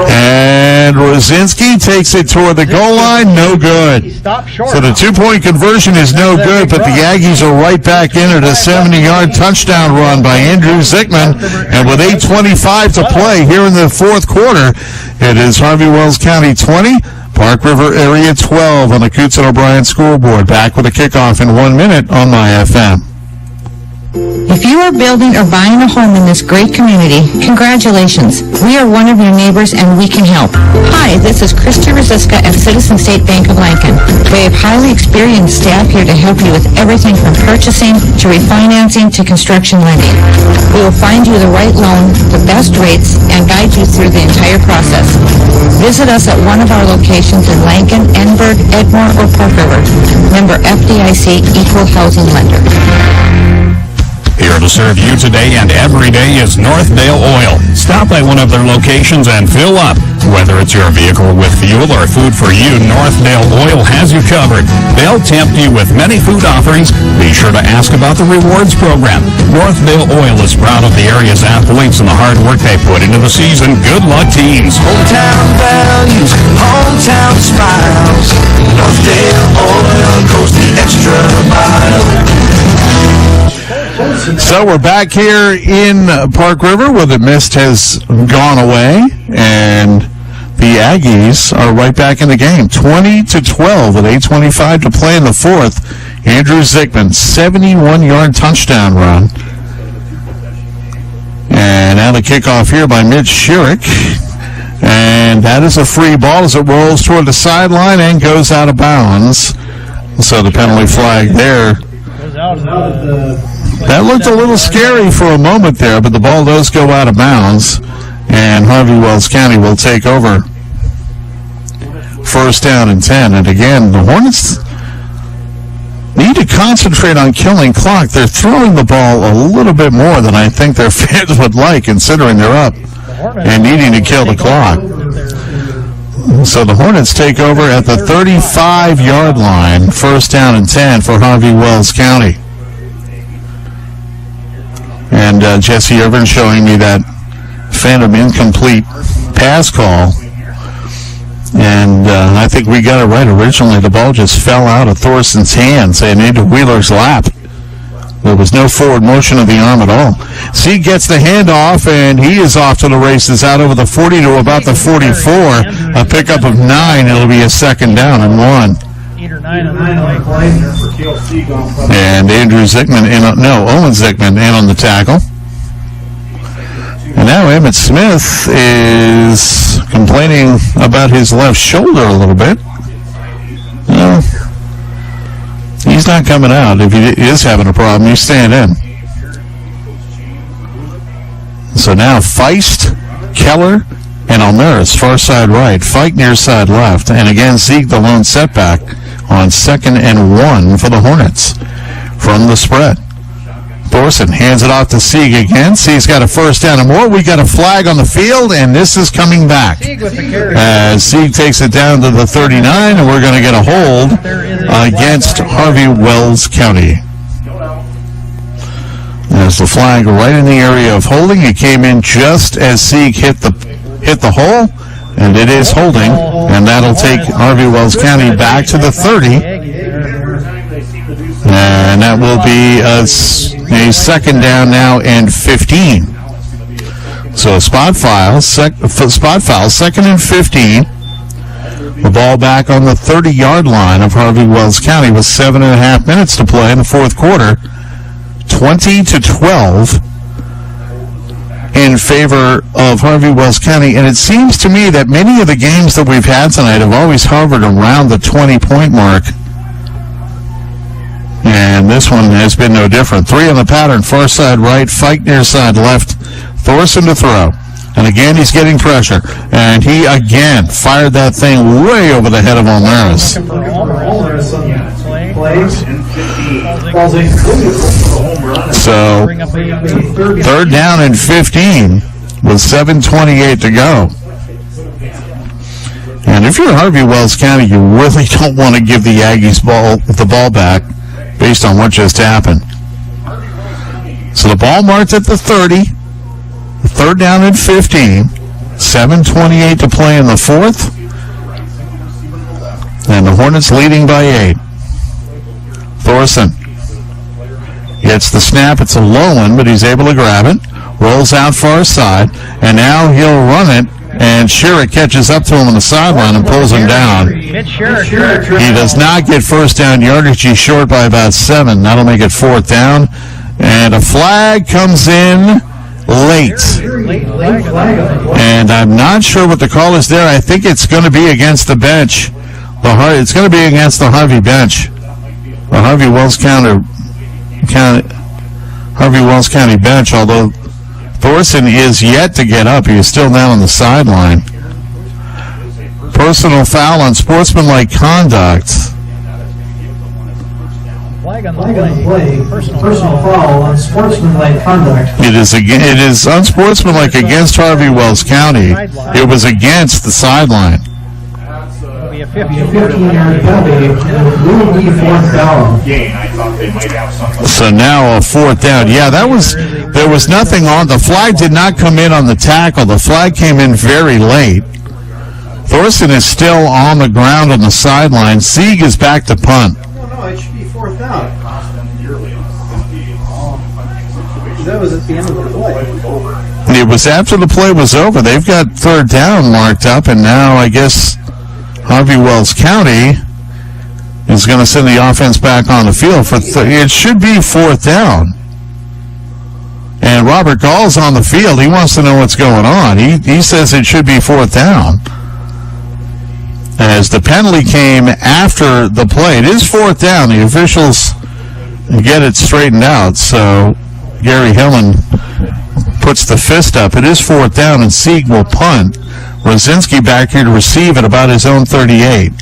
And Rosinski takes it toward the goal line, no good. So the 2-point conversion is no good, but the Aggies are right back in it. A 70-yard touchdown run by Andrew Zigman. And with 8:25 to play here in the fourth quarter, it is Harvey Wells County 20, Park River area 12 on the Coots and O'Brien scoreboard. Back with a kickoff in 1 minute on My FM.
If you are building or buying a home in this great community, congratulations. We are one of your neighbors and we can help. Hi, this is Christy Rosiska at Citizen State Bank of Lincoln. We have highly experienced staff here to help you with everything from purchasing to refinancing to construction lending. We will find you the right loan, the best rates, and guide you through the entire process. Visit us at one of our locations in Lincoln, Edinburgh, Edmore, or Park River. Member FDIC, Equal Housing Lender.
Here to serve you today and every day is Northdale Oil. Stop by one of their locations and fill up. Whether it's your vehicle with fuel or food for you, Northdale Oil has you covered. They'll tempt you with many food offerings. Be sure to ask about the rewards program. Northdale Oil is proud of the area's athletes and the hard work they put into the season. Good luck, teams.
Hometown values, hometown smiles. Northdale Oil goes the extra mile.
So we're back here in Park River where the mist has gone away, and the Aggies are right back in the game. 20-12 with 8:25 to play in the fourth. Andrew Zigman, 71-yard touchdown run. And now the kickoff here by Mitch Schierick. And that is a free ball as it rolls toward the sideline and goes out of bounds. So the penalty flag there. That looked a little scary for a moment there, but the ball does go out of bounds, and Harvey Wells County will take over. First down and 10, and again, the Hornets need to concentrate on killing clock. They're throwing the ball a little bit more than I think their fans would like, considering they're up and needing to kill the clock. So the Hornets take over at the 35-yard line, first down and 10 for Harvey Wells County. And Jesse Irvin showing me that phantom incomplete pass call. And I think we got it right originally. The ball just fell out of Thorson's hands and into Wheeler's lap. There was no forward motion of the arm at all. Sieg gets the handoff, and he is off to the races out over the 40 to about the 44. A pickup of 9. It'll be a second down and 1. And Andrew Zigman Owen Zigman in on the tackle. And now Emmett Smith is complaining about his left shoulder a little bit. Well, he's not coming out. If he is having a problem, he's staying in. So now Feist, Keller, and Almeris, far side right. Fike near side left. And again, Sieg the lone setback on 2nd and 1 for the Hornets from the spread. Thorson hands it off to Sieg again. Sieg's got a first down and more. We got a flag on the field, and this is coming back. As Sieg takes it down to the 39, and we're going to get a hold against Harvey Wells County. As the flag right in the area of holding, it came in just as Sieg hit the hole, and it is holding, and that'll take Harvey Wells County back to the 30, and that will be a second down now and 15. So a spot foul, second and 15. The ball back on the 30-yard line of Harvey Wells County with 7.5 minutes to play in the fourth quarter. 20-12 in favor of Harvey Wells County. And it seems to me that many of the games that we've had tonight have always hovered around the 20-point mark. And this one has been no different. 3 on the pattern, far side right, Fike near side left, Thorson to throw. And again, he's getting pressure. And he again fired that thing way over the head of Olmeris. So, third down and 15 with 7:28 to go. And if you're Harvey Wells County, you really don't want to give the Aggies the ball back based on what just happened. So the ball marked at the 30. Third down and 15. 7:28 to play in the fourth. And the Hornets leading by 8. Thorson gets the snap. It's a low one, but he's able to grab it. Rolls out far side. And now he'll run it. And Sherrick catches up to him on the sideline and pulls him down. He does not get first down yardage. He's short by about 7. That'll make it fourth down. And a flag comes in late. And I'm not sure what the call is there. I think it's going to be against the bench. It's going to be against the Harvey bench. The Harvey Wells County bench, although Thorson is yet to get up. He is still down on the sideline. Personal foul on sportsmanlike conduct.
Flag on the play. Personal foul on sportsmanlike conduct.
It is unsportsmanlike against Harvey Wells County. It was against the sideline.
It'll be a 15-yard penalty. Will be fourth down.
So now a fourth down. Yeah, there was nothing on. The flag did not come in on the tackle. The flag came in very late. Thorson is still on the ground on the sideline. Sieg is back to punt.
No, it should be fourth down. That was at the end of the play.
It was after the play was over. They've got third down marked up, and now I guess Harvey Wells County is going to send the offense back on the field for it should be fourth down. And Robert Gall's on the field. He wants to know what's going on. He says it should be fourth down. As the penalty came after the play. It is fourth down. The officials get it straightened out. So Gary Hillen puts the fist up. It is fourth down, and Sieg will punt. Rosinski back here to receive at about his own 38.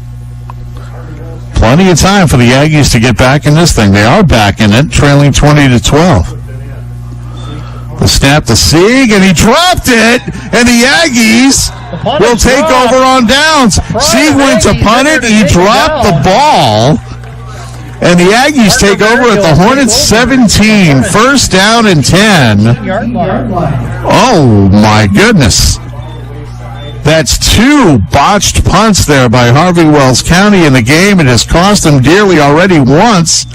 Plenty of time for the Aggies to get back in this thing. They are back in it, trailing 20-12. The snap to Sieg, and he dropped it, and the Aggies will take over on downs. Sieg went to punt it, he dropped the ball, and the Aggies take over at the Hornets 17, first down and 10. Oh, my goodness. That's 2 botched punts there by Harvey Wells County in the game. It has cost them dearly already once.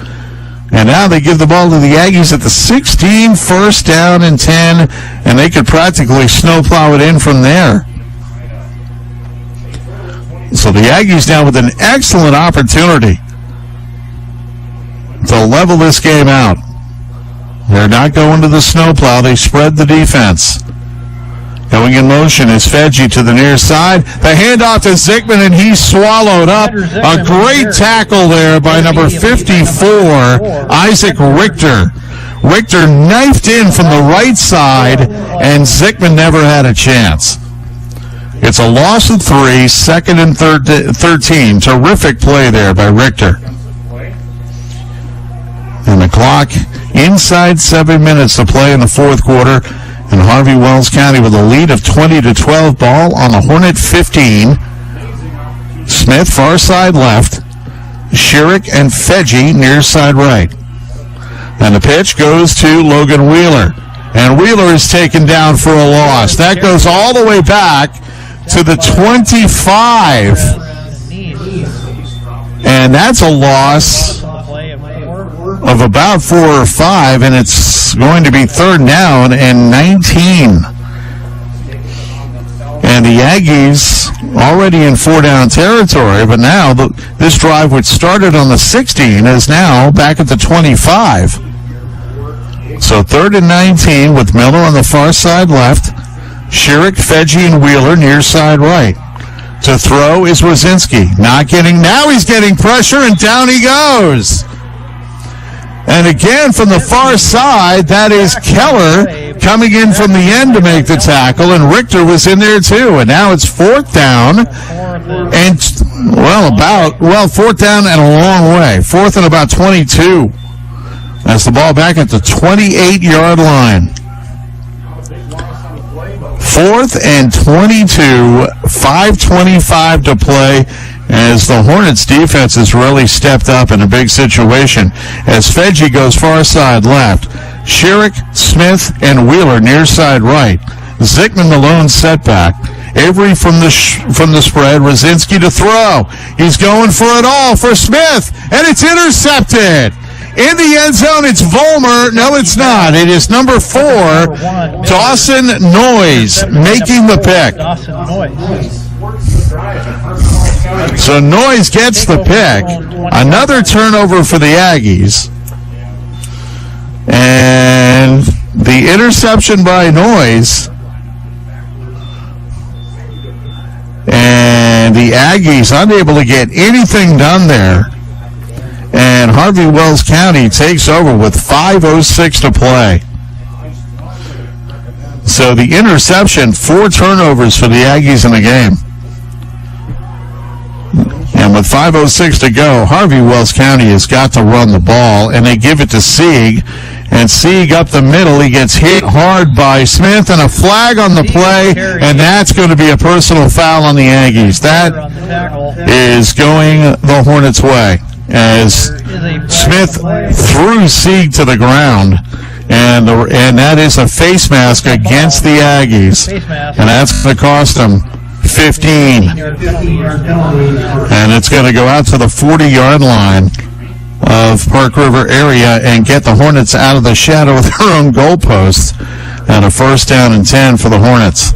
And now they give the ball to the Aggies at the 16, first down and 10, and they could practically snowplow it in from there. So the Aggies now with an excellent opportunity to level this game out. They're not going to the snowplow. They spread the defense. Going in motion is Fedgy to the near side. The handoff to Zickman, and he's swallowed up. A great tackle there by number 54, Isaac Richter. Richter knifed in from the right side, and Zickman never had a chance. It's a loss of 3, second and 13. Terrific play there by Richter. And the clock inside 7 minutes to play in the fourth quarter. And Harvey Wells County with a lead of 20-12, ball on the Hornet 15. Smith far side left. Sherrick and Fedgy near side right. And the pitch goes to Logan Wheeler. And Wheeler is taken down for a loss. That goes all the way back to the 25. And that's a loss of about 4 or 5, and it's going to be 3rd down and 19. And the Aggies already in 4-down territory, but now this drive, which started on the 16, is now back at the 25. So 3rd and 19 with Miller on the far side left, Schierick, Fegge, and Wheeler near side right. To throw is Wazinski. Now he's getting pressure, and down he goes. And again from the far side, that is Keller coming in from the end to make the tackle, and Richter was in there too. And now it's 4th down, and 4th down and a long way. 4th and about 22. That's the ball back at the 28-yard line. 4th and 22, 5:25 to play, as the Hornets defense has really stepped up in a big situation. As Fegge goes far side left, Schierick, Smith, and Wheeler near side right. Zickman the lone setback. Avery from the spread. Rosinski to throw. He's going for it all for Smith, and it's intercepted. In the end zone, it's Vollmer. No, it's not. It is number 4, Dawson Noyes, making the pick. So Noyes gets the pick. Another turnover for the Aggies. And the interception by Noyes. And the Aggies unable to get anything done there. And Harvey Wells County takes over with 5:06 to play. So the interception, 4 turnovers for the Aggies in the game. And with 5:06 to go, Harvey Wells County has got to run the ball, and they give it to Sieg. And Sieg up the middle, he gets hit hard by Smith, and a flag on the play, and that's going to be a personal foul on the Aggies. That is going the Hornets' way, as Smith threw Sieg to the ground, and that is a face mask against the Aggies, and that's going to cost them 15. And it's going to go out to the 40-yard line of Park River area and get the Hornets out of the shadow of their own goalposts, and a 1st down and 10 for the Hornets.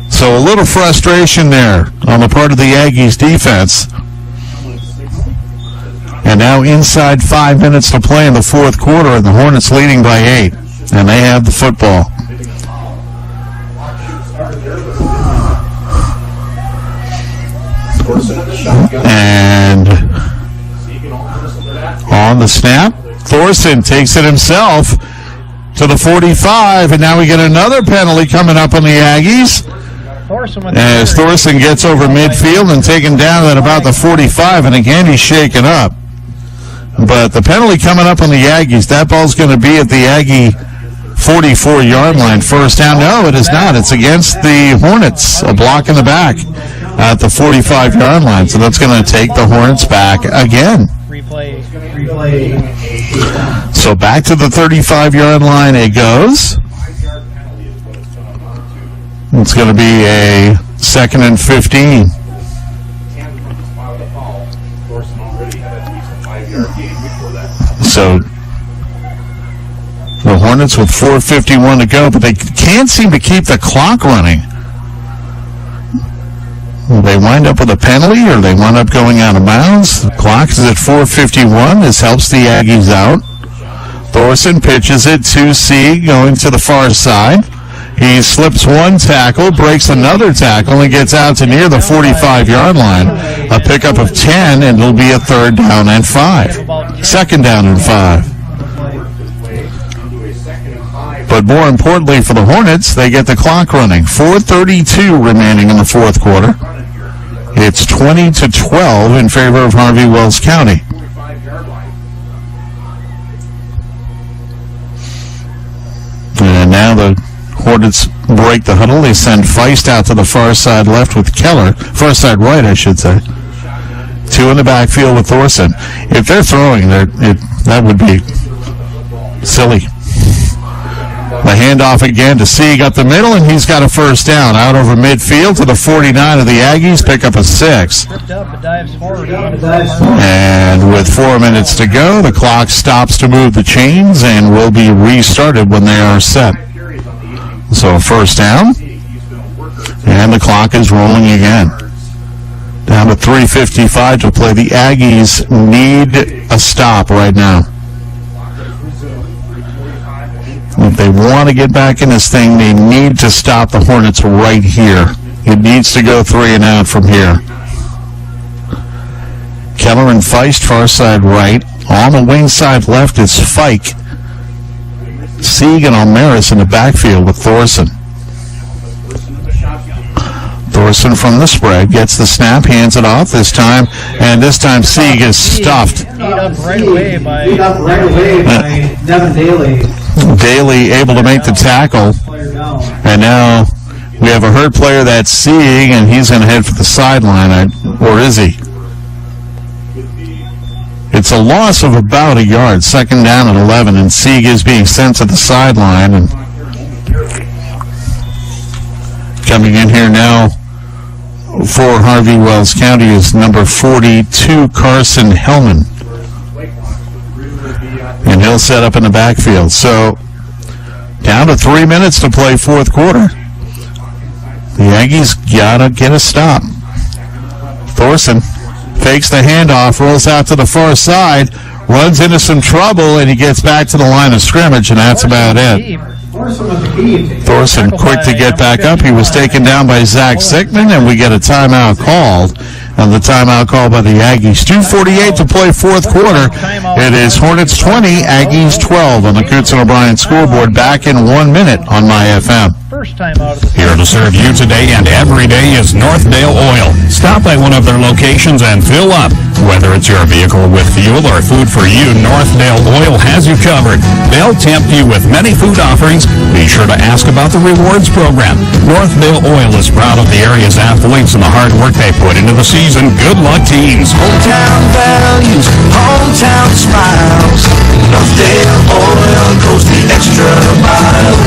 So a little frustration there on the part of the Aggies defense. And now inside 5 minutes to play in the 4th quarter, and the Hornets leading by 8, and they have the football. And on the snap, Thorson takes it himself to the 45, and now we get another penalty coming up on the Aggies. As Thorson gets over midfield and taken down at about the 45, and again he's shaken up. But the penalty coming up on the Aggies, that ball's going to be at the Aggie 44-yard line. 1st down. No, it is not. It's against the Hornets. A block in the back at the 45-yard line. So that's going to take the Hornets back again. So back to the 35-yard line it goes. It's going to be a 2nd and 15. So the Hornets with 4:51 to go, but they can't seem to keep the clock running. They wind up with a penalty, or they wind up going out of bounds. The clock is at 4:51. This helps the Aggies out. Thorson pitches it to Sieg, going to the far side. He slips one tackle, breaks another tackle, and gets out to near the 45-yard line. A pickup of 10, and it'll be a 3rd down and 5. 2nd down and 5. But more importantly for the Hornets, they get the clock running. 4:32 remaining in the 4th quarter. It's 20-12 in favor of Harvey Wells County. And now the Hornets break the huddle. They send Feist out to the far side left with Keller. Far side right, I should say. 2 in the backfield with Thorson. If they're throwing, that would be Silly. The handoff again to Sieg up the middle, and he's got a first down out over midfield to the 49 of the Aggies, pick up a 6. And with 4 minutes to go, the clock stops to move the chains and will be restarted when they are set. So a first down, and the clock is rolling again. Down to 3:55 to play. The Aggies need a stop right now. If they want to get back in this thing, they need to stop the Hornets right here. It needs to go 3 and out from here. Keller and Feist, far side right. On the wing side left is Fike. Sieg and Almaris in the backfield with Thorson. Thorson from the spread gets the snap, hands it off this time, and this time Sieg is stuffed.
Beat up right away by Devin Daly.
Daly able to make the tackle, and now we have a hurt player, that's Sieg, and he's going to head for the sideline, or is he? It's a loss of about a yard, second down at 11, and Sieg is being sent to the sideline. And coming in here now for Harvey Wells County is number 42, Carson Hellman. And he'll set up in the backfield. So, down to 3 minutes to play fourth quarter. The Aggies gotta get a stop. Thorson fakes the handoff, rolls out to the far side, runs into some trouble, and he gets back to the line of scrimmage, and that's about it. Thorson quick to get back up. He was taken down by Zach Sickman, and we get a timeout called. And the timeout called by the Aggies. 2:48 to play fourth quarter. It is Hornets 20, Aggies 12 on the Coots and O'Brien scoreboard. Back in 1 minute on My FM.
Here to serve you today and every day is Northdale Oil. Stop by one of their locations and fill up. Whether it's your vehicle with fuel or food for you, Northdale Oil has you covered. They'll tempt you with many food offerings. Be sure to ask about the rewards program. Northdale Oil is proud of the area's athletes and the hard work they put into the season. Good luck, teams.
Hometown values, hometown smiles. Northdale Oil goes the extra mile.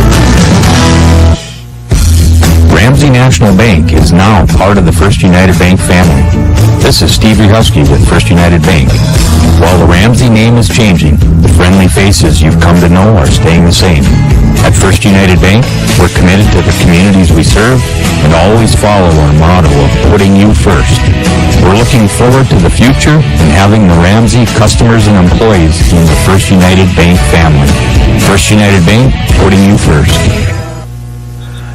Ramsey National Bank is now part of the First United Bank family. This is Steve Husky with First United Bank. While the Ramsey name is changing, the friendly faces you've come to know are staying the same. At First United Bank, we're committed to the communities we serve and always follow our motto of putting you first. We're looking forward to the future and having the Ramsey customers and employees in the First United Bank family. First United Bank, putting you first.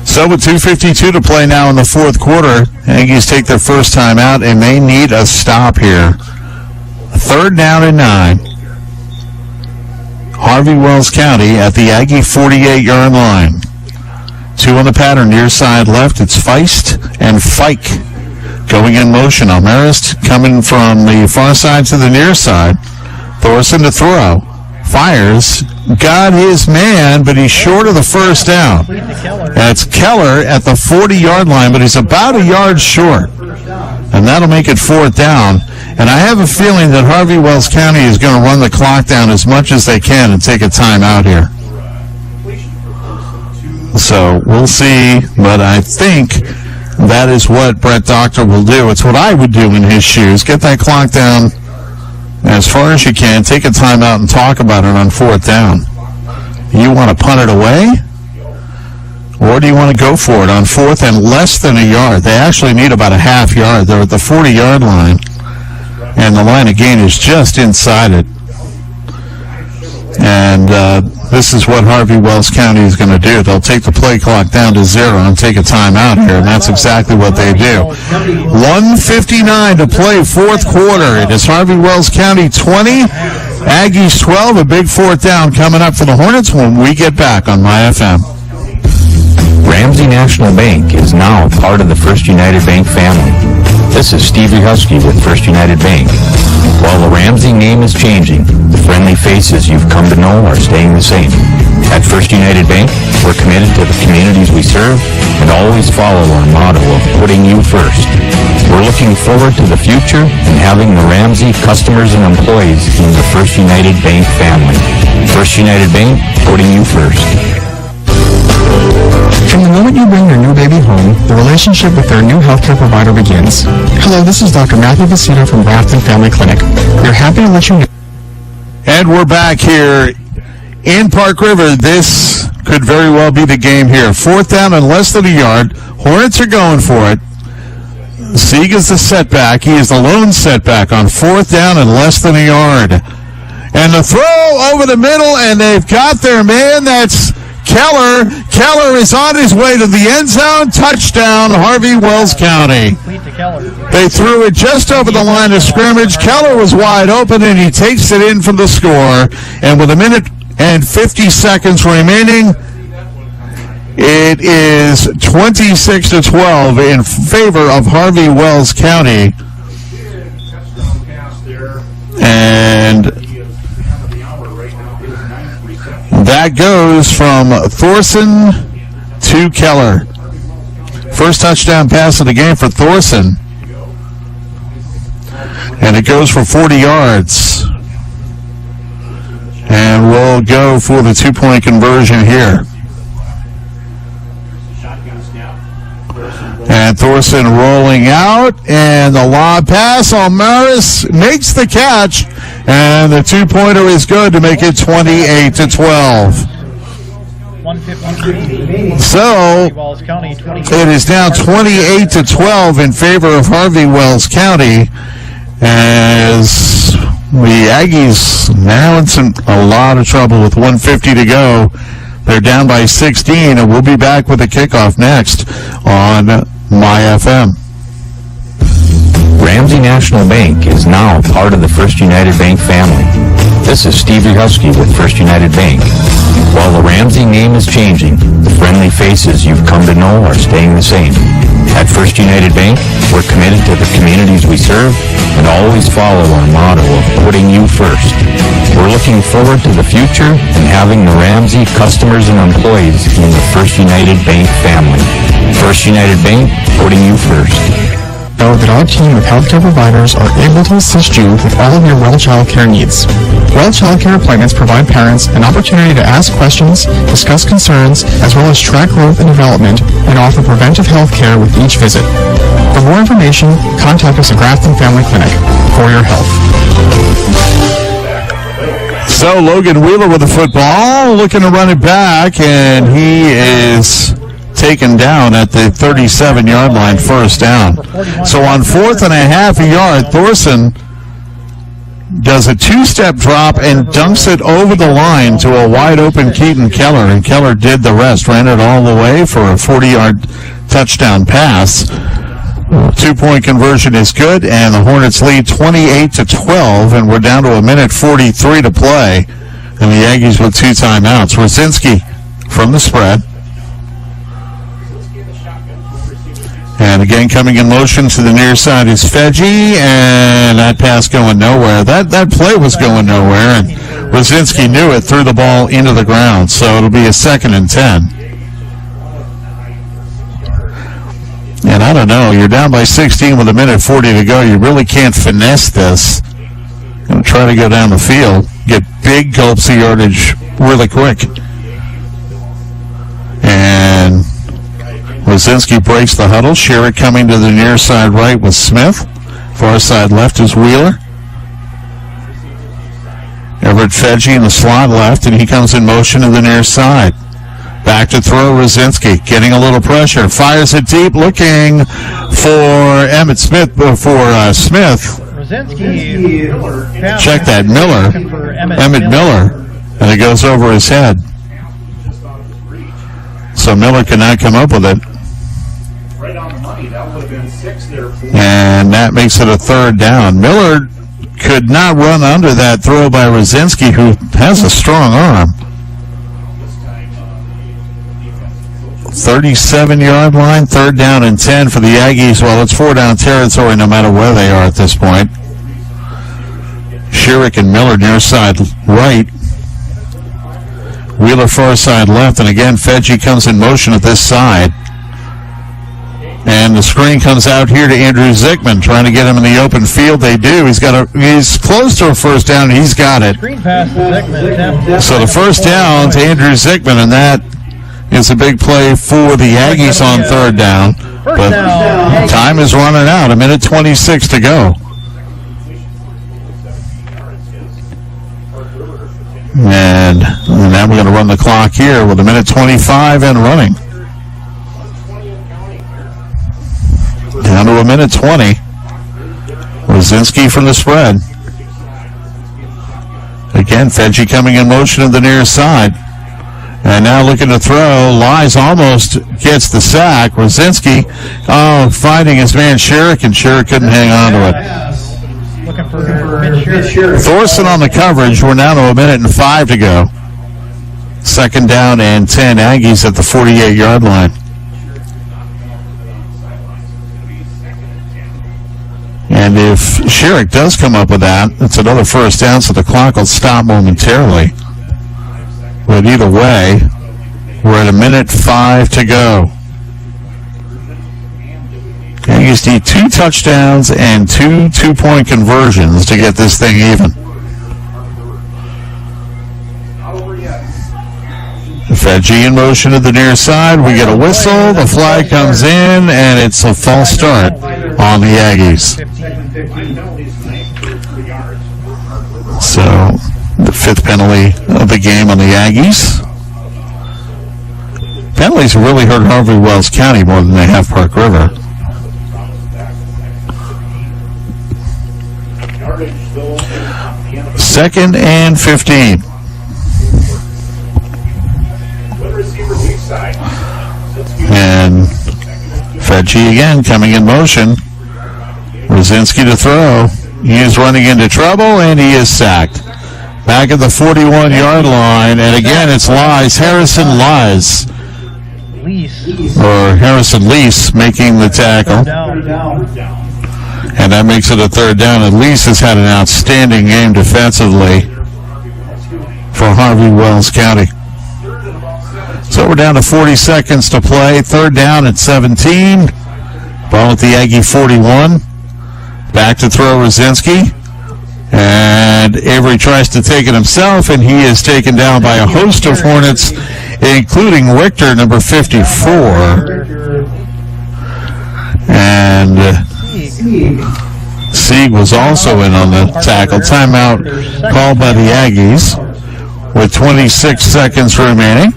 So with 2:52 to play now in the fourth quarter, Aggies take their first time out, and they need a stop here. Third down and 9. Harvey Wells County at the Aggie 48-yard line. Two on the pattern, near side left. It's Feist and Fike going in motion. Almaris coming from the far side to the near side. Thorson to throw. Fires. Got his man, but he's short of the first down. That's Keller at the 40-yard line, but he's about a yard short. And that'll make it fourth down. And I have a feeling that Harvey Wells County is going to run the clock down as much as they can and take a timeout here. So we'll see, but I think that is what Brett Doctor will do. It's what I would do in his shoes. Get that clock down as far as you can, take a timeout and talk about it on fourth down. You want to punt it away? Or do you want to go for it on fourth and less than a yard? They actually need about a half yard. They're at the 40-yard line, and the line of gain is just inside it. And this is what Harvey Wells County is going to do. They'll take the play clock down to 0 and take a timeout here, and that's exactly what they do. 1:59 to play fourth quarter. It is Harvey Wells County 20, Aggies 12. A big fourth down coming up for the Hornets when we get back on My FM.
Ramsey National Bank is now part of the First United Bank family. This is Stevie Husky with First United Bank. While the Ramsey name is changing, the friendly faces you've come to know are staying the same. At First United Bank, we're committed to the communities we serve and always follow our motto of putting you first. We're looking forward to the future and having the Ramsey customers and employees in the First United Bank family. First United Bank, putting you first.
From the moment you bring your new baby home, the relationship with their new healthcare provider begins. Hello, this is Dr. Matthew Vecino from Grafton Family Clinic. We're happy to let you know.
And we're back here in Park River. This could very well be the game here. 4th down and less than a yard. Hornets are going for it. Sieg is the setback. He is the lone setback on 4th down and less than a yard. And the throw over the middle, and they've got their man. That's Keller. Keller is on his way to the end zone. Touchdown, Harvey, Wells County. They threw it just over the line of scrimmage. Keller was wide open, and he takes it in from the score. And with a minute and 50 seconds remaining, it is 26-12 in favor of Harvey, Wells County. And that goes from Thorson to Keller. First touchdown pass of the game for Thorson. And it goes for 40 yards. And we'll go for the 2-point conversion here. And Thorson rolling out, and the lob pass. Almaris makes the catch, and the 2-pointer is good to make it 28-12. So it is now 28-12 in favor of Harvey, Wells County, as the Aggies now in a lot of trouble with 1:50 to go. They're down by 16, and we'll be back with the kickoff next on My FM.
Ramsey National Bank is now part of the First United Bank family. This is Steve Husky with First United Bank. While the Ramsey name is changing, the friendly faces you've come to know are staying the same. At First United Bank, we're committed to the communities we serve and always follow our motto of putting you first. We're looking forward to the future and having the Ramsey customers and employees in the First United Bank family. First United Bank, putting you first.
Know that our team of healthcare providers are able to assist you with all of your well child care needs. Well child care appointments provide parents an opportunity to ask questions, discuss concerns, as well as track growth and development, and offer preventive health care with each visit. For more information, contact us at Grafton Family Clinic for your health.
So Logan Wheeler with the football, looking to run it back, and he is taken down at the 37-yard line, first down. So on 4th and a half a yard, Thorson does a 2-step drop and dunks it over the line to a wide-open Keaton Keller, and Keller did the rest, ran it all the way for a 40-yard touchdown pass. 2-point conversion is good, and the Hornets lead 28-12, and we're down to a minute 43 to play, and the Aggies with 2 timeouts. Rosinski from the spread. And again, coming in motion to the near side is Fedgy, and that pass going nowhere. That play was going nowhere, and Rosinski knew it, threw the ball into the ground. So it'll be a 2nd and 10. And I don't know, you're down by 16 with a minute 40 to go. You really can't finesse this. Going to try to go down the field, get big gulps of yardage really quick. And Rosinski breaks the huddle. Sherrick coming to the near side right with Smith. Far side left is Wheeler. Everett Fedgy in the slot left, and he comes in motion to the near side. Back to throw, Rosinski getting a little pressure. Fires it deep, looking for Emmett Smith, for Smith. Check that, Miller. Emmett Miller. And it goes over his head. So Miller cannot come up with it. And that makes it a 3rd down. Miller could not run under that throw by Rosinski, who has a strong arm. 37-yard line, 3rd down and 10 for the Aggies. Well, it's 4-down territory no matter where they are at this point. Sherrick and Miller near side right Wheeler far side left, and again, Fedge comes in motion at this side. And the screen comes out here to Andrew Zickman, trying to get him in the open field. They do. He's close to a first down, and he's got it.
Screen pass to Zickman.
So the first down to Andrew Zickman, and that is a big play for the Aggies on third down. But time is running out. 1:26 to go. And now we're going to run the clock here with 1:25 and running. Down to 1:20. Rosinski from the spread. Again, Fedge coming in motion to the near side. And now looking to throw. Lies almost gets the sack. Rosinski finding his man Sherrick, and Sherrick couldn't hang on to it.
Looking for
Thorson on the coverage. We're now to 1:05 to go. Second down and 10. Aggies at the 48-yard line. And if Sherrick does come up with that, it's another first down, so the clock will stop momentarily. But either way, we're at 1:05 to go. Aggies need 2 touchdowns and 2 two-point conversions to get this thing even. Fedge in motion to the near side. We get a whistle. The flag comes in, and it's a false start on the Aggies. So the 5th penalty of the game on the Aggies. Penalties have really hurt Harvey Wells County more than they have Park River. Second and 15. And Fedge again coming in motion. Rosinski to throw. He is running into trouble, and he is sacked. Back at the 41-yard line, and again it's Harrison Lease making the tackle. And that makes it a third down. And Lease has had an outstanding game defensively for Harvey Wells County. So we're down to 40 seconds to play. Third down at 17. Ball at the Aggie 41. Back to throw Rosinski. And Avery tries to take it himself, and he is taken down by a host of Hornets, including Richter, number 54. And Sieg was also in on the tackle. Timeout called by the Aggies with 26 seconds remaining.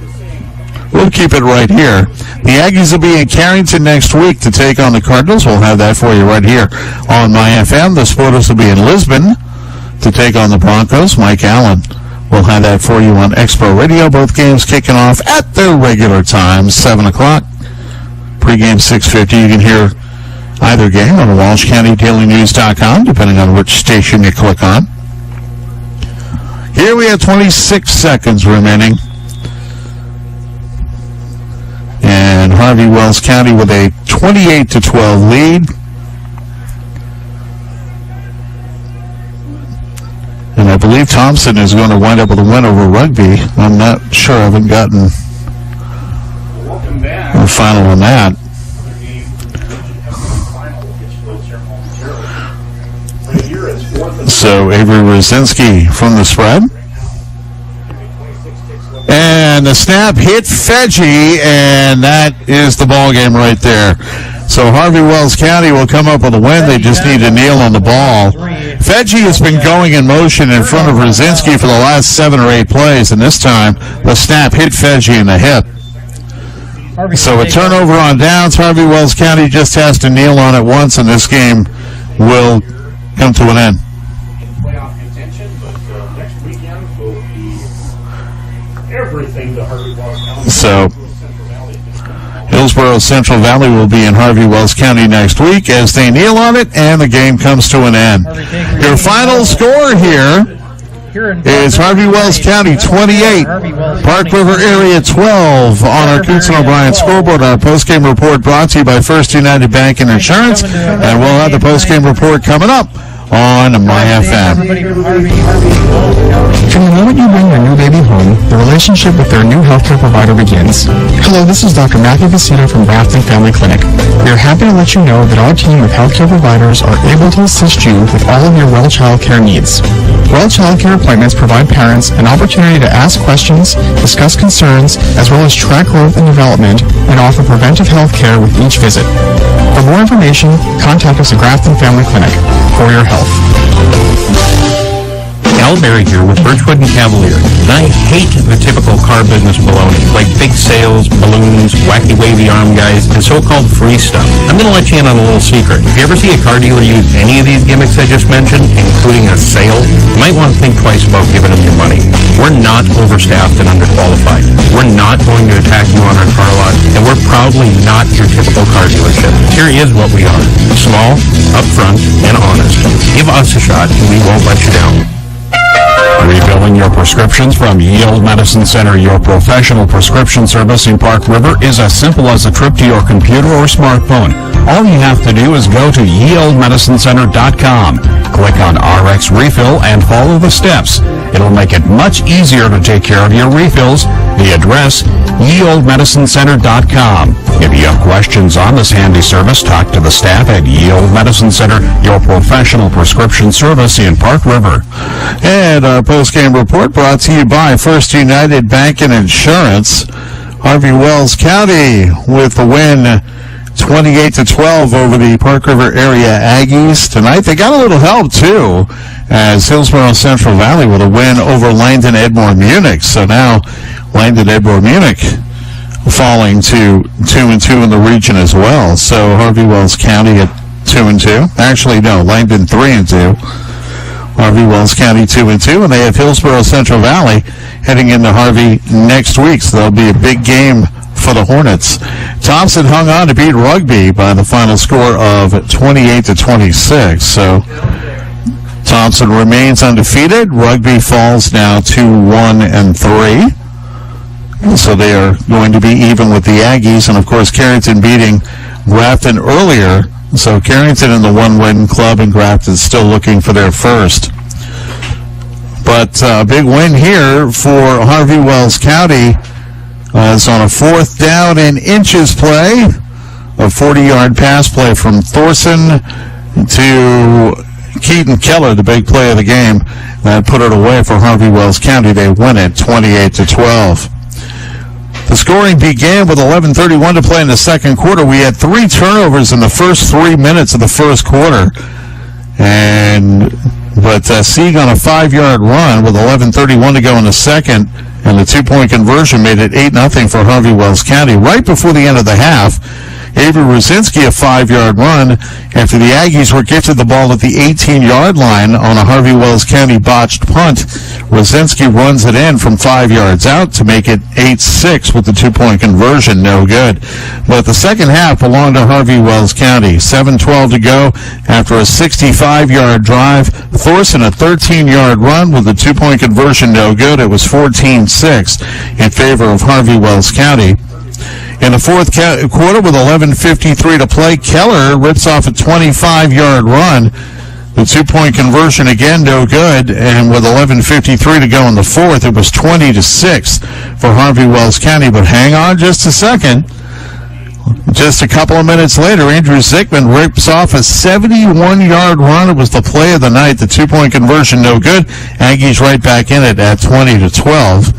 We'll keep it right here. The Aggies will be in Carrington next week to take on the Cardinals. We'll have that for you right here on My FM. The Sporters will be in Lisbon to take on the Broncos. Mike Allen will have that for you on Expo Radio. Both games kicking off at their regular times, 7 o'clock. Pre-game 6:50. You can hear either game on the WalshCountyDailyNews.com, depending on which station you click on. Here we have 26 seconds remaining. And Harvey Wells County with a 28-12 lead. And I believe Thompson is going to wind up with a win over Rugby. I'm not sure. I haven't gotten the final on that. So Avery Rosinski from the spread. And the snap hit Fedge, and that is the ball game right there. So Harvey Wells County will come up with a win. They just need to kneel on the ball. Fedge has been going in motion in front of Rosinski for the last 7 or 8 plays, and this time the snap hit Fedge in the hip. So a turnover on downs. Harvey Wells County just has to kneel on it once, and this game will come to an end. So Hillsborough Central Valley will be in Harvey Wells County next week as they kneel on it, and the game comes to an end. Your final score here is Harvey Wells County 28, Park River area 12 on our Coots and O'Brien scoreboard. Our postgame report brought to you by First United Bank and Insurance, and we'll have the postgame report coming up on MyFM.
From the moment you bring your new baby home, the relationship with their new healthcare provider begins. Hello, this is Dr. Matthew Vecino from Grafton Family Clinic. We are happy to let you know that our team of healthcare providers are able to assist you with all of your well child care needs. Well child care appointments provide parents an opportunity to ask questions, discuss concerns, as well as track growth and development, and offer preventive health care with each visit. For more information, contact us at Grafton Family Clinic for your health.
Al Berry here with Birchwood and Cavalier. And I hate the typical car business baloney, like big sales, balloons, wacky wavy arm guys, and so-called free stuff. I'm going to let you in on a little secret. If you ever see a car dealer use any of these gimmicks I just mentioned, including a sale, you might want to think twice about giving them your money. We're not overstaffed and underqualified. We're not going to attack you on our car lot, and we're proudly not your typical car dealership. Here is what we are. Small, upfront, and honest. Give us a shot, and we won't let you down.
Refilling your prescriptions from Yield Medicine Center, your professional prescription service in Park River, is as simple as a trip to your computer or smartphone. All you have to do is go to yieldmedicincenter.com, click on RX Refill, and follow the steps. It'll make it much easier to take care of your refills. The address, yieldmedicincenter.com. If you have questions on this handy service, talk to the staff at Yield Medicine Center, your professional prescription service in Park River.
And our post-game report brought to you by First United Bank and Insurance. Harvey Wells County with the win 28-12 over the Park River area Aggies tonight. They got a little help, too, as Hillsborough Central Valley with a win over Langdon Edmore Munich. So now Langdon Edmore Munich falling to 2-2 in the region as well. So Harvey Wells County at 2-2. Actually, no, Langdon 3-2. Harvey Wells County 2-2, and they have Hillsborough Central Valley heading into Harvey next week. So that'll be a big game for the Hornets. Thompson hung on to beat Rugby by the final score of 28-26. So Thompson remains undefeated. Rugby falls now to 1-3. So they are going to be even with the Aggies. And, of course, Carrington beating Grafton earlier. So Carrington in the one-win club, and Grafton still looking for their first. But a big win here for Harvey Wells County. It's on a 4th down and inches play. A 40-yard pass play from Thorson to Keaton Keller, the big play of the game. That put it away for Harvey Wells County. They win it 28-12. The scoring began with 11:31 to play in the second quarter. We had 3 turnovers in the first 3 minutes of the first quarter. But Sieg on a 5-yard run with 11:31 to go in the second, and the 2-point conversion made it 8-0 for Harvey Wells County. Right before the end of the half, Avery Rosinski a 5-yard run after the Aggies were gifted the ball at the 18-yard line on a Harvey Wells County botched punt. Rosinski runs it in from 5 yards out to make it 8-6 with the 2-point conversion. No good. But the second half belonged to Harvey Wells County. 7:12 to go after a 65-yard drive. Thorson a 13-yard run with the 2-point conversion. No good. It was 14-6 in favor of Harvey Wells County. In the fourth quarter with 11:53 to play, Keller rips off a 25-yard run. The 2-point conversion again no good, and with 11:53 to go in the fourth, it was 20-6 for Harvey Wells County. But hang on just a second. Just a couple of minutes later, Andrew Zickman rips off a 71-yard run. It was the play of the night. The 2-point conversion no good. Aggies right back in it at 20-12.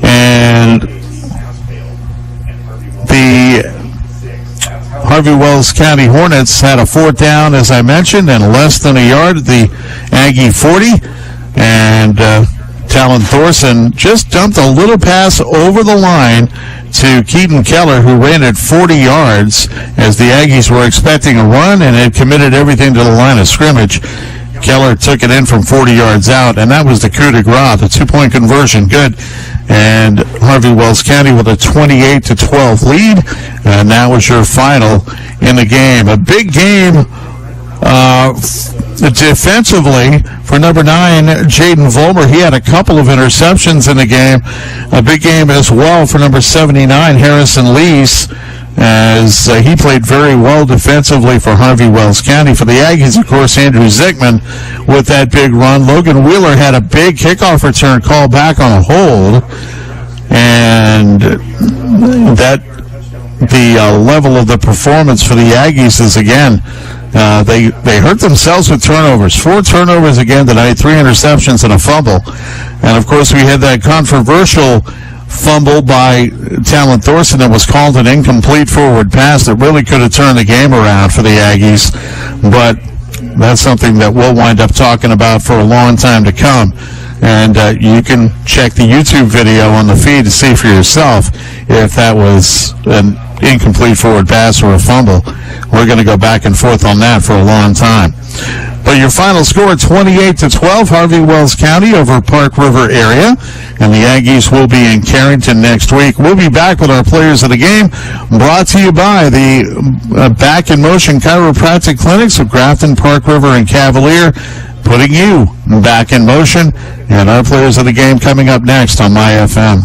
And the Harvey Wells County Hornets had a 4th down, as I mentioned, and less than a yard at the Aggie 40. And Talon Thorson just dumped a little pass over the line to Keaton Keller, who ran at 40 yards as the Aggies were expecting a run and had committed everything to the line of scrimmage. Keller took it in from 40 yards out, and that was the coup de grace, the 2-point conversion, good. And Harvey Wells County with a 28-12 lead, and that was your final in the game. A big game defensively for number 9, Jaden Vollmer. He had a couple of interceptions in the game. A big game as well for number 79, Harrison Lees. as he played very well defensively for Harvey Wells County. For the Aggies, of course, Andrew Zickman with that big run. Logan Wheeler had a big kickoff return called back on a hold, and that the level of the performance for the Aggies is, again, they hurt themselves with turnovers. 4 turnovers again tonight, 3 interceptions and a fumble. And, of course, we had that controversial fumble by Talon Thorson that was called an incomplete forward pass that really could have turned the game around for the Aggies. But that's something that we'll wind up talking about for a long time to come. And you can check the YouTube video on the feed to see for yourself if that was an incomplete forward pass or a fumble. We're going to go back and forth on that for a long time. But your final score, 28-12, Harvey Wells County over Park River area. And the Aggies will be in Carrington next week. We'll be back with our players of the game, brought to you by the Back in Motion Chiropractic Clinics of Grafton, Park River, and Cavalier, putting you back in motion. And our players of the game coming up next on My FM.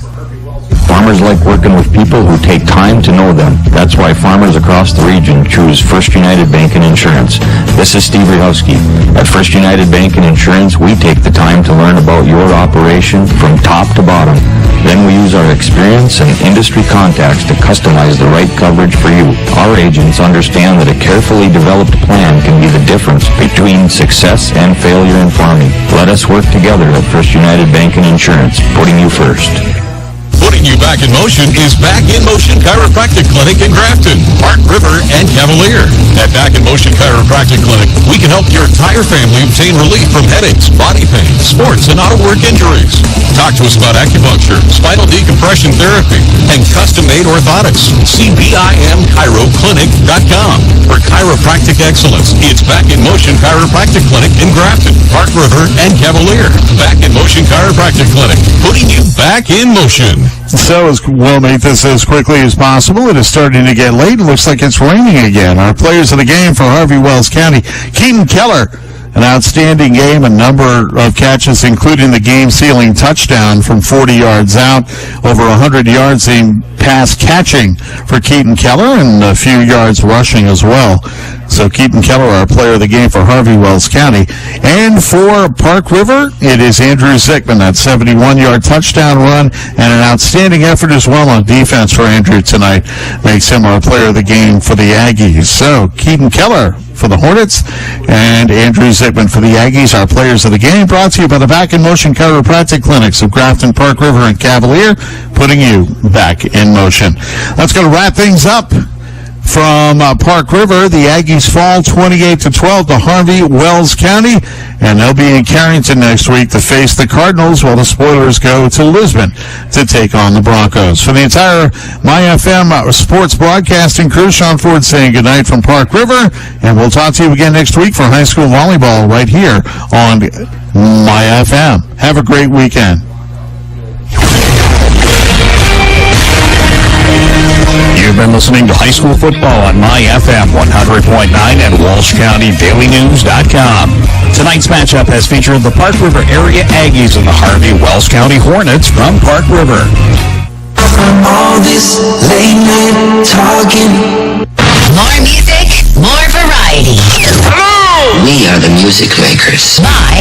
Farmers like working with people who take time to know them. That's why farmers across the region choose First United Bank and Insurance. This is Steve Rehowski. At First United Bank and Insurance, we take the time to learn about your operation from top to bottom. Then we use our experience and industry contacts to customize the right coverage for you. Our agents understand that a carefully developed plan can be the difference between success and failure in farming. Let us work together at First United Bank and Insurance, putting you first.
Putting you back in motion is Back in Motion Chiropractic Clinic in Grafton, Park River, and Cavalier. At Back in Motion Chiropractic Clinic, we can help your entire family obtain relief from headaches, body pain, sports, and auto work injuries. Talk to us about acupuncture, spinal decompression therapy, and custom-made orthotics. See BIMChiroClinic.com. For chiropractic excellence, it's Back in Motion Chiropractic Clinic in Grafton, Park River, and Cavalier. Back in Motion Chiropractic Clinic, putting you back in motion.
So we'll make this as quickly as possible. It is starting to get late. It looks like it's raining again. Our players of the game for Harvey Wells County, Keaton Keller, an outstanding game, a number of catches, including the game-sealing touchdown from 40 yards out, over 100 yards in pass catching for Keaton Keller, and a few yards rushing as well. So Keaton Keller, our player of the game for Harvey Wells County. And for Park River, it is Andrew Zickman, that 71-yard touchdown run, and an outstanding effort as well on defense for Andrew tonight makes him our player of the game for the Aggies. So Keaton Keller for the Hornets and Andrew Zickman for the Aggies, our players of the game, brought to you by the Back in Motion Chiropractic Clinics of Grafton, Park River, and Cavalier, putting you back in motion. Let's go to wrap things up. From Park River, the Aggies fall 28-12 to Harvey Wells County, and they'll be in Carrington next week to face the Cardinals, while the Spoilers go to Lisbon to take on the Broncos. For the entire My FM sports broadcasting crew, Sean Ford saying goodnight from Park River, and we'll talk to you again next week for high school volleyball right here on My FM. Have a great weekend.
You've been listening to high school football on My FM 100.9 and WalshCountyDailyNews.com. Tonight's matchup has featured the Park River area Aggies and the Harvey Wells County Hornets from Park River.
All this late night talking.
More music, more variety. Hello!
We are the music makers.
My